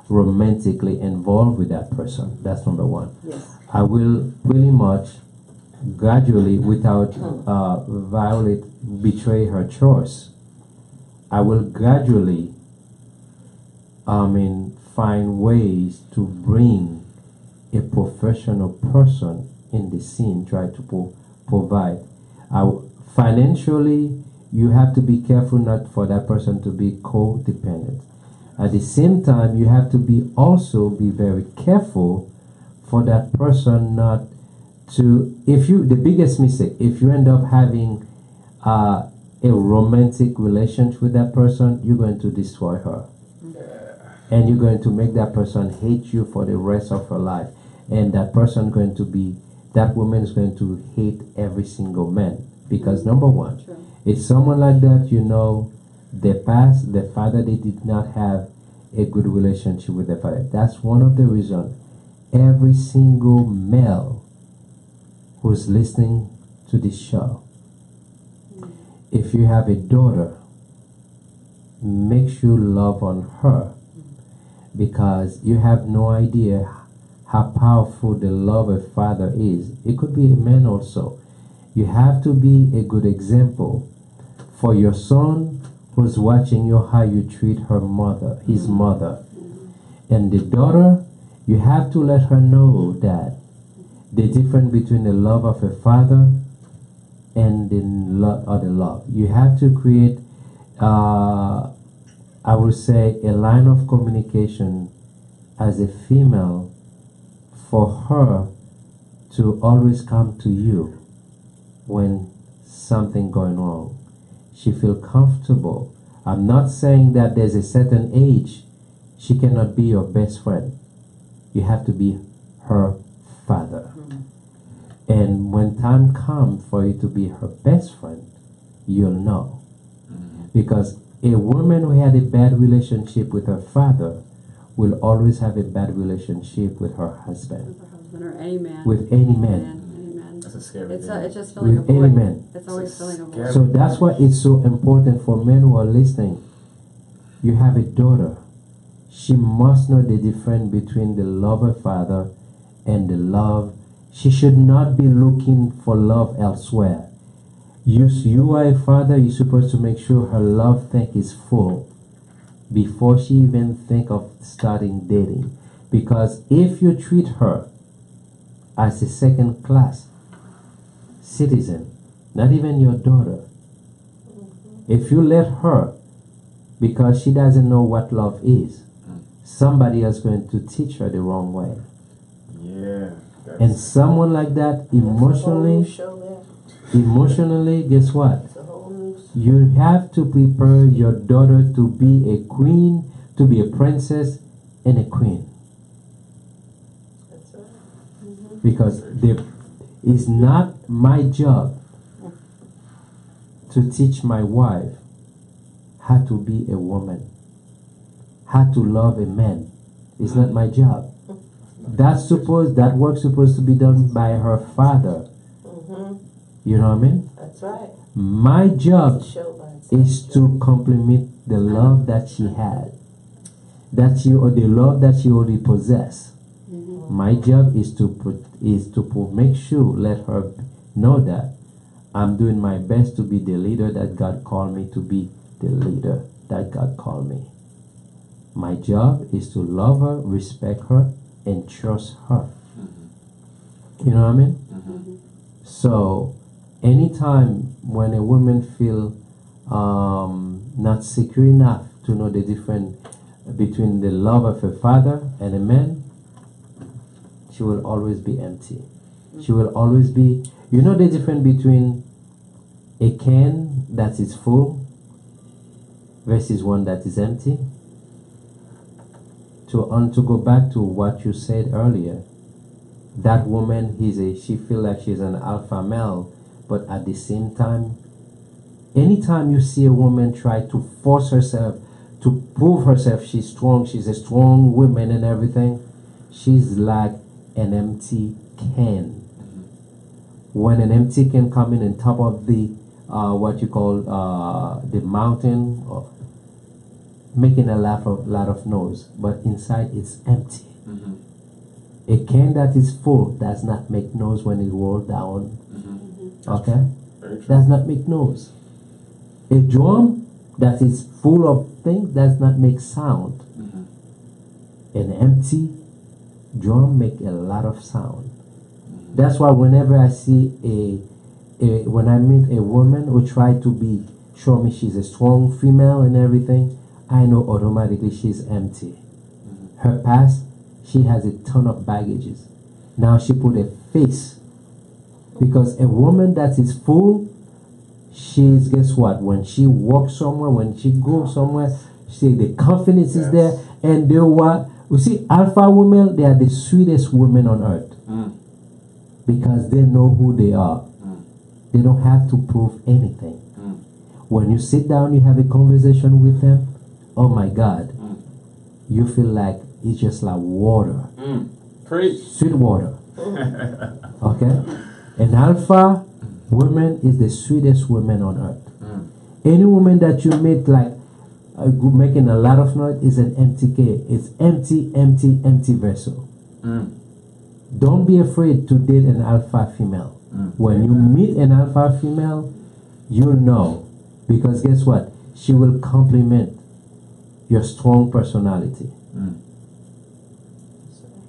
romantically involved with that person. That's number one. Yes. I will pretty much gradually, without betray her choice, I will gradually find ways to bring a professional person in the scene, try to provide. Financially, you have to be careful not for that person to be codependent. At the same time, you have to be very careful for that person not to, the biggest mistake, if you end up having a romantic relationship with that person, you're going to destroy her. And you're going to make that person hate you for the rest of her life. And that woman is going to hate every single man. Because number one, if someone like that, the father, they did not have a good relationship with the father. That's one of the reasons every single male who's listening to this show, if you have a daughter, make sure love on her, because you have no idea how powerful the love of father is. It could be a man also. You have to be a good example for your son who's watching you, how you treat his mother. And the daughter, you have to let her know that the difference between the love of a father and the other love. You have to create, I would say, a line of communication as a female for her to always come to you when something going wrong. She feel comfortable. I'm not saying that there's a certain age she cannot be your best friend. You have to be her father. And when time comes for you to be her best friend, you'll know. Because a woman who had a bad relationship with her father will always have a bad relationship with her husband. With her husband or any man. With any man. Any man. That's a scary It's, thing. it's just filling a With any void. man. It's always filling a void. So that's why it's so important for men who are listening. You have a daughter. She must know the difference between the love of her father and the love. She should not be looking for love elsewhere. You are a father, you're supposed to make sure her love tank is full before she even think of starting dating. Because if you treat her as a second class citizen, not even your daughter, if you let her, because she doesn't know what love is, somebody else going to teach her the wrong way. Yeah. And someone like that emotionally, guess what? You have to prepare your daughter to be a queen, to be a princess and a queen. Because it's not my job to teach my wife how to be a woman, how to love a man. It's not my job. That work's supposed to be done by her father. You know what I mean? That's right. My job is to compliment the love that she had, or the love that she already possessed. My job is to make sure, let her know that I'm doing my best to be the leader that God called me to be, the leader that God called me. My job is to love her, respect her, and trust her. You know what I mean? So anytime when a woman feel not secure enough to know the difference between the love of a father and a man, she will always be empty. She will always be, you know the difference between a can that is full versus one that is empty? To go back to what you said earlier, that woman, she feel like she's an alpha male, but at the same time, anytime you see a woman try to force herself, to prove herself she's strong, she's a strong woman and everything, she's like an empty can. When an empty can come in on top of the what you call the mountain, or making a lot of noise, but inside it's empty. A can that is full does not make noise when it rolls down. Okay? Does not make noise. A drum that is full of things does not make sound. An empty drum make a lot of sound. That's why whenever I see when I meet a woman who try to show me she's a strong female and everything, I know automatically she's empty. Her past, she has a ton of baggages. Now she put a face. Because a woman that is full, she's, guess what? When she walks somewhere, when she goes somewhere, the confidence is there. And they're what? You see, alpha women, they are the sweetest women on earth. Because they know who they are. They don't have to prove anything. When you sit down, you have a conversation with them, oh my God, you feel like it's just like water. Sweet water. Okay? An alpha woman is the sweetest woman on earth. Any woman that you meet like making a lot of noise is an empty cage. It's empty vessel. Don't be afraid to date an alpha female. When you meet an alpha female, you'll know. Because guess what? She will complement your strong personality.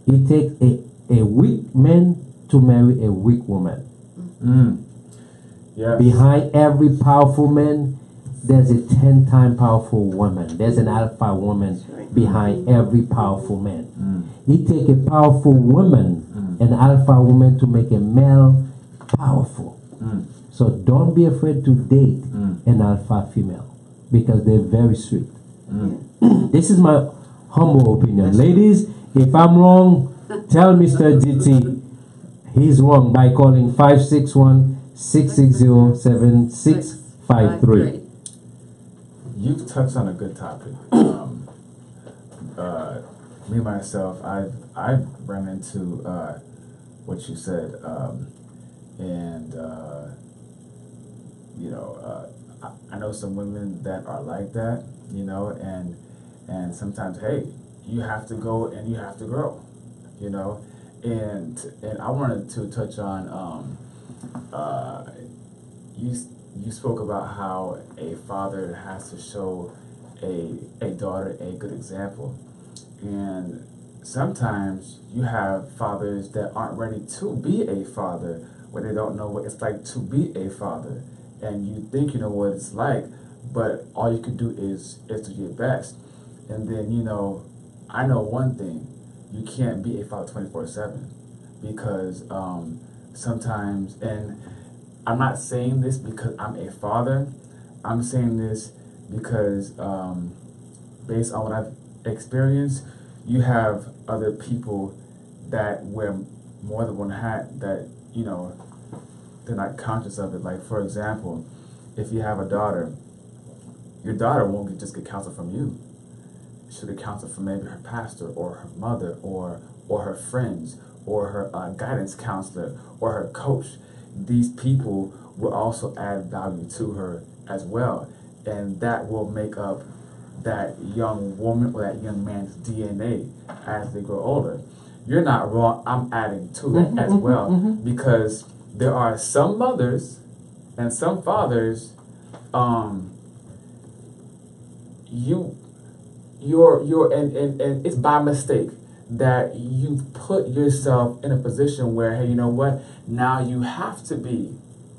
It takes a weak man to marry a weak woman. Behind every powerful man, there's a 10-time powerful woman. There's an alpha woman behind every powerful man. It takes a powerful woman, an alpha woman, to make a male powerful. So don't be afraid to date an alpha female, because they're very sweet. This is my humble opinion. Ladies, if I'm wrong, tell Mr. DT he's wrong by calling 561-660-7653. You've touched on a good topic. Me myself, I've run into what you said, and you know, I know some women that are like that, you know, and sometimes, hey, you have to go and you have to grow, you know, and I wanted to touch on you spoke about how a father has to show a daughter a good example. And sometimes you have fathers that aren't ready to be a father, where they don't know what it's like to be a father. And you think you know what it's like, but all you can do is do your best. And then, you know, I know one thing, you can't be a father 24/7, because sometimes, and I'm not saying this because I'm a father, I'm saying this because based on what I've experienced, you have other people that wear more than one hat that, you know, they're not conscious of it. Like, for example, if you have a daughter, your daughter won't just get counsel from you. She'll get counsel from maybe her pastor or her mother or her friends or her guidance counselor or her coach. These people will also add value to her as well, and that will make up that young woman or that young man's DNA as they grow older. You're not wrong. I'm adding to it as well, because there are some mothers and some fathers, you're and it's by mistake that you've put yourself in a position where, hey, you know what? Now you have to be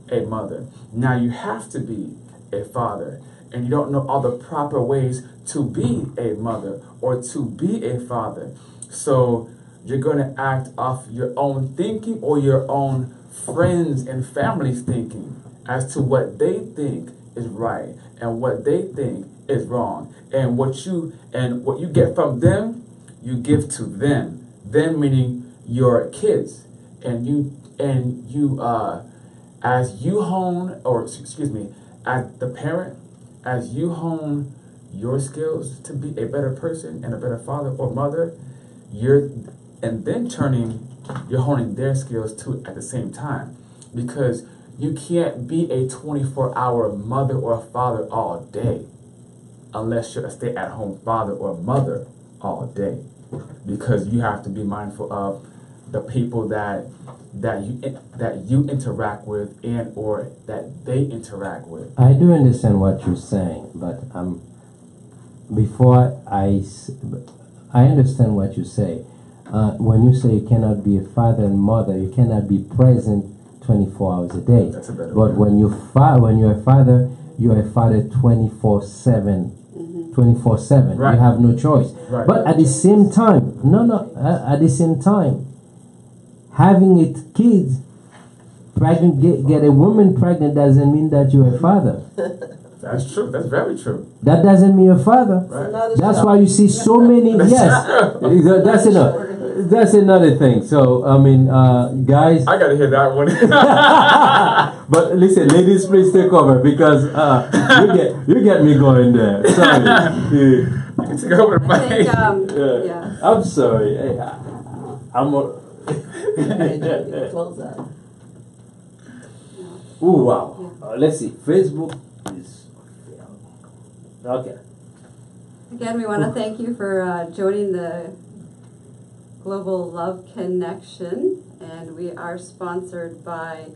a mother. Now you have to be a father. And you don't know all the proper ways to be a mother or to be a father. So you're going to act off your own thinking or your own friends and family's thinking as to what they think is right and what they think is wrong. And what you get from them, you give to them. Them meaning your kids. And you as you hone, or excuse me, as the parent, as you hone your skills to be a better person and a better father or mother, you're honing their skills too at the same time. Because you can't be a 24-hour mother or father all day unless you're a stay-at-home father or mother all day. Because you have to be mindful of the people that you interact with and or that they interact with. I do understand what you're saying, but before I understand what you say. When you say you cannot be a father and mother, you cannot be present 24 hours a day. That's a better But word. when you're a father, you're a father 24/7. 24/7. Right. You have no choice. Right. But at the same time, at the same time, having a kid pregnant, get a woman pregnant doesn't mean that you're a father. That's true. That's very true. That doesn't mean a father. Right. That's why you see so many. Yes, that's enough. That's another thing. So I mean, guys. I gotta hear that one. But listen, ladies, please take over because you get me going there. Sorry. You can take over the I think, mic. yeah. I'm sorry. Hey, I'm. Close up. Ooh, wow. Let's see. Facebook is. Okay. Again, we want to thank you for joining the Global Love Connection, and we are sponsored by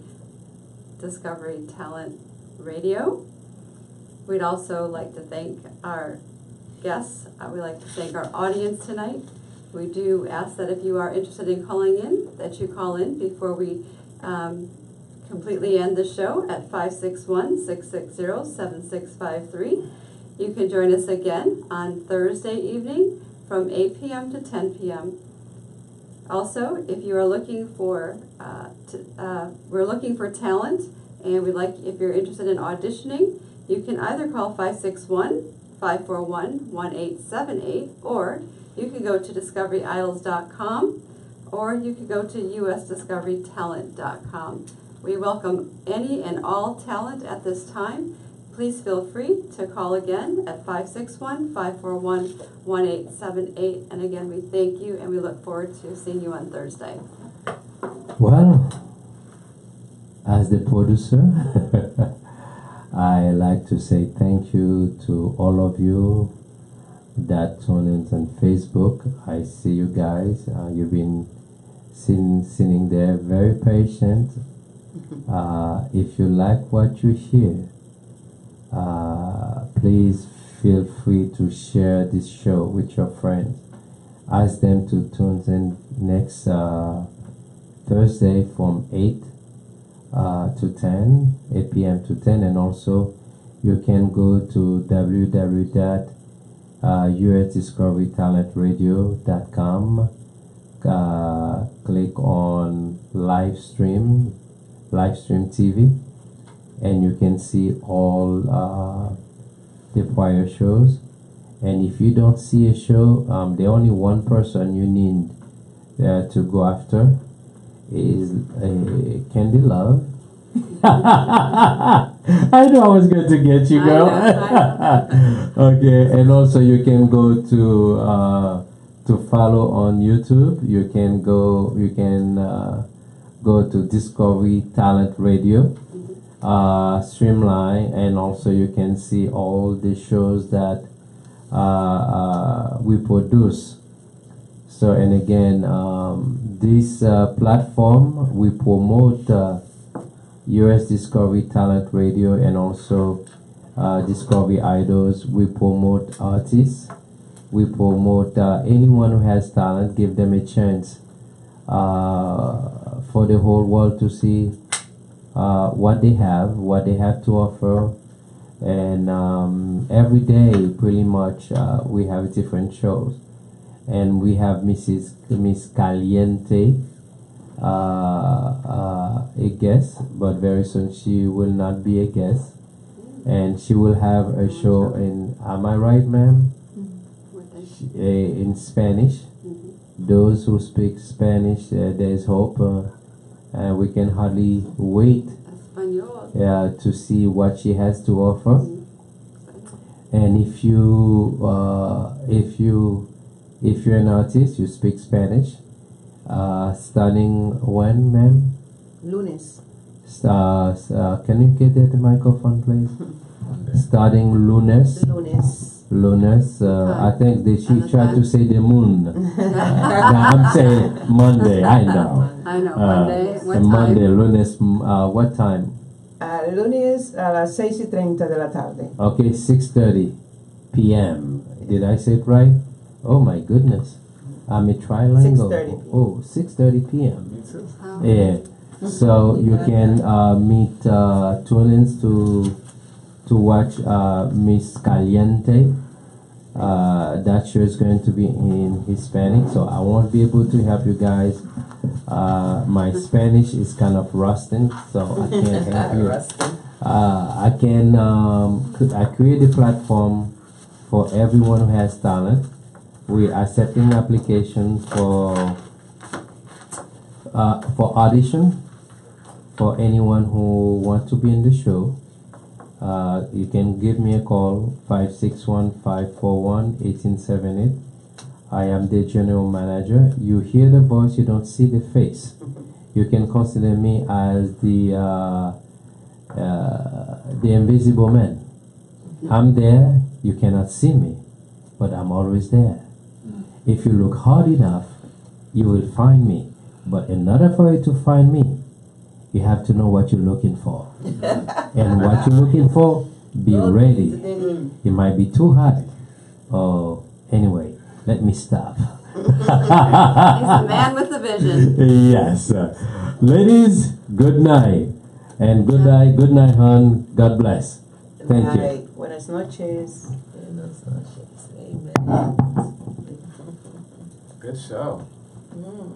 Discovery Talent Radio. We'd also like to thank our guests. We'd like to thank our audience tonight. We do ask that if you are interested in calling in, that you call in before we completely end the show at 561-660-7653. You can join us again on Thursday evening from 8 p.m. to 10 p.m. Also, if you are looking for, we're looking for talent, and if you're interested in auditioning, you can either call 561-541-1878, or you can go to discoveryidols.com, or you could go to usdiscoverytalent.com. We welcome any and all talent at this time. Please feel free to call again at 561-541-1878. And again, we thank you and we look forward to seeing you on Thursday. Well, as the producer, I like to say thank you to all of you that tune in on Facebook. I see you guys. You've been sitting there very patient. If you like what you hear, please feel free to share this show with your friends. Ask them to tune in next Thursday from 8 to 10, 8 p.m. to 10, and also you can go to www.usdiscoverytalentradio.com, click on live stream TV, and you can see all the prior shows. And if you don't see a show, the only one person you need to go after is Candy Love. I know I was going to get you, girl. Okay, and also you can go to follow on YouTube. You can go to Discovery Talent Radio, Streamline, and also you can see all the shows that we produce. So, and again, this platform, we promote US Discovery Talent Radio and also Discovery Idols. We promote artists. We promote anyone who has talent, give them a chance for the whole world to see what they have to offer. And every day, pretty much, we have different shows. And we have Miss Caliente, a guest, but very soon she will not be a guest. And she will have a show in, am I right, ma'am? In Spanish. Those who speak Spanish, there is hope. And we can hardly wait to see what she has to offer. And if you're an artist, you speak Spanish. Starting when, ma'am? Lunes. Can you get the microphone, please? Starting lunes. Lunes. I think she tried to say the moon. I'm saying Monday. I know. Monday. What time? Monday, lunes. What time? Lunes a las 6:30 de la tarde. Okay, 6:30 p.m. Did I say it right? Oh my goodness. I'm a trilingual. 6:30. Oh, 6:30 p.m. Me too. Yeah. So you can tune in to watch Miss Caliente. That show is going to be in Hispanic, so I won't be able to help you guys. My Spanish is kind of rusting, so I can't help you. I create a platform for everyone who has talent. We are accepting applications for audition for anyone who wants to be in the show. You can give me a call, 561-541-1878. I am the general manager. You hear the voice, you don't see the face. You can consider me as the invisible man. I'm there, you cannot see me, but I'm always there. If you look hard enough, you will find me. But in order for you to find me, you have to know what you're looking for. And what you're looking for, be ready. It might be too high. Oh, anyway, let me stop. He's the man with the vision. Yes. Ladies, good night. And good night, hon. God bless. Thank you. Buenas noches. Amen. Good show. Mhm.